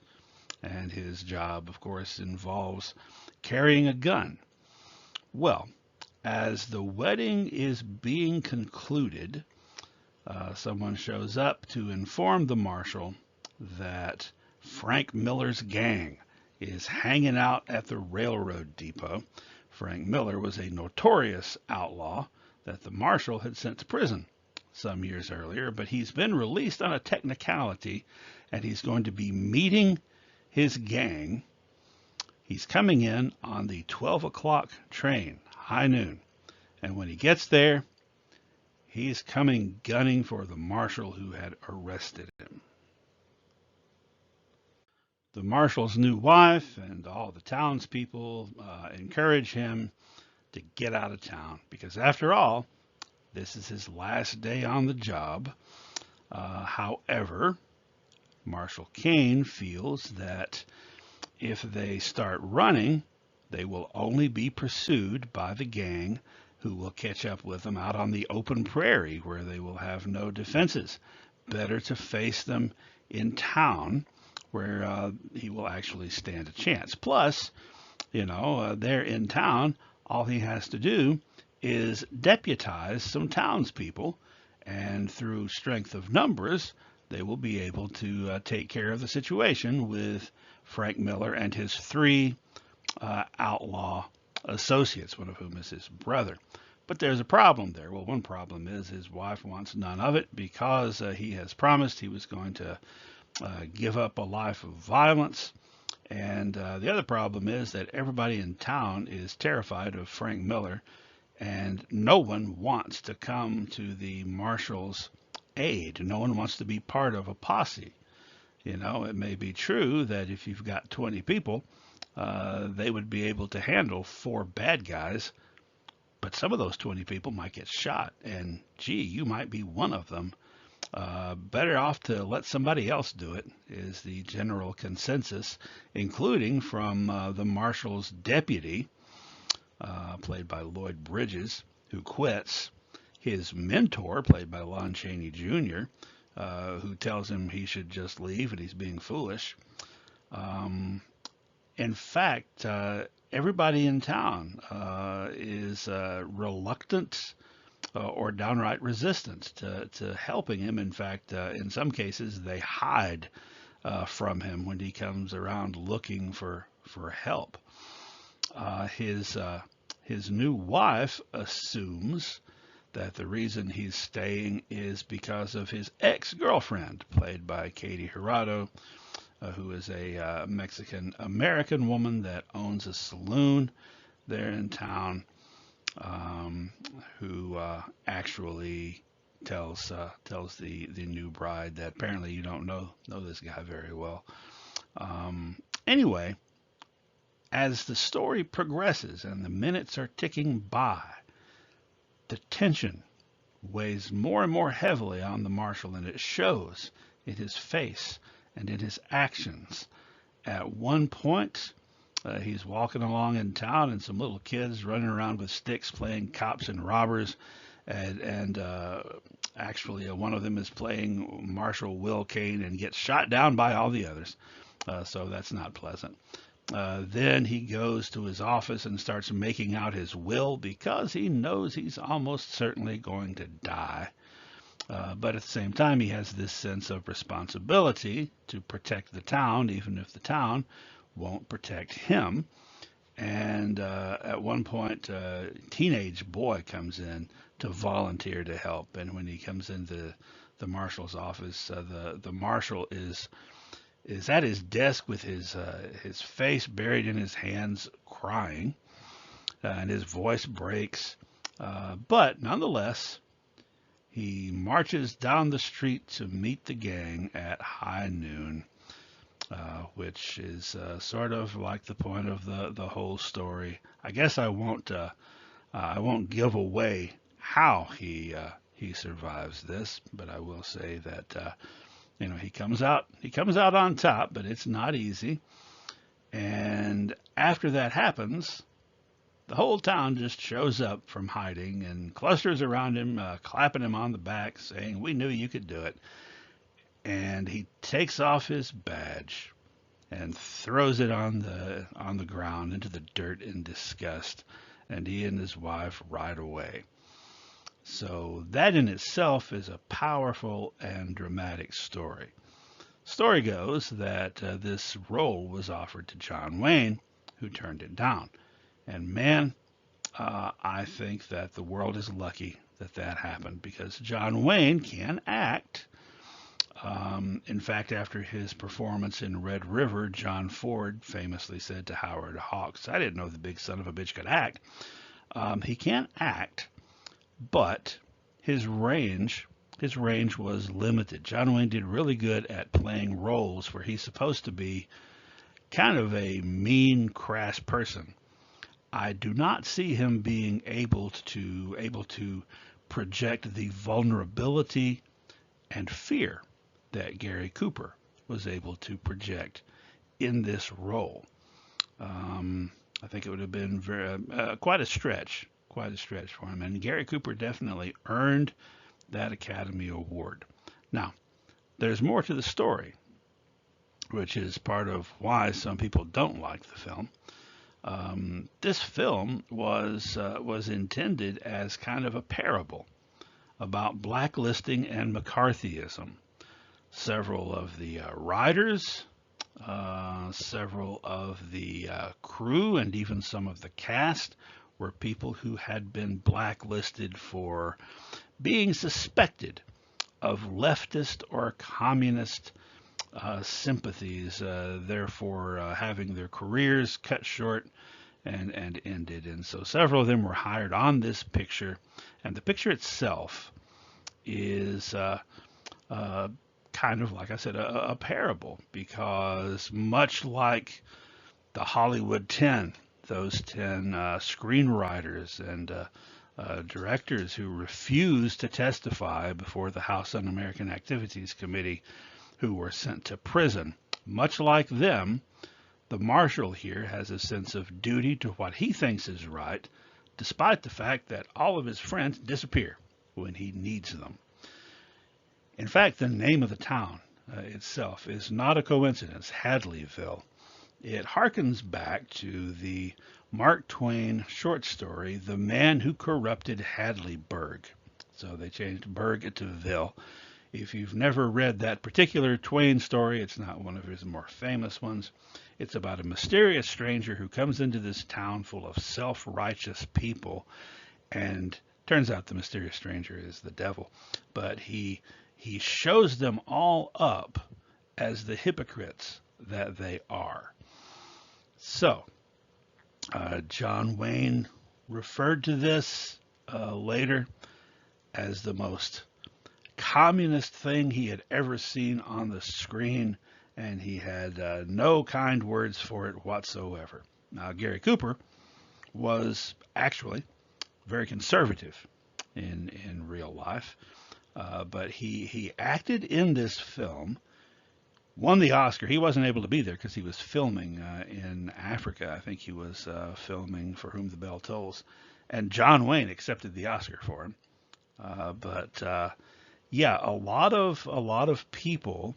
and his job, of course, involves carrying a gun. Well, as the wedding is being concluded, someone shows up to inform the marshal that Frank Miller's gang is hanging out at the railroad depot. Frank Miller was a notorious outlaw that the marshal had sent to prison some years earlier, but he's been released on a technicality, and he's going to be meeting his gang. He's coming in on the 12 o'clock train, high noon, and when he gets there, he's coming gunning for the marshal who had arrested him. The marshal's new wife and all the townspeople encourage him to get out of town because, after all, this is his last day on the job. However, Marshal Kane feels that if they start running, they will only be pursued by the gang who will catch up with them out on the open prairie where they will have no defenses. Better to face them in town where he will actually stand a chance. Plus, they're in town. All he has to do is deputize some townspeople, and through strength of numbers, they will be able to take care of the situation with Frank Miller and his three outlaw associates, one of whom is his brother. But there's a problem there. Well, one problem is his wife wants none of it because he has promised he was going to give up a life of violence. And the other problem is that everybody in town is terrified of Frank Miller, and no one wants to come to the marshal's aid. No one wants to be part of a posse. It may be true that if you've got 20 people, they would be able to handle 4 bad guys, but some of those 20 people might get shot, and gee, you might be one of them. Better off to let somebody else do it, is the general consensus, including from the marshal's deputy, played by Lloyd Bridges, who quits, his mentor, played by Lon Chaney Jr., who tells him he should just leave and he's being foolish. In fact, everybody in town is reluctant or downright resistant to helping him. In fact, in some cases, they hide from him when he comes around looking for help. His new wife assumes that the reason he's staying is because of his ex-girlfriend, played by Katie Hirado, who is a Mexican-American woman that owns a saloon there in town, who actually tells the new bride that apparently you don't know this guy very well. Anyway, as the story progresses and the minutes are ticking by, the tension weighs more and more heavily on the marshal, and it shows in his face and in his actions. At one point, he's walking along in town, and some little kids running around with sticks playing cops and robbers, and actually one of them is playing Marshal Will Kane and gets shot down by all the others. So that's not pleasant. Then he goes to his office and starts making out his will because he knows he's almost certainly going to die. But at the same time, he has this sense of responsibility to protect the town, even if the town won't protect him. And at one point, a teenage boy comes in to volunteer to help. And when he comes into the marshal's office, the marshal is at his desk with his face buried in his hands, crying, and his voice breaks. But nonetheless, he marches down the street to meet the gang at high noon, which is sort of like the point of the whole story. I guess I won't give away how he survives this, but I will say that he comes out on top, but it's not easy. And after that happens, the whole town just shows up from hiding and clusters around him, clapping him on the back, saying, "We knew you could do it." And he takes off his badge and throws it on the ground into the dirt in disgust, and he and his wife ride away. So that in itself is a powerful and dramatic story. Story goes that this role was offered to John Wayne, who turned it down. And man, I think that the world is lucky that happened, because John Wayne can act. In fact, after his performance in Red River, John Ford famously said to Howard Hawks, "I didn't know the big son of a bitch could act." He can act, but his range was limited. John Wayne did really good at playing roles where he's supposed to be kind of a mean, crass person. I do not see him being able to project the vulnerability and fear that Gary Cooper was able to project in this role. I think it would have been quite a stretch for him. And Gary Cooper definitely earned that Academy Award. Now, there's more to the story, which is part of why some people don't like the film. This film was intended as kind of a parable about blacklisting and McCarthyism. Several of the writers, several of the crew, and even some of the cast were people who had been blacklisted for being suspected of leftist or communist sympathies, therefore having their careers cut short and ended. And so several of them were hired on this picture, and the picture itself is kind of, like I said, a parable, because much like the Hollywood 10, those 10 screenwriters and directors who refused to testify before the House Un-American Activities Committee, who were sent to prison. Much like them, the marshal here has a sense of duty to what he thinks is right, despite the fact that all of his friends disappear when he needs them. In fact, the name of the town itself is not a coincidence, Hadleyville. It harkens back to the Mark Twain short story, The Man Who Corrupted Hadleyburg. So they changed Burg to Ville. If you've never read that particular Twain story, it's not one of his more famous ones. It's about a mysterious stranger who comes into this town full of self-righteous people, and turns out the mysterious stranger is the devil. But he shows them all up as the hypocrites that they are. So, John Wayne referred to this later as the most communist thing he had ever seen on the screen, and he had no kind words for it whatsoever. Now, Gary Cooper was actually very conservative in real life, but he acted in this film, won the Oscar. He wasn't able to be there because he was filming in Africa. I think he was filming For Whom the Bell Tolls, and John Wayne accepted the Oscar for him. Yeah, a lot of people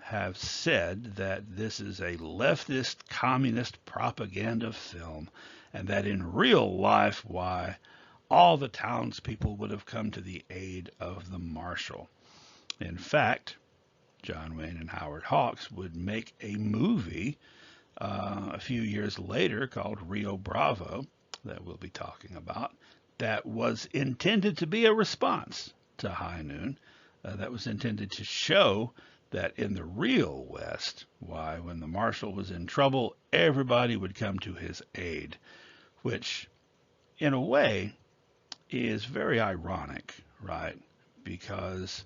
have said that this is a leftist communist propaganda film, and that in real life, why all the townspeople would have come to the aid of the marshal. In fact, John Wayne and Howard Hawks would make a movie a few years later called Rio Bravo, that we'll be talking about, that was intended to be a response to High Noon, that was intended to show that in the real West, why, when the marshal was in trouble, everybody would come to his aid, which, in a way, is very ironic, right? Because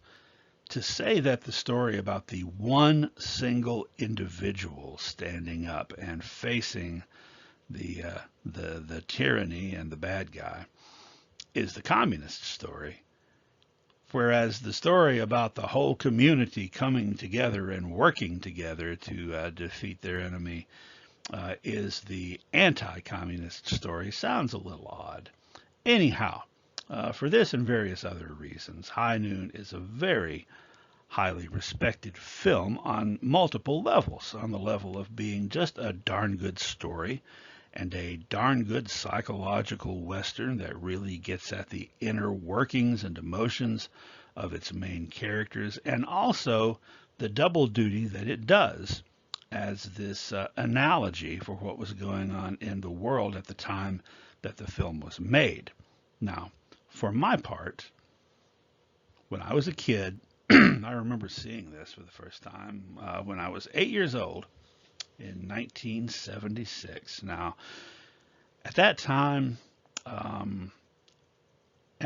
to say that the story about the one single individual standing up and facing the tyranny and the bad guy is the communist story, whereas the story about the whole community coming together and working together to defeat their enemy is the anti-communist story, sounds a little odd. Anyhow, for this and various other reasons, High Noon is a very highly respected film on multiple levels. On the level of being just a darn good story and a darn good psychological Western that really gets at the inner workings and emotions of its main characters, and also the double duty that it does as this analogy for what was going on in the world at the time that the film was made. Now, for my part, when I was a kid, I remember seeing this for the first time when I was 8 years old in 1976. Now, at that time, and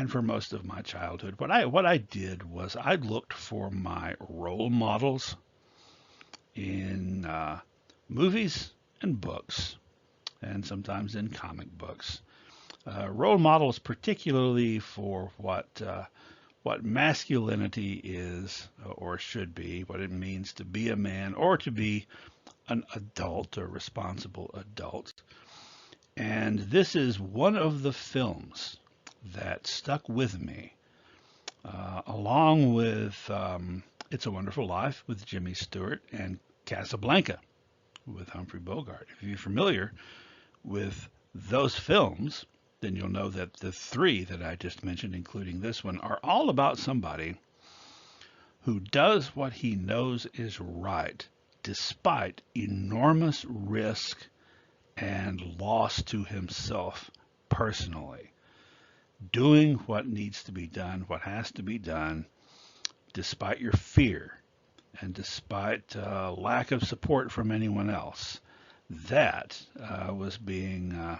for most of my childhood, what I did was I looked for my role models in movies and books. and sometimes in comic books. Role models, particularly for what masculinity is or should be, what it means to be a man or to be an adult or responsible adult. And this is one of the films that stuck with me, along with It's a Wonderful Life with Jimmy Stewart and Casablanca with Humphrey Bogart. If you're familiar with those films, then you'll know that the three that I just mentioned, including this one, are all about somebody who does what he knows is right, despite enormous risk and loss to himself personally. Doing what needs to be done, what has to be done, despite your fear and despite lack of support from anyone else. That was being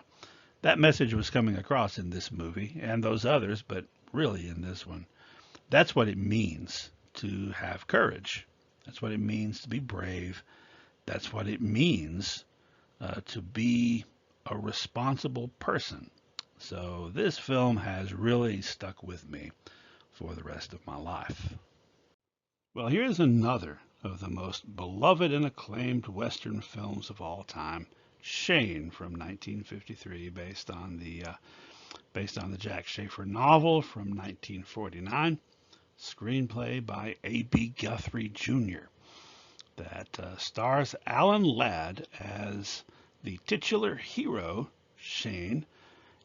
that message was coming across in this movie and those others, but really in this one. That's what it means to have courage. That's what it means to be brave. That's what it means to be a responsible person. So this film has really stuck with me for the rest of my life. Well, here's another of the most beloved and acclaimed Western films of all time, Shane from 1953, based on the Jack Schaefer novel from 1949, screenplay by A.B. Guthrie Jr. that stars Alan Ladd as the titular hero, Shane,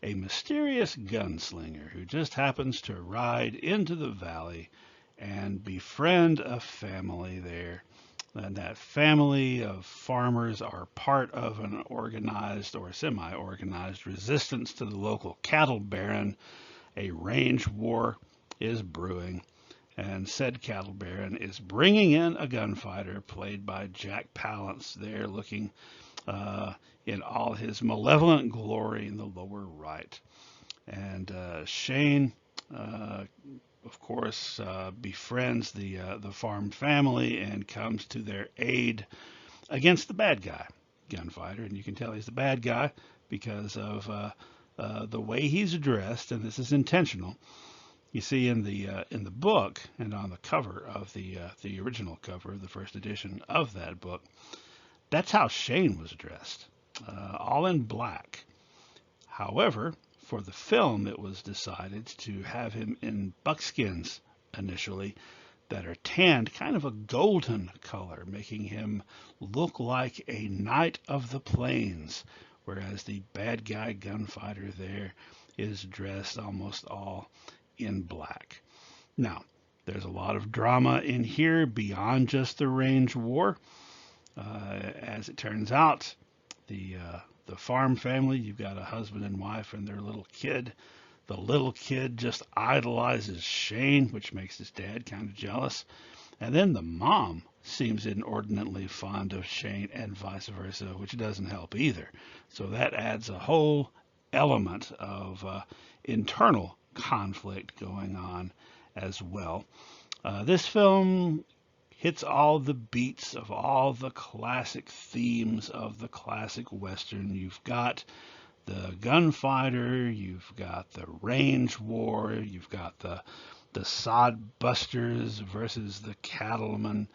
a mysterious gunslinger who just happens to ride into the valley and befriend a family there. And that family of farmers are part of an organized or semi-organized resistance to the local cattle baron. A range war is brewing, and said cattle baron is bringing in a gunfighter played by Jack Palance there, looking in all his malevolent glory in the lower right. And Shane, of course, befriends the farm family and comes to their aid against the bad guy, gunfighter. And you can tell he's the bad guy because of the way he's dressed, and this is intentional. You see in the book and on the cover of the original cover, the first edition of that book, that's how Shane was dressed, all in black. However, for the film, it was decided to have him in buckskins initially that are tanned kind of a golden color, making him look like a knight of the plains, whereas the bad guy gunfighter there is dressed almost all in black. Now, there's a lot of drama in here beyond just the range war. As it turns out, the farm family, you've got a husband and wife and their little kid. The little kid just idolizes Shane, which makes his dad kind of jealous. And then the mom seems inordinately fond of Shane and vice versa, which doesn't help either. So that adds a whole element of internal conflict going on as well. This film hits all the beats of all the classic themes of the classic Western. You've got the gunfighter, you've got the range war, you've got the sod busters versus the cattlemen.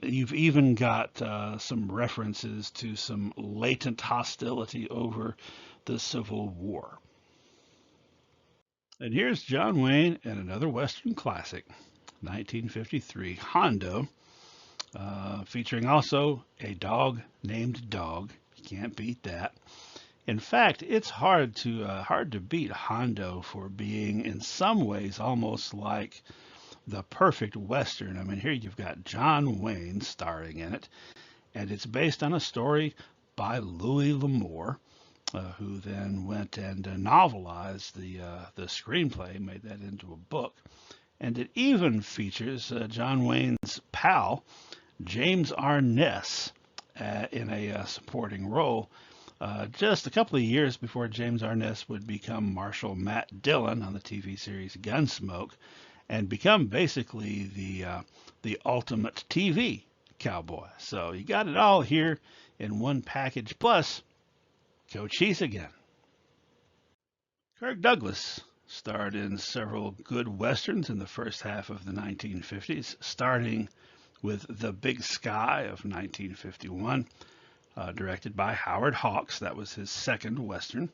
You've even got some references to some latent hostility over the Civil War. And here's John Wayne and another Western classic, 1953, Hondo, featuring also a dog named Dog. You can't beat that. In fact, it's hard to beat Hondo for being, in some ways, almost like the perfect Western. I mean, here you've got John Wayne starring in it, and it's based on a story by Louis L'Amour, who then went and novelized the screenplay, made that into a book. And it even features John Wayne's pal, James Arness, in a supporting role. Just a couple of years before James Arness would become Marshal Matt Dillon on the TV series Gunsmoke, and become basically the ultimate TV cowboy. So you got it all here in one package. Plus, Go Chiefs again. Kirk Douglas starred in several good westerns in the first half of the 1950s, starting with The Big Sky of 1951, directed by Howard Hawks. That was his second western,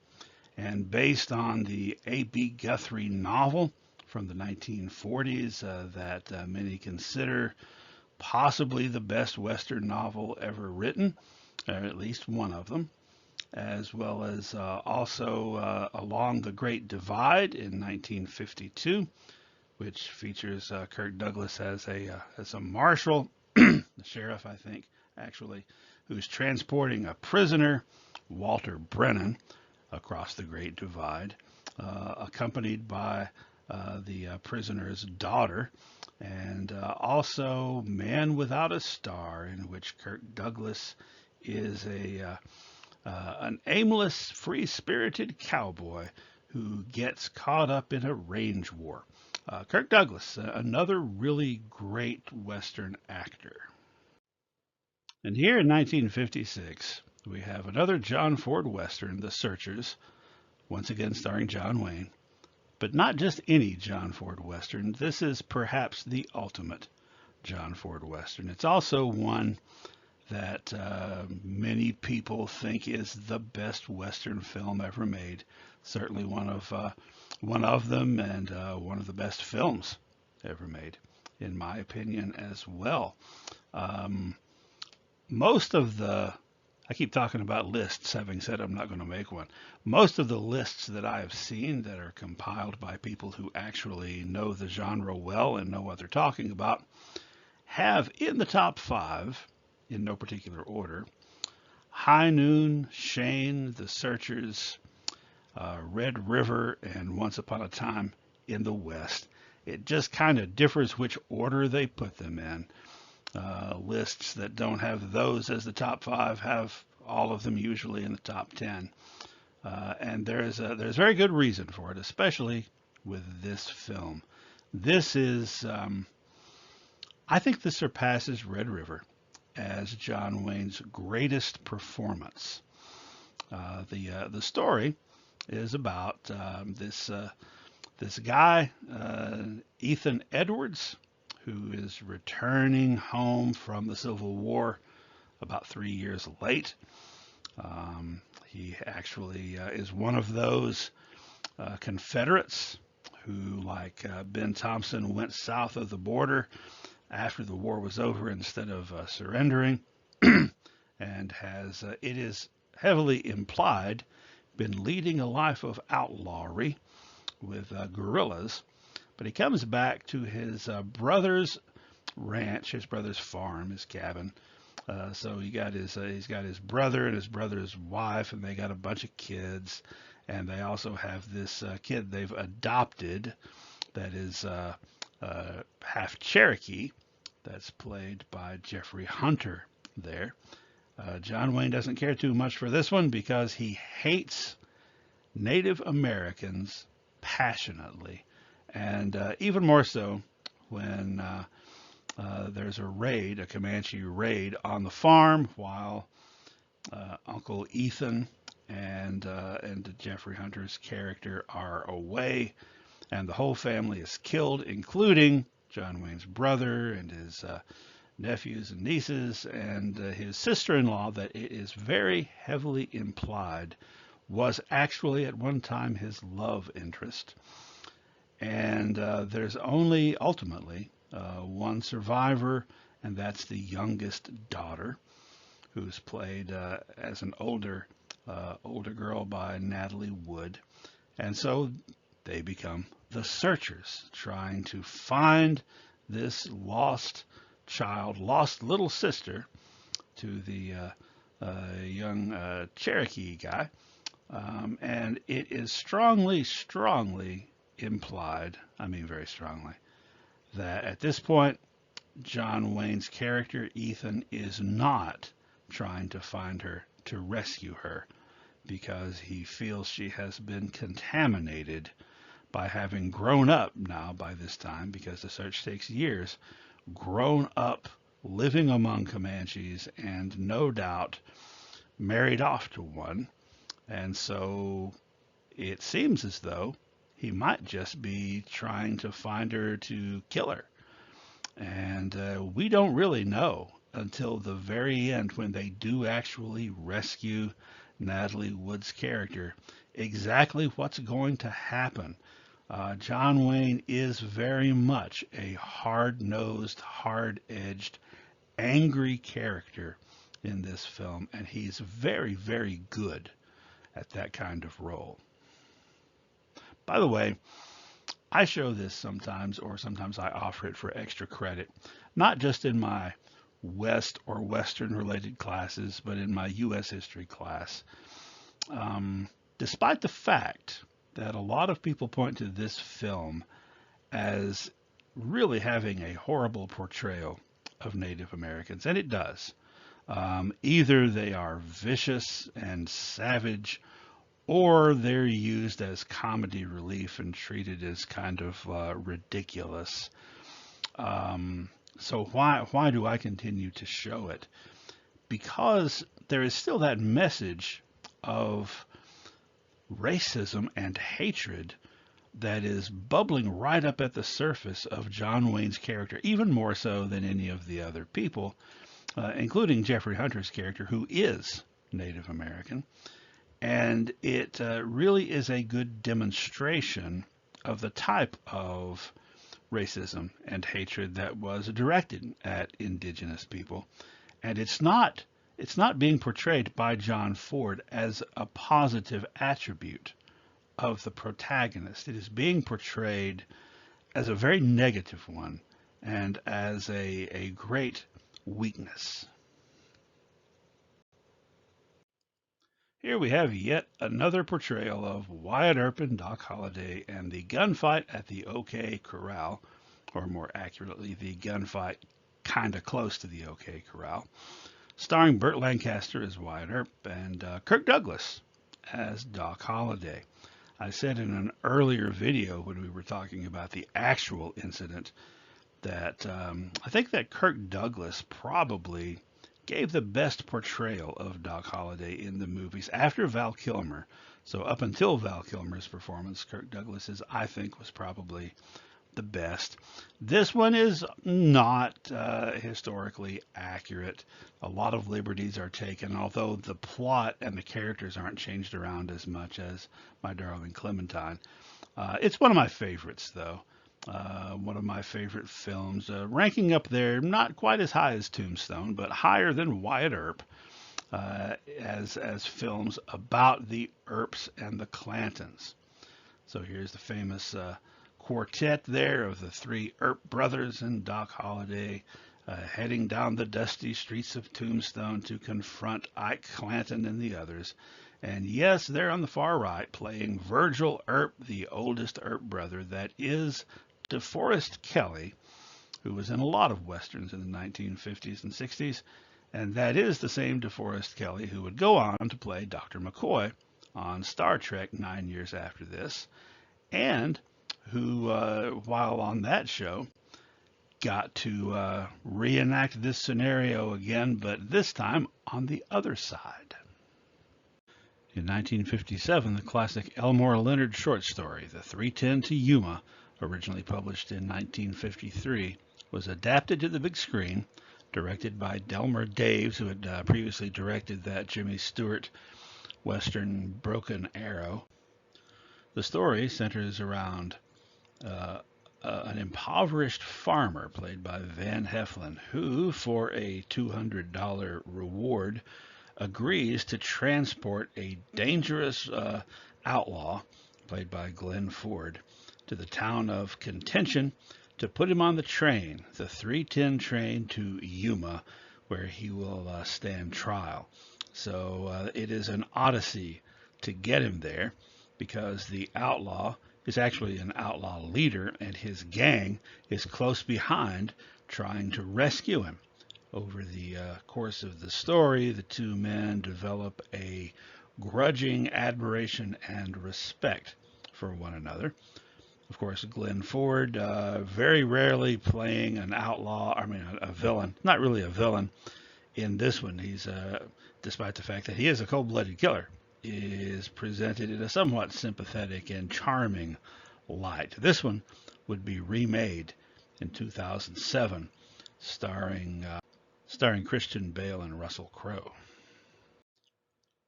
and based on the A.B. Guthrie novel from the 1940s that many consider possibly the best western novel ever written, or at least one of them, as well as also Along the Great Divide in 1952, which features Kirk Douglas as a marshal, the sheriff, I think, actually, who's transporting a prisoner, Walter Brennan, across the Great Divide, accompanied by the prisoner's daughter, and also Man Without a Star, in which Kirk Douglas is an aimless, free-spirited cowboy who gets caught up in a range war. Kirk Douglas, another really great Western actor. And here in 1956, we have another John Ford Western, The Searchers, once again starring John Wayne. But not just any John Ford Western. This is perhaps the ultimate John Ford Western. It's also one that many people think is the best Western film ever made. Certainly one of them, and one of the best films ever made, in my opinion, as well. Most of the I keep talking about lists, having said I'm not going to make one. Most of the lists that I have seen that are compiled by people who actually know the genre well and know what they're talking about have in the top 5, in no particular order, High Noon, Shane, The Searchers, Red River, and Once Upon a Time in the West. It just kind of differs which order they put them in. Lists that don't have those as the top 5 have all of them usually in the top 10. And there's very good reason for it, especially with this film. This is, I think this surpasses Red River as John Wayne's greatest performance. The story is about this guy, Ethan Edwards, who is returning home from the Civil War about 3 years late. He actually is one of those Confederates who, like Ben Thompson, went south of the border after the war was over instead of surrendering, and has, it is heavily implied, been leading a life of outlawry with guerrillas. But he comes back to his brother's ranch, his brother's farm, his cabin. So he's got his brother and his brother's wife, and they got a bunch of kids, and they also have this kid they've adopted that is half Cherokee. That's played by Jeffrey Hunter there. John Wayne doesn't care too much for this one because he hates Native Americans passionately. And even more so when there's a Comanche raid on the farm while Uncle Ethan and Jeffrey Hunter's character are away, and the whole family is killed, including John Wayne's brother and his nephews and nieces and his sister-in-law, that it is very heavily implied was actually at one time his love interest. And there's only ultimately one survivor, and that's the youngest daughter, who's played as an older girl by Natalie Wood. And so they become the searchers, trying to find this lost child, lost little sister to the young Cherokee guy. And it is strongly implied, I mean very strongly, that at this point John Wayne's character Ethan is not trying to find her to rescue her, because he feels she has been contaminated by having grown up now by this time, because the search takes years, grown up living among Comanches and no doubt married off to one. And so it seems as though he might just be trying to find her to kill her. And we don't really know until the very end when they do actually rescue Natalie Wood's character exactly what's going to happen. John Wayne is very much a hard-nosed, hard-edged, angry character in this film, and he's very, very good at that kind of role. By the way, I show this sometimes, or sometimes I offer it for extra credit, not just in my West or Western related classes, but in my U.S. history class. Despite the fact that a lot of people point to this film as really having a horrible portrayal of Native Americans, and it does. Either they are vicious and savage, or they're used as comedy relief and treated as kind of ridiculous. So why do I continue to show it? Because there is still that message of racism and hatred that is bubbling right up at the surface of John Wayne's character, even more so than any of the other people, including Jeffrey Hunter's character, who is Native American. And it really is a good demonstration of the type of racism and hatred that was directed at indigenous people. And it's not being portrayed by John Ford as a positive attribute of the protagonist. It is being portrayed as a very negative one and as a great weakness. Here we have yet another portrayal of Wyatt Earp and Doc Holliday and the gunfight at the OK Corral, or more accurately, the gunfight kind of close to the OK Corral, starring Burt Lancaster as Wyatt Earp and Kirk Douglas as Doc Holliday. I said in an earlier video when we were talking about the actual incident that I think that Kirk Douglas probably gave the best portrayal of Doc Holliday in the movies after Val Kilmer. So up until Val Kilmer's performance, Kirk Douglas's, I think, was probably the best. This one is not historically accurate. A lot of liberties are taken, although the plot and the characters aren't changed around as much as My Darling Clementine. It's one of my favorites, though. One of my favorite films, ranking up there, not quite as high as Tombstone, but higher than Wyatt Earp, as films about the Earps and the Clantons. So here's the famous quartet there of the three Earp brothers and Doc Holliday heading down the dusty streets of Tombstone to confront Ike Clanton and the others. And yes, there on the far right, playing Virgil Earp, the oldest Earp brother, that is DeForest Kelley, who was in a lot of westerns in the 1950s and 60s, and that is the same DeForest Kelley who would go on to play Dr. McCoy on Star Trek 9 years after this, and who, while on that show, got to reenact this scenario again, but this time on the other side. In 1957, the classic Elmore Leonard short story, The 3:10 to Yuma, originally published in 1953, was adapted to the big screen, directed by Delmer Daves, who had previously directed that Jimmy Stewart western Broken Arrow. The story centers around an impoverished farmer played by Van Heflin, who, for a $200 reward, agrees to transport a dangerous outlaw, played by Glenn Ford, to the town of Contention to put him on the train, the 3:10 train to Yuma, where he will stand trial. So it is an odyssey to get him there, because the outlaw is actually an outlaw leader, and his gang is close behind trying to rescue him. Over the course of the story, the two men develop a grudging admiration and respect for one another. Of course, Glenn Ford, very rarely playing an outlaw, a villain, not really a villain in this one. He's, despite the fact that he is a cold-blooded killer, is presented in a somewhat sympathetic and charming light. This one would be remade in 2007, starring Christian Bale and Russell Crowe.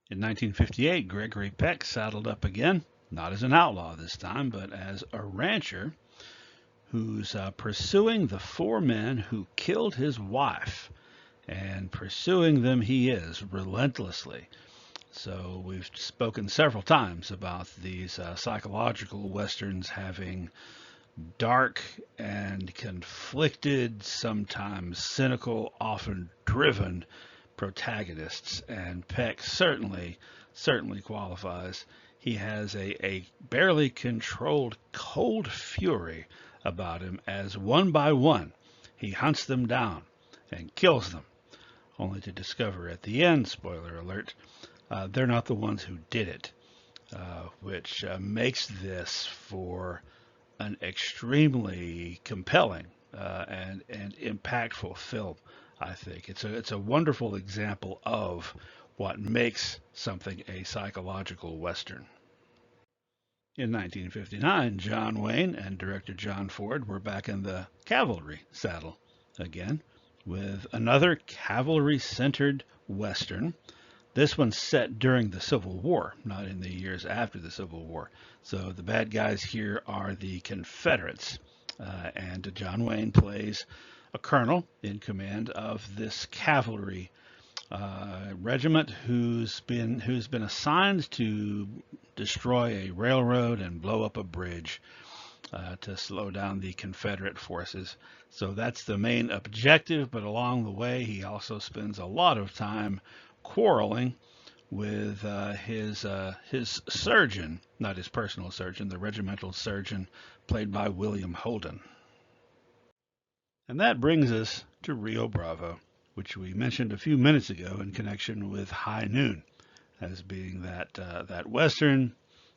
In 1958, Gregory Peck saddled up again, not as an outlaw this time, but as a rancher who's pursuing the four men who killed his wife. And pursuing them he is relentlessly. So we've spoken several times about these psychological westerns having dark and conflicted, sometimes cynical, often driven protagonists. And Peck certainly qualifies. He has a barely controlled cold fury about him as one by one he hunts them down and kills them, only to discover at the end, spoiler alert, they're not the ones who did it, which makes this for an extremely compelling and impactful film. I think it's a wonderful example of what makes something a psychological western. In 1959, John Wayne and director John Ford were back in the cavalry saddle again with another cavalry-centered western. This one's set during the Civil War, not in the years after the Civil War. So the bad guys here are the Confederates, and John Wayne plays a colonel in command of this cavalry regiment who's been assigned to destroy a railroad and blow up a bridge to slow down the Confederate forces. So that's the main objective, but along the way he also spends a lot of time quarreling with his surgeon, not his personal surgeon, the regimental surgeon played by William Holden. And that brings us to Rio Bravo, which we mentioned a few minutes ago in connection with High Noon, as being that Western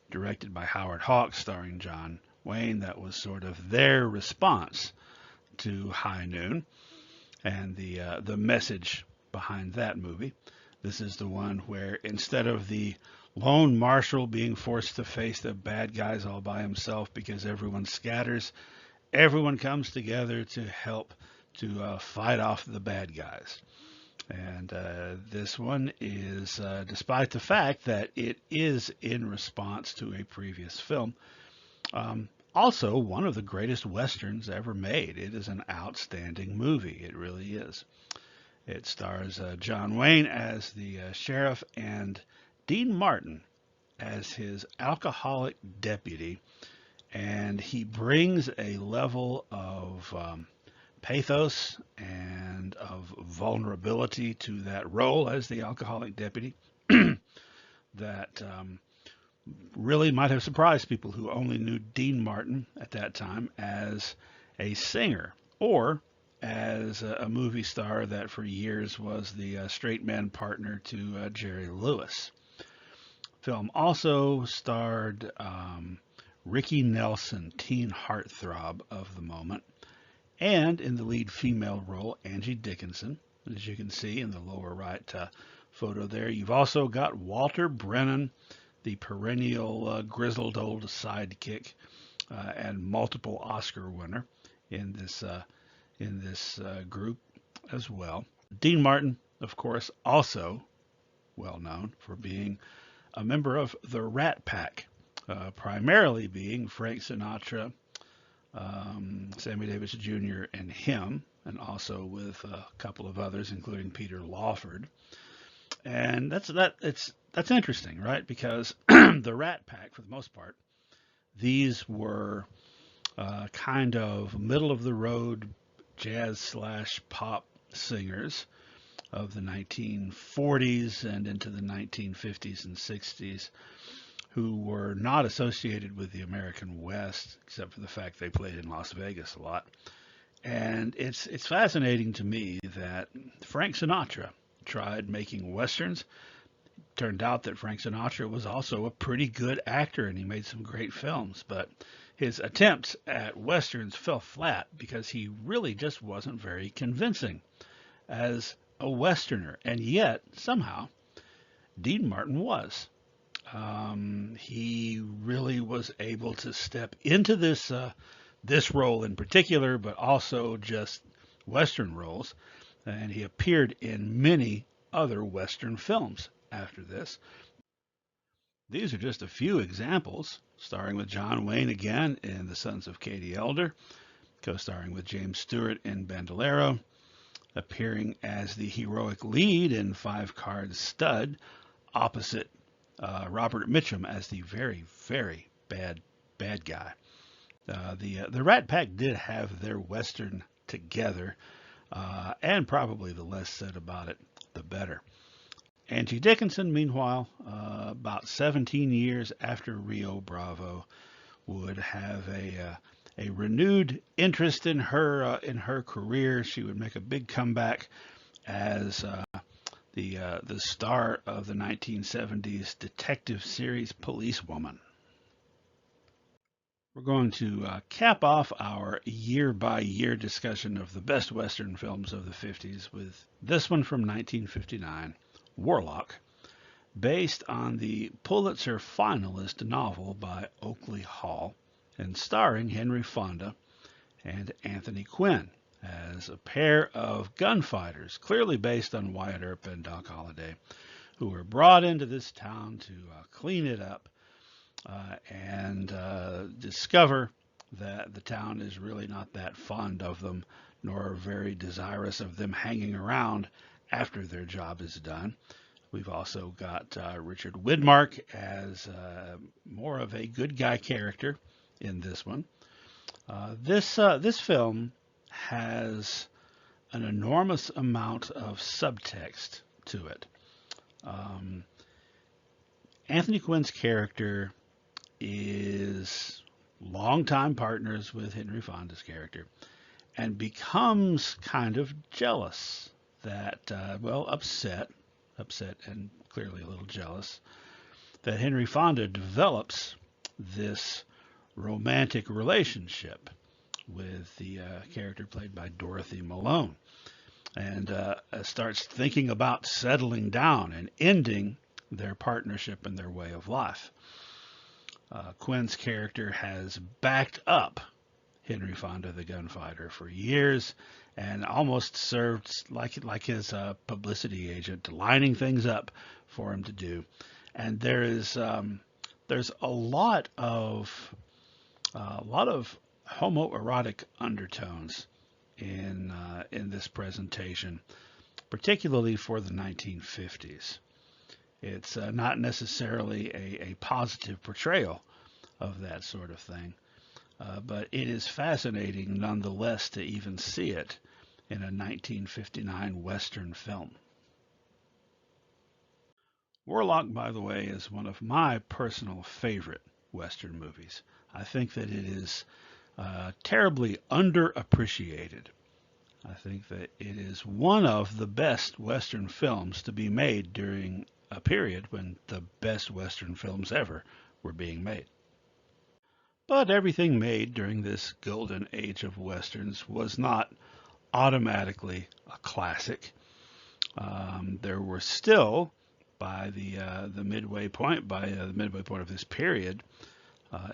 directed by Howard Hawks starring John Wayne. That was sort of their response to High Noon and the message behind that movie. This is the one where instead of the lone marshal being forced to face the bad guys all by himself because everyone scatters, everyone comes together to help to fight off the bad guys. And this one is, despite the fact that it is in response to a previous film, also one of the greatest westerns ever made. It is an outstanding movie. It really is. It stars John Wayne as the sheriff and Dean Martin as his alcoholic deputy. And he brings a level of pathos and of vulnerability to that role as the alcoholic deputy that really might have surprised people who only knew Dean Martin at that time as a singer or as a movie star that for years was the straight man partner to Jerry Lewis. Film also starred Ricky Nelson, teen heartthrob of the moment, and in the lead female role, Angie Dickinson. As you can see in the lower right photo there, you've also got Walter Brennan, the perennial grizzled old sidekick and multiple Oscar winner in this group as well. Dean Martin, of course, also well known for being a member of the Rat Pack, primarily being Frank Sinatra, Sammy Davis Jr. and him, and also with a couple of others, including Peter Lawford. And that's interesting, right? Because the Rat Pack, for the most part, these were kind of middle of the road jazz / pop singers of the 1940s and into the 1950s and 60s, who were not associated with the American West, except for the fact they played in Las Vegas a lot. And it's fascinating to me that Frank Sinatra tried making westerns. Turned out that Frank Sinatra was also a pretty good actor, and he made some great films, but his attempts at westerns fell flat because he really just wasn't very convincing as a westerner. And yet, somehow, Dean Martin was. He really was able to step into this role in particular, but also just Western roles, and he appeared in many other Western films after this. These are just a few examples, starring with John Wayne again in The Sons of Katie Elder, co-starring with James Stewart in Bandolero, appearing as the heroic lead in Five Card Stud, opposite Robert Mitchum as the very, very bad guy. The Rat Pack did have their Western together, and probably the less said about it, the better. Angie Dickinson, meanwhile, about 17 years after Rio Bravo, would have a renewed interest in her career. She would make a big comeback as the star of the 1970s detective series Policewoman. We're going to cap off our year by year discussion of the best Western films of the 50s with this one from 1959, Warlock, based on the Pulitzer finalist novel by Oakley Hall and starring Henry Fonda and Anthony Quinn as a pair of gunfighters, clearly based on Wyatt Earp and Doc Holliday, who were brought into this town to clean it up and discover that the town is really not that fond of them, nor very desirous of them hanging around after their job is done. We've also got Richard Widmark as more of a good guy character in this one. This film has an enormous amount of subtext to it. Anthony Quinn's character is longtime partners with Henry Fonda's character and becomes kind of jealous that, upset and clearly a little jealous that Henry Fonda develops this romantic relationship with the character played by Dorothy Malone and starts thinking about settling down and ending their partnership and their way of life. Quinn's character has backed up Henry Fonda, the gunfighter, for years and almost served like his publicity agent, lining things up for him to do. And there's a lot of homoerotic undertones in this presentation, particularly for the 1950s. It's not necessarily a positive portrayal of that sort of thing, but it is fascinating nonetheless to even see it in a 1959 Western film. Warlock, by the way, is one of my personal favorite Western movies. I think that it is terribly underappreciated. I think that it is one of the best Western films to be made during a period when the best Western films ever were being made. But everything made during this golden age of Westerns was not automatically a classic. There were still, by the midway point, of this period,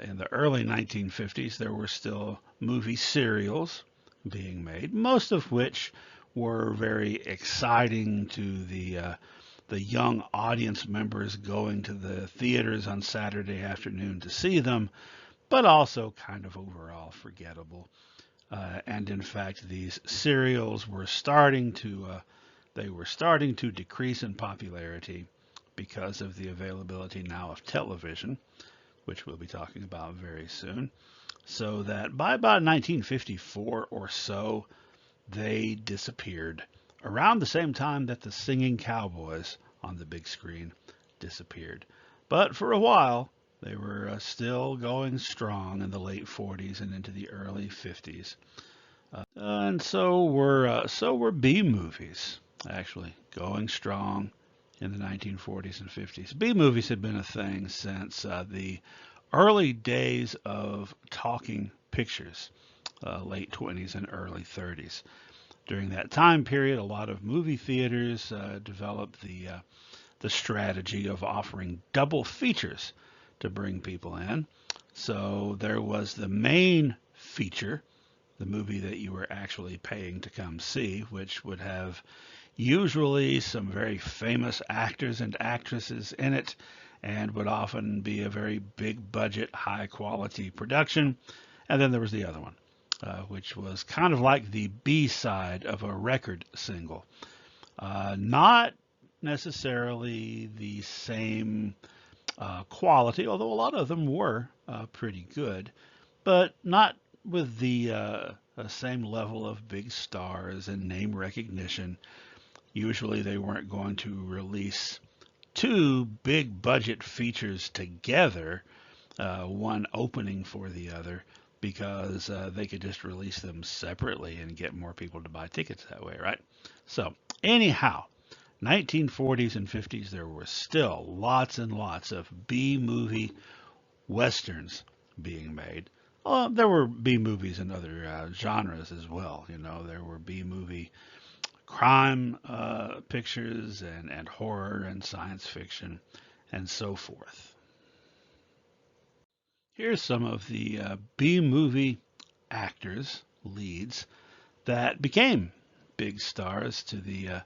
in the early 1950s, there were still movie serials being made, most of which were very exciting to the young audience members going to the theaters on Saturday afternoon to see them, but also kind of overall forgettable. And in fact, these serials were starting to decrease in popularity because of the availability now of television, which we'll be talking about very soon. So that by about 1954 or so, they disappeared around the same time that the singing cowboys on the big screen disappeared. But for a while, they were still going strong in the late 40s and into the early 50s. And so were B movies, actually, going strong in the 1940s and 50s. B movies had been a thing since the early days of talking pictures, late 20s and early 30s. During that time period, a lot of movie theaters developed the the strategy of offering double features to bring people in. So there was the main feature, the movie that you were actually paying to come see, which would have usually some very famous actors and actresses in it, and would often be a very big budget, high quality production. And then there was the other one, which was kind of like the B side of a record single. Not necessarily the same quality, although a lot of them were pretty good, but not with the same level of big stars and name recognition. Usually they weren't going to release two big budget features together, one opening for the other, because they could just release them separately and get more people to buy tickets that way, right? So anyhow, 1940s and 50s, there were still lots and lots of B-movie westerns being made. There were B-movies in other genres as well. You know, there were B-movie crime pictures and horror and science fiction and so forth. Here's some of the B-movie actors, leads, that became big stars to the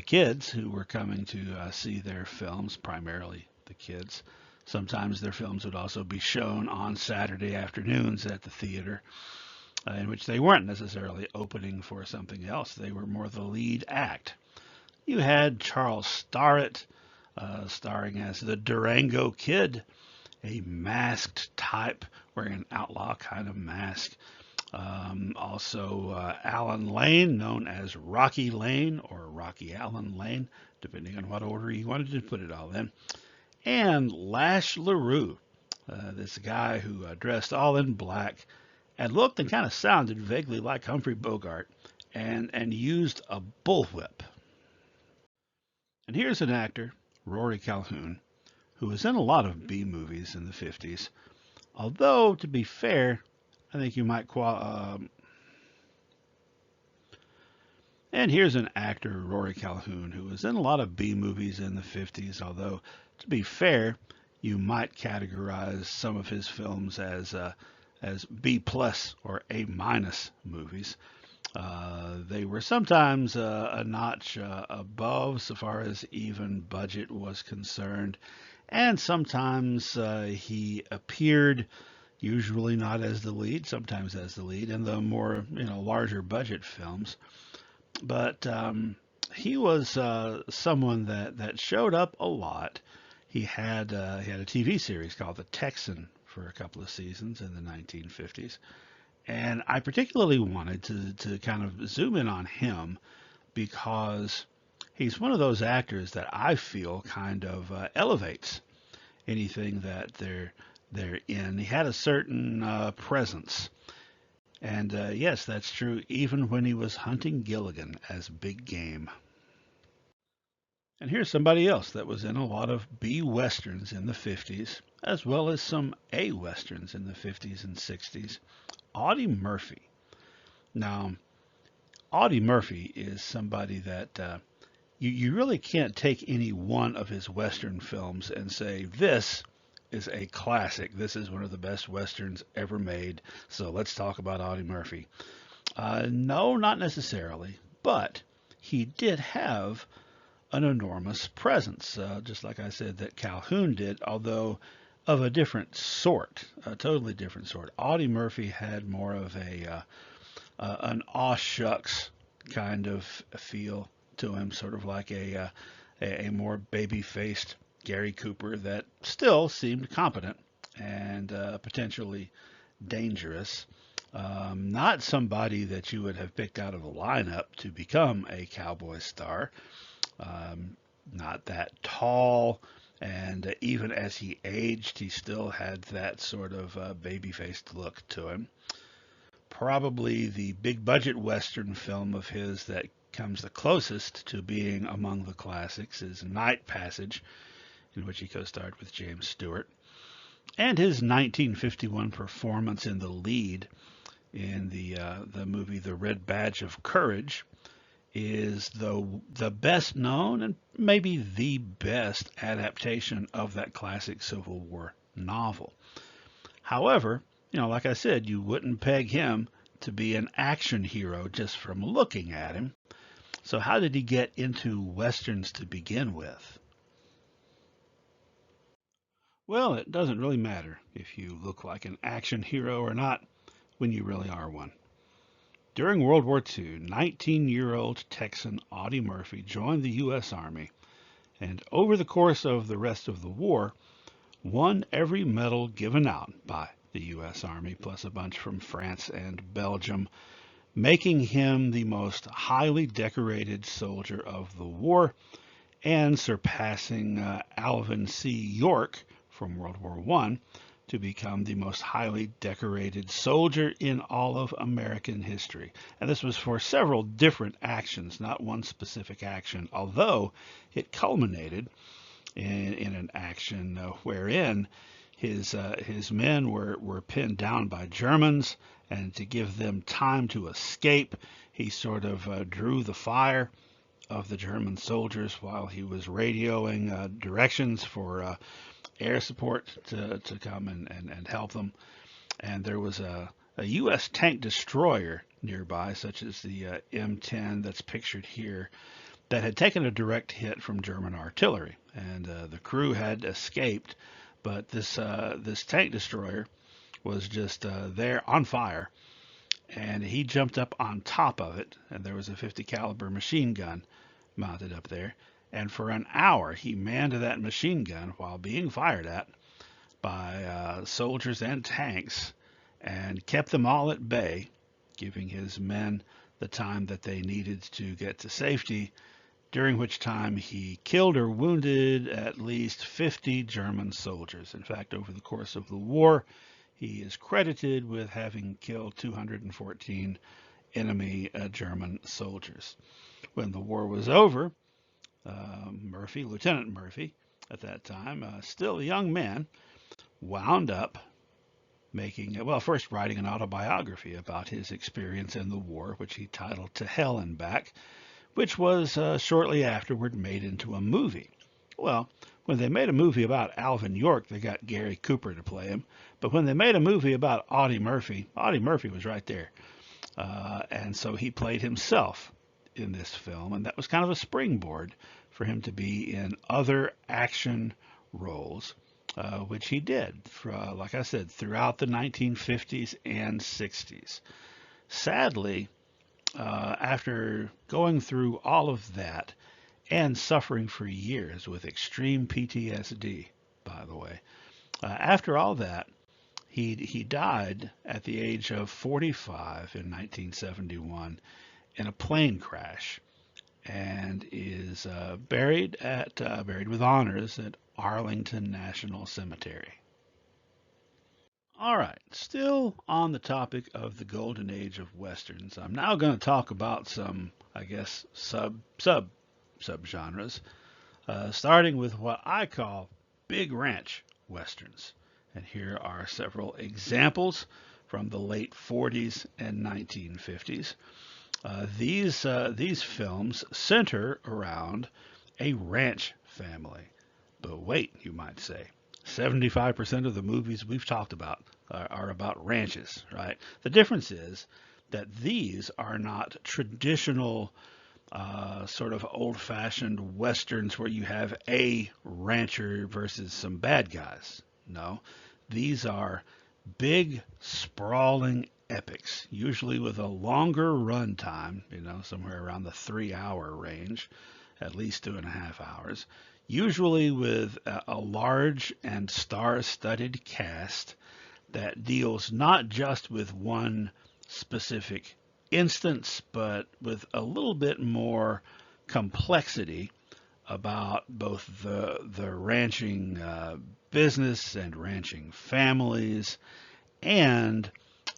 kids who were coming to see their films, primarily the kids. Sometimes their films would also be shown on Saturday afternoons at the theater, in which they weren't necessarily opening for something else. They were more the lead act. You had Charles Starrett starring as the Durango Kid, a masked type wearing an outlaw kind of mask. Also, Alan Lane, known as Rocky Lane or Rocky Allen Lane, depending on what order you wanted to put it all in. And Lash LaRue, this guy who dressed all in black and looked and kind of sounded vaguely like Humphrey Bogart and used a bullwhip. And here's an actor, Rory Calhoun, who was in a lot of B movies in the 50s. Although, to be fair, I think you might and here's an actor, Rory Calhoun, who was in a lot of B movies in the 50s. Although, to be fair, you might categorize some of his films as B plus or A minus movies. They were sometimes a notch above so far as even budget was concerned, and sometimes he appeared, usually not as the lead, sometimes as the lead in the more larger budget films. But he was someone that showed up a lot. He had a TV series called The Texan for a couple of seasons in the 1950s. And I particularly wanted to kind of zoom in on him because he's one of those actors that I feel kind of elevates anything that they're in. He had a certain presence. And yes, that's true even when he was hunting Gilligan as big game. And here's somebody else that was in a lot of B westerns in the 50s, as well as some A westerns in the 50s and 60s. Audie Murphy. Now, Audie Murphy is somebody that you really can't take any one of his western films and say, this is a classic. This is one of the best westerns ever made. So let's talk about Audie Murphy. No, not necessarily, but he did have an enormous presence, just like I said that Calhoun did, although of a different sort, a totally different sort. Audie Murphy had more of an aw shucks kind of feel to him, sort of like a more baby-faced Gary Cooper that still seemed competent and potentially dangerous. Not somebody that you would have picked out of a lineup to become a Cowboy star. Not that tall, and even as he aged, he still had that sort of baby-faced look to him. Probably the big budget Western film of his that comes the closest to being among the classics is Night Passage, in which he co-starred with James Stewart, and his 1951 performance in the lead in the movie The Red Badge of Courage, is the best known and maybe the best adaptation of that classic Civil War novel. However, like I said, you wouldn't peg him to be an action hero just from looking at him. So how did he get into westerns to begin with? Well, it doesn't really matter if you look like an action hero or not when you really are one. During World War II, 19-year-old Texan Audie Murphy joined the U.S. Army, and over the course of the rest of the war, won every medal given out by the U.S. Army, plus a bunch from France and Belgium, making him the most highly decorated soldier of the war and surpassing Alvin C. York from World War I to become the most highly decorated soldier in all of American history. And this was for several different actions, not one specific action, although it culminated in an action wherein his men were pinned down by Germans, and to give them time to escape, he sort of drew the fire of the German soldiers while he was radioing directions for air support to come and help them. And there was a U.S. tank destroyer nearby, such as the M10 that's pictured here, that had taken a direct hit from German artillery, and the crew had escaped. But this tank destroyer was just there on fire, and he jumped up on top of it, and there was a 50 caliber machine gun mounted up there. And for an hour, he manned that machine gun while being fired at by soldiers and tanks, and kept them all at bay, giving his men the time that they needed to get to safety, during which time he killed or wounded at least 50 German soldiers. In fact, over the course of the war, he is credited with having killed 214 enemy German soldiers. When the war was over, Murphy, Lieutenant Murphy, at that time, still a young man, wound up first writing an autobiography about his experience in the war, which he titled To Hell and Back, which was shortly afterward made into a movie. Well, when they made a movie about Alvin York, they got Gary Cooper to play him. But when they made a movie about Audie Murphy was right there. And so he played himself in this film, and that was kind of a springboard for him to be in other action roles, which he did, like I said, throughout the 1950s and 60s. Sadly, after going through all of that and suffering for years with extreme PTSD, by the way, after all that, he died at the age of 45 in 1971 in a plane crash, and is buried with honors at Arlington National Cemetery. All right, still on the topic of the golden age of westerns, I'm now going to talk about some, I guess, subgenres, starting with what I call big ranch westerns. And here are several examples from the late 40s and 1950s. These films center around a ranch family. But wait, you might say, 75% of the movies we've talked about are about ranches, right? The difference is that these are not traditional sort of old-fashioned westerns where you have a rancher versus some bad guys. No, these are big, sprawling epics, usually with a longer run time, somewhere around the 3-hour range, at least 2.5 hours, usually with a large and star-studded cast that deals not just with one specific instance, but with a little bit more complexity about both the ranching business and ranching families, and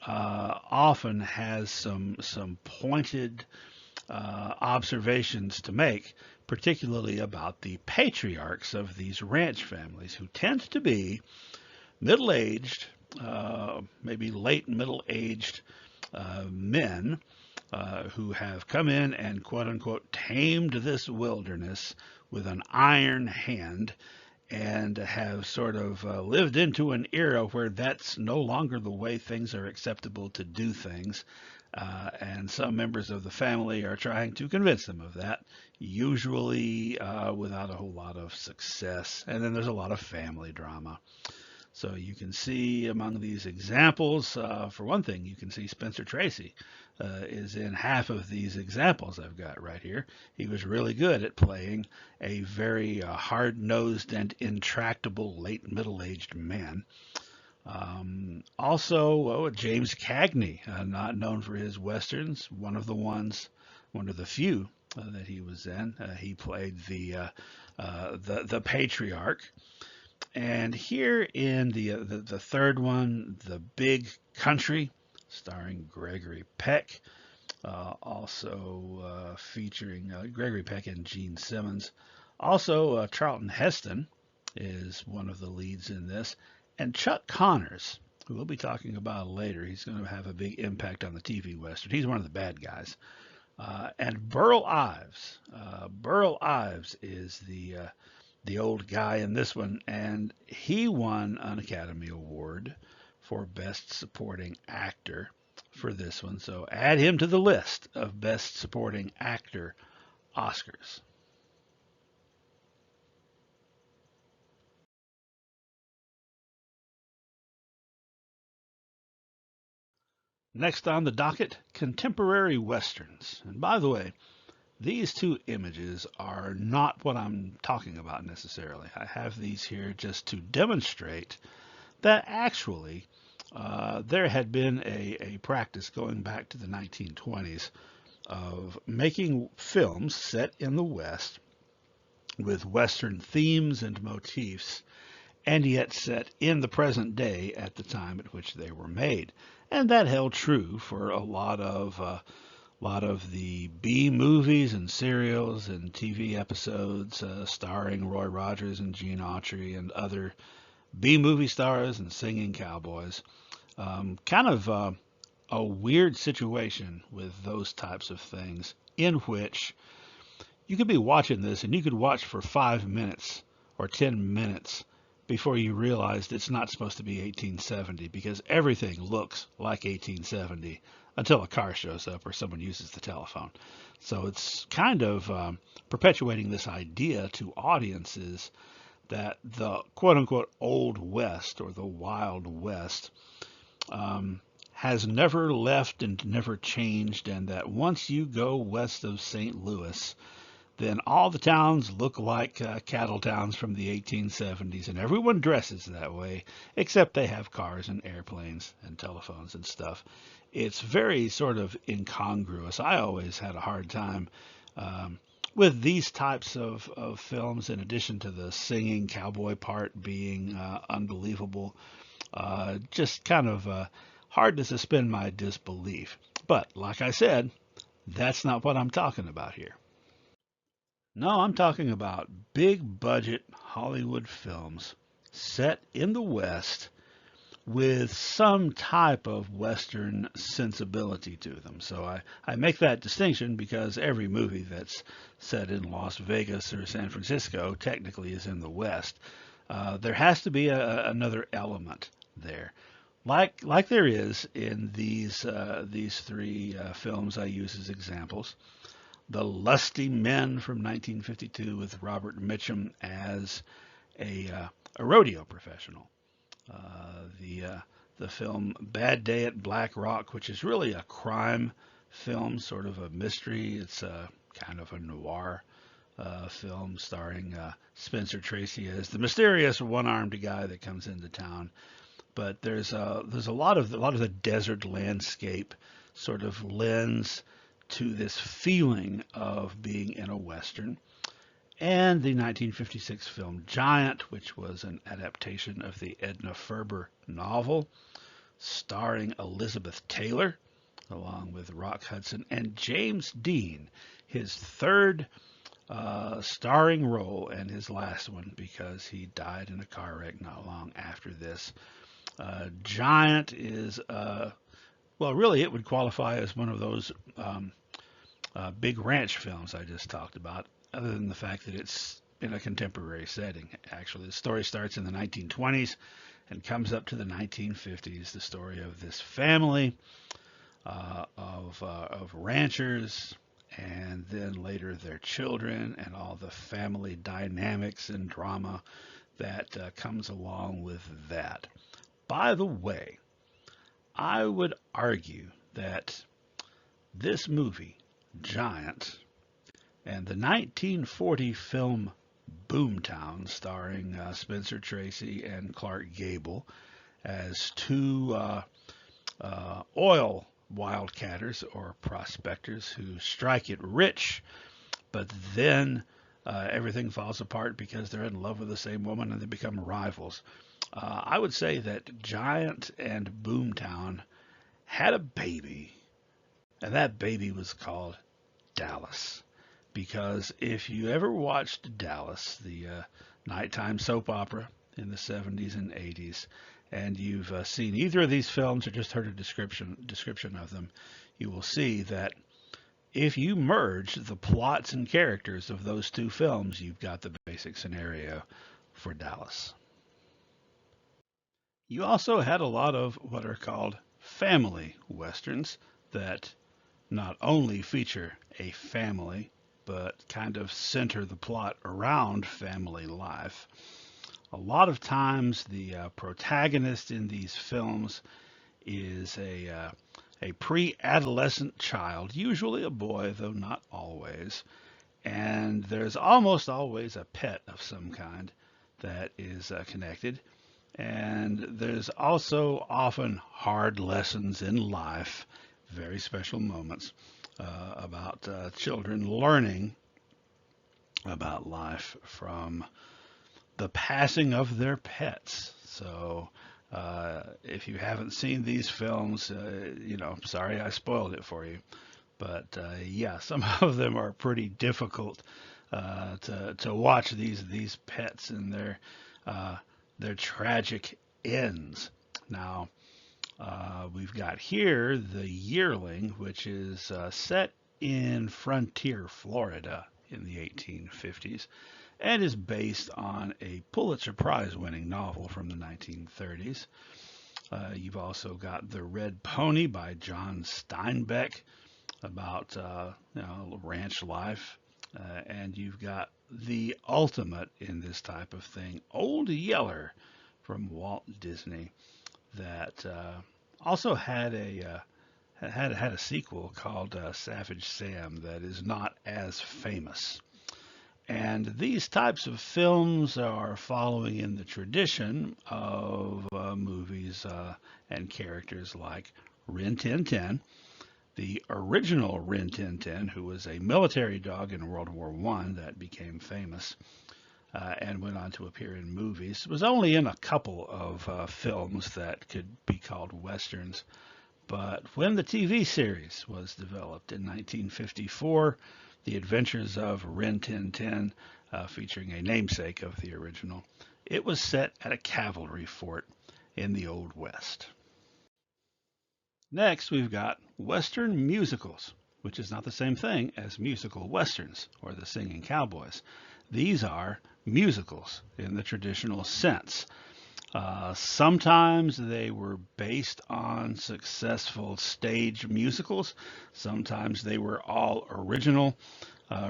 often has some pointed observations to make, particularly about the patriarchs of these ranch families, who tend to be middle-aged, maybe late middle-aged men who have come in and quote unquote tamed this wilderness with an iron hand and have sort of lived into an era where that's no longer the way things are acceptable to do things. And some members of the family are trying to convince them of that, usually without a whole lot of success. And then there's a lot of family drama. So you can see among these examples, for one thing, you can see Spencer Tracy is in half of these examples I've got right here. He was really good at playing a very hard-nosed and intractable late middle-aged man. Also, James Cagney, not known for his westerns, one of the few that he was in. He played the patriarch. And here in the third one, The Big Country, starring Gregory Peck, also featuring Gregory Peck and Gene Simmons. Also, Charlton Heston is one of the leads in this, and Chuck Connors, who we'll be talking about later. He's going to have a big impact on the TV Western. He's one of the bad guys. And Burl Ives. Burl Ives is the old guy in this one, and he won an Academy Award for Best Supporting Actor for this one. So add him to the list of Best Supporting Actor Oscars. Next on the docket, contemporary westerns. And by the way, these two images are not what I'm talking about necessarily. I have these here just to demonstrate that actually there had been a practice going back to the 1920s of making films set in the West with Western themes and motifs, and yet set in the present day at the time at which they were made. And that held true for a lot of the B movies and serials and TV episodes starring Roy Rogers and Gene Autry and other B movie stars and singing cowboys. Kind of a weird situation with those types of things, in which you could be watching this and you could watch for 5 minutes or 10 minutes before you realized it's not supposed to be 1870, because everything looks like 1870 until a car shows up or someone uses the telephone. So it's kind of perpetuating this idea to audiences that the quote unquote Old West or the Wild West has never left and never changed, and that once you go west of St. Louis, then all the towns look like cattle towns from the 1870s, and everyone dresses that way, except they have cars and airplanes and telephones and stuff. It's very sort of incongruous. I always had a hard time with these types of films, in addition to the singing cowboy part being unbelievable. Just kind of hard to suspend my disbelief. But like I said, that's not what I'm talking about here. No, I'm talking about big budget Hollywood films set in the West with some type of Western sensibility to them. So I make that distinction because every movie that's set in Las Vegas or San Francisco technically is in the West. There has to be another element there, like there is in these three films I use as examples. The Lusty Men from 1952 with Robert Mitchum as a rodeo professional. The film Bad Day at Black Rock, which is really a crime film, sort of a mystery. It's kind of a noir film starring Spencer Tracy as the mysterious one-armed guy that comes into town. But there's a lot of the desert landscape sort of lends to this feeling of being in a Western. And the 1956 film Giant, which was an adaptation of the Edna Ferber novel, starring Elizabeth Taylor, along with Rock Hudson and James Dean, his third starring role and his last one because he died in a car wreck not long after this. Giant is Well, really, it would qualify as one of those big ranch films I just talked about, other than the fact that it's in a contemporary setting. Actually, the story starts in the 1920s and comes up to the 1950s. The story of this family of ranchers, and then later their children, and all the family dynamics and drama that comes along with that. By the way, I would argue that this movie, Giant, and the 1940 film Boomtown, starring Spencer Tracy and Clark Gable as two oil wildcatters or prospectors who strike it rich, but then everything falls apart because they're in love with the same woman and they become rivals. I would say that Giant and Boomtown had a baby, and that baby was called Dallas. Because if you ever watched Dallas, the nighttime soap opera in the 70s and 80s, and you've seen either of these films or just heard a description of them, you will see that if you merge the plots and characters of those two films, you've got the basic scenario for Dallas. You also had a lot of what are called family westerns that not only feature a family, but kind of center the plot around family life. A lot of times, the protagonist in these films is a pre-adolescent child, usually a boy, though not always. And there's almost always a pet of some kind that is connected. And there's also often hard lessons in life, very special moments about children learning about life from the passing of their pets. So if you haven't seen these films, sorry I spoiled it for you. But yeah, some of them are pretty difficult to watch, these pets and their tragic ends. Now, we've got here The Yearling, which is set in Frontier, Florida in the 1850s and is based on a Pulitzer Prize winning novel from the 1930s. You've also got The Red Pony by John Steinbeck about ranch life. And you've got the ultimate in this type of thing, Old Yeller from Walt Disney, that also had a sequel called Savage Sam that is not as famous. And these types of films are following in the tradition of movies and characters like Rin Tin Tin, the original Rin Tin Tin, who was a military dog in World War I that became famous and went on to appear in movies. Was only in a couple of films that could be called westerns. But when the TV series was developed in 1954, The Adventures of Rin Tin Tin, featuring a namesake of the original, it was set at a cavalry fort in the Old West. Next, we've got Western musicals, which is not the same thing as musical westerns or the singing cowboys. These are musicals in the traditional sense. Sometimes they were based on successful stage musicals. Sometimes they were all original,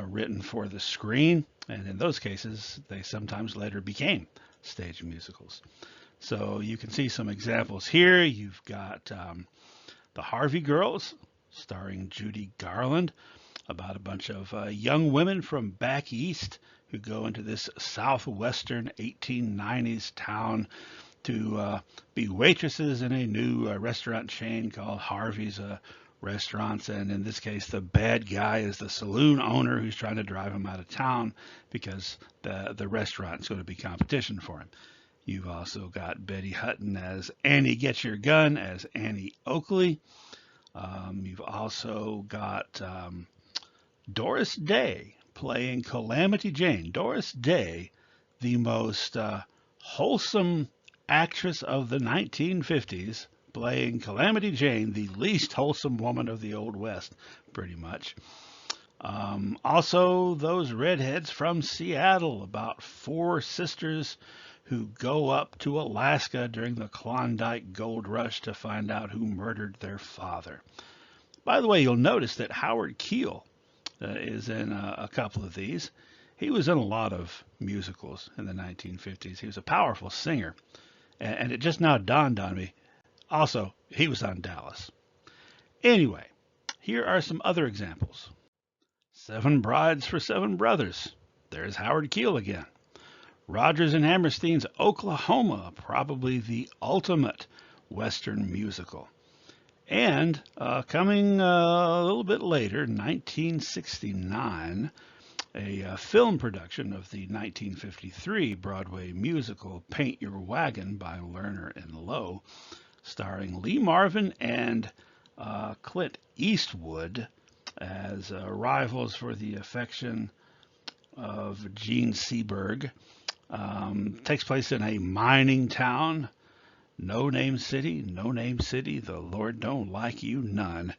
written for the screen. And in those cases, they sometimes later became stage musicals. So you can see some examples here. You've got The Harvey Girls, starring Judy Garland, about a bunch of young women from back east who go into this southwestern 1890s town to be waitresses in a new restaurant chain called Harvey's Restaurants. And in this case, the bad guy is the saloon owner who's trying to drive him out of town because the restaurant's going to be competition for him. You've also got Betty Hutton as Annie Get Your Gun as Annie Oakley. You've also got Doris Day playing Calamity Jane. Doris Day, the most wholesome actress of the 1950s, playing Calamity Jane, the least wholesome woman of the Old West, pretty much. Also, those redheads from Seattle, about four sisters who go up to Alaska during the Klondike Gold Rush to find out who murdered their father. By the way, you'll notice that Howard Keel is in a couple of these. He was in a lot of musicals in the 1950s. He was a powerful singer. And it just now dawned on me. Also, he was on Dallas. Anyway, here are some other examples. Seven Brides for Seven Brothers. There's Howard Keel again. Rodgers and Hammerstein's Oklahoma, probably the ultimate Western musical. And coming a little bit later, 1969, a film production of the 1953 Broadway musical Paint Your Wagon by Lerner and Loewe, starring Lee Marvin and Clint Eastwood as rivals for the affection of Gene Seberg. Takes place in a mining town. No name city, the Lord don't like you none.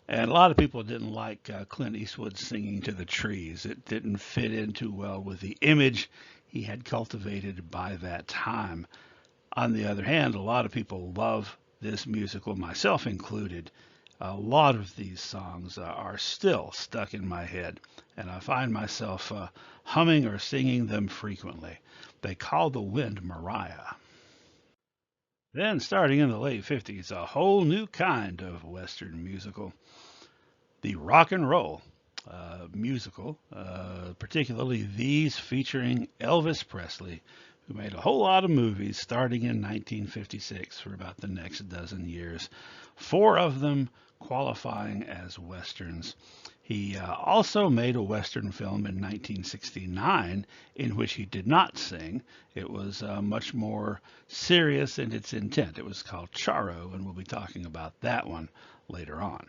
And a lot of people didn't like Clint Eastwood singing to the trees. It didn't fit in too well with the image he had cultivated by that time. On the other hand, a lot of people love this musical, myself included. A lot of these songs are still stuck in my head, and I find myself humming or singing them frequently. They call the wind Mariah. Then, starting in the late 50s, a whole new kind of Western musical, the rock and roll musical, particularly these featuring Elvis Presley, who made a whole lot of movies starting in 1956 for about the next dozen years, four of them qualifying as Westerns. He also made a Western film in 1969 in which he did not sing. It was much more serious in its intent. It was called Charo, and we'll be talking about that one later on.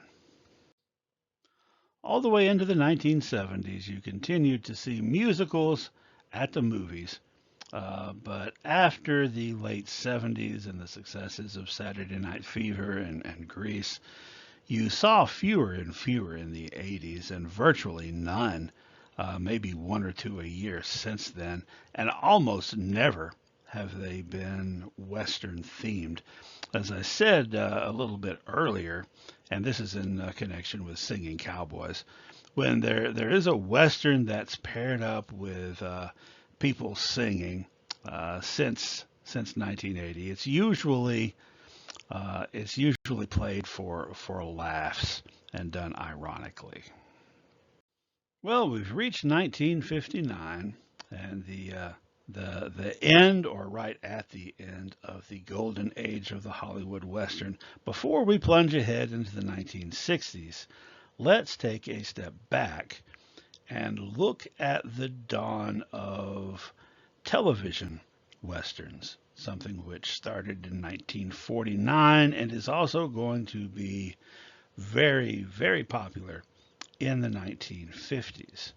All the way into the 1970s, you continued to see musicals at the movies. But after the late 70s and the successes of Saturday Night Fever and Grease, you saw fewer and fewer in the 80s and virtually none, maybe one or two a year since then, and almost never have they been Western themed. As I said a little bit earlier, and this is in connection with singing cowboys, when there is a Western that's paired up with people singing since 1980, it's usually played for laughs and done ironically. Well, we've reached 1959 and the end, or right at the end, of the golden age of the Hollywood Western. Before we plunge ahead into the 1960s, let's take a step back and look at the dawn of television Westerns, something which started in 1949 and is also going to be very, very popular in the 1950s.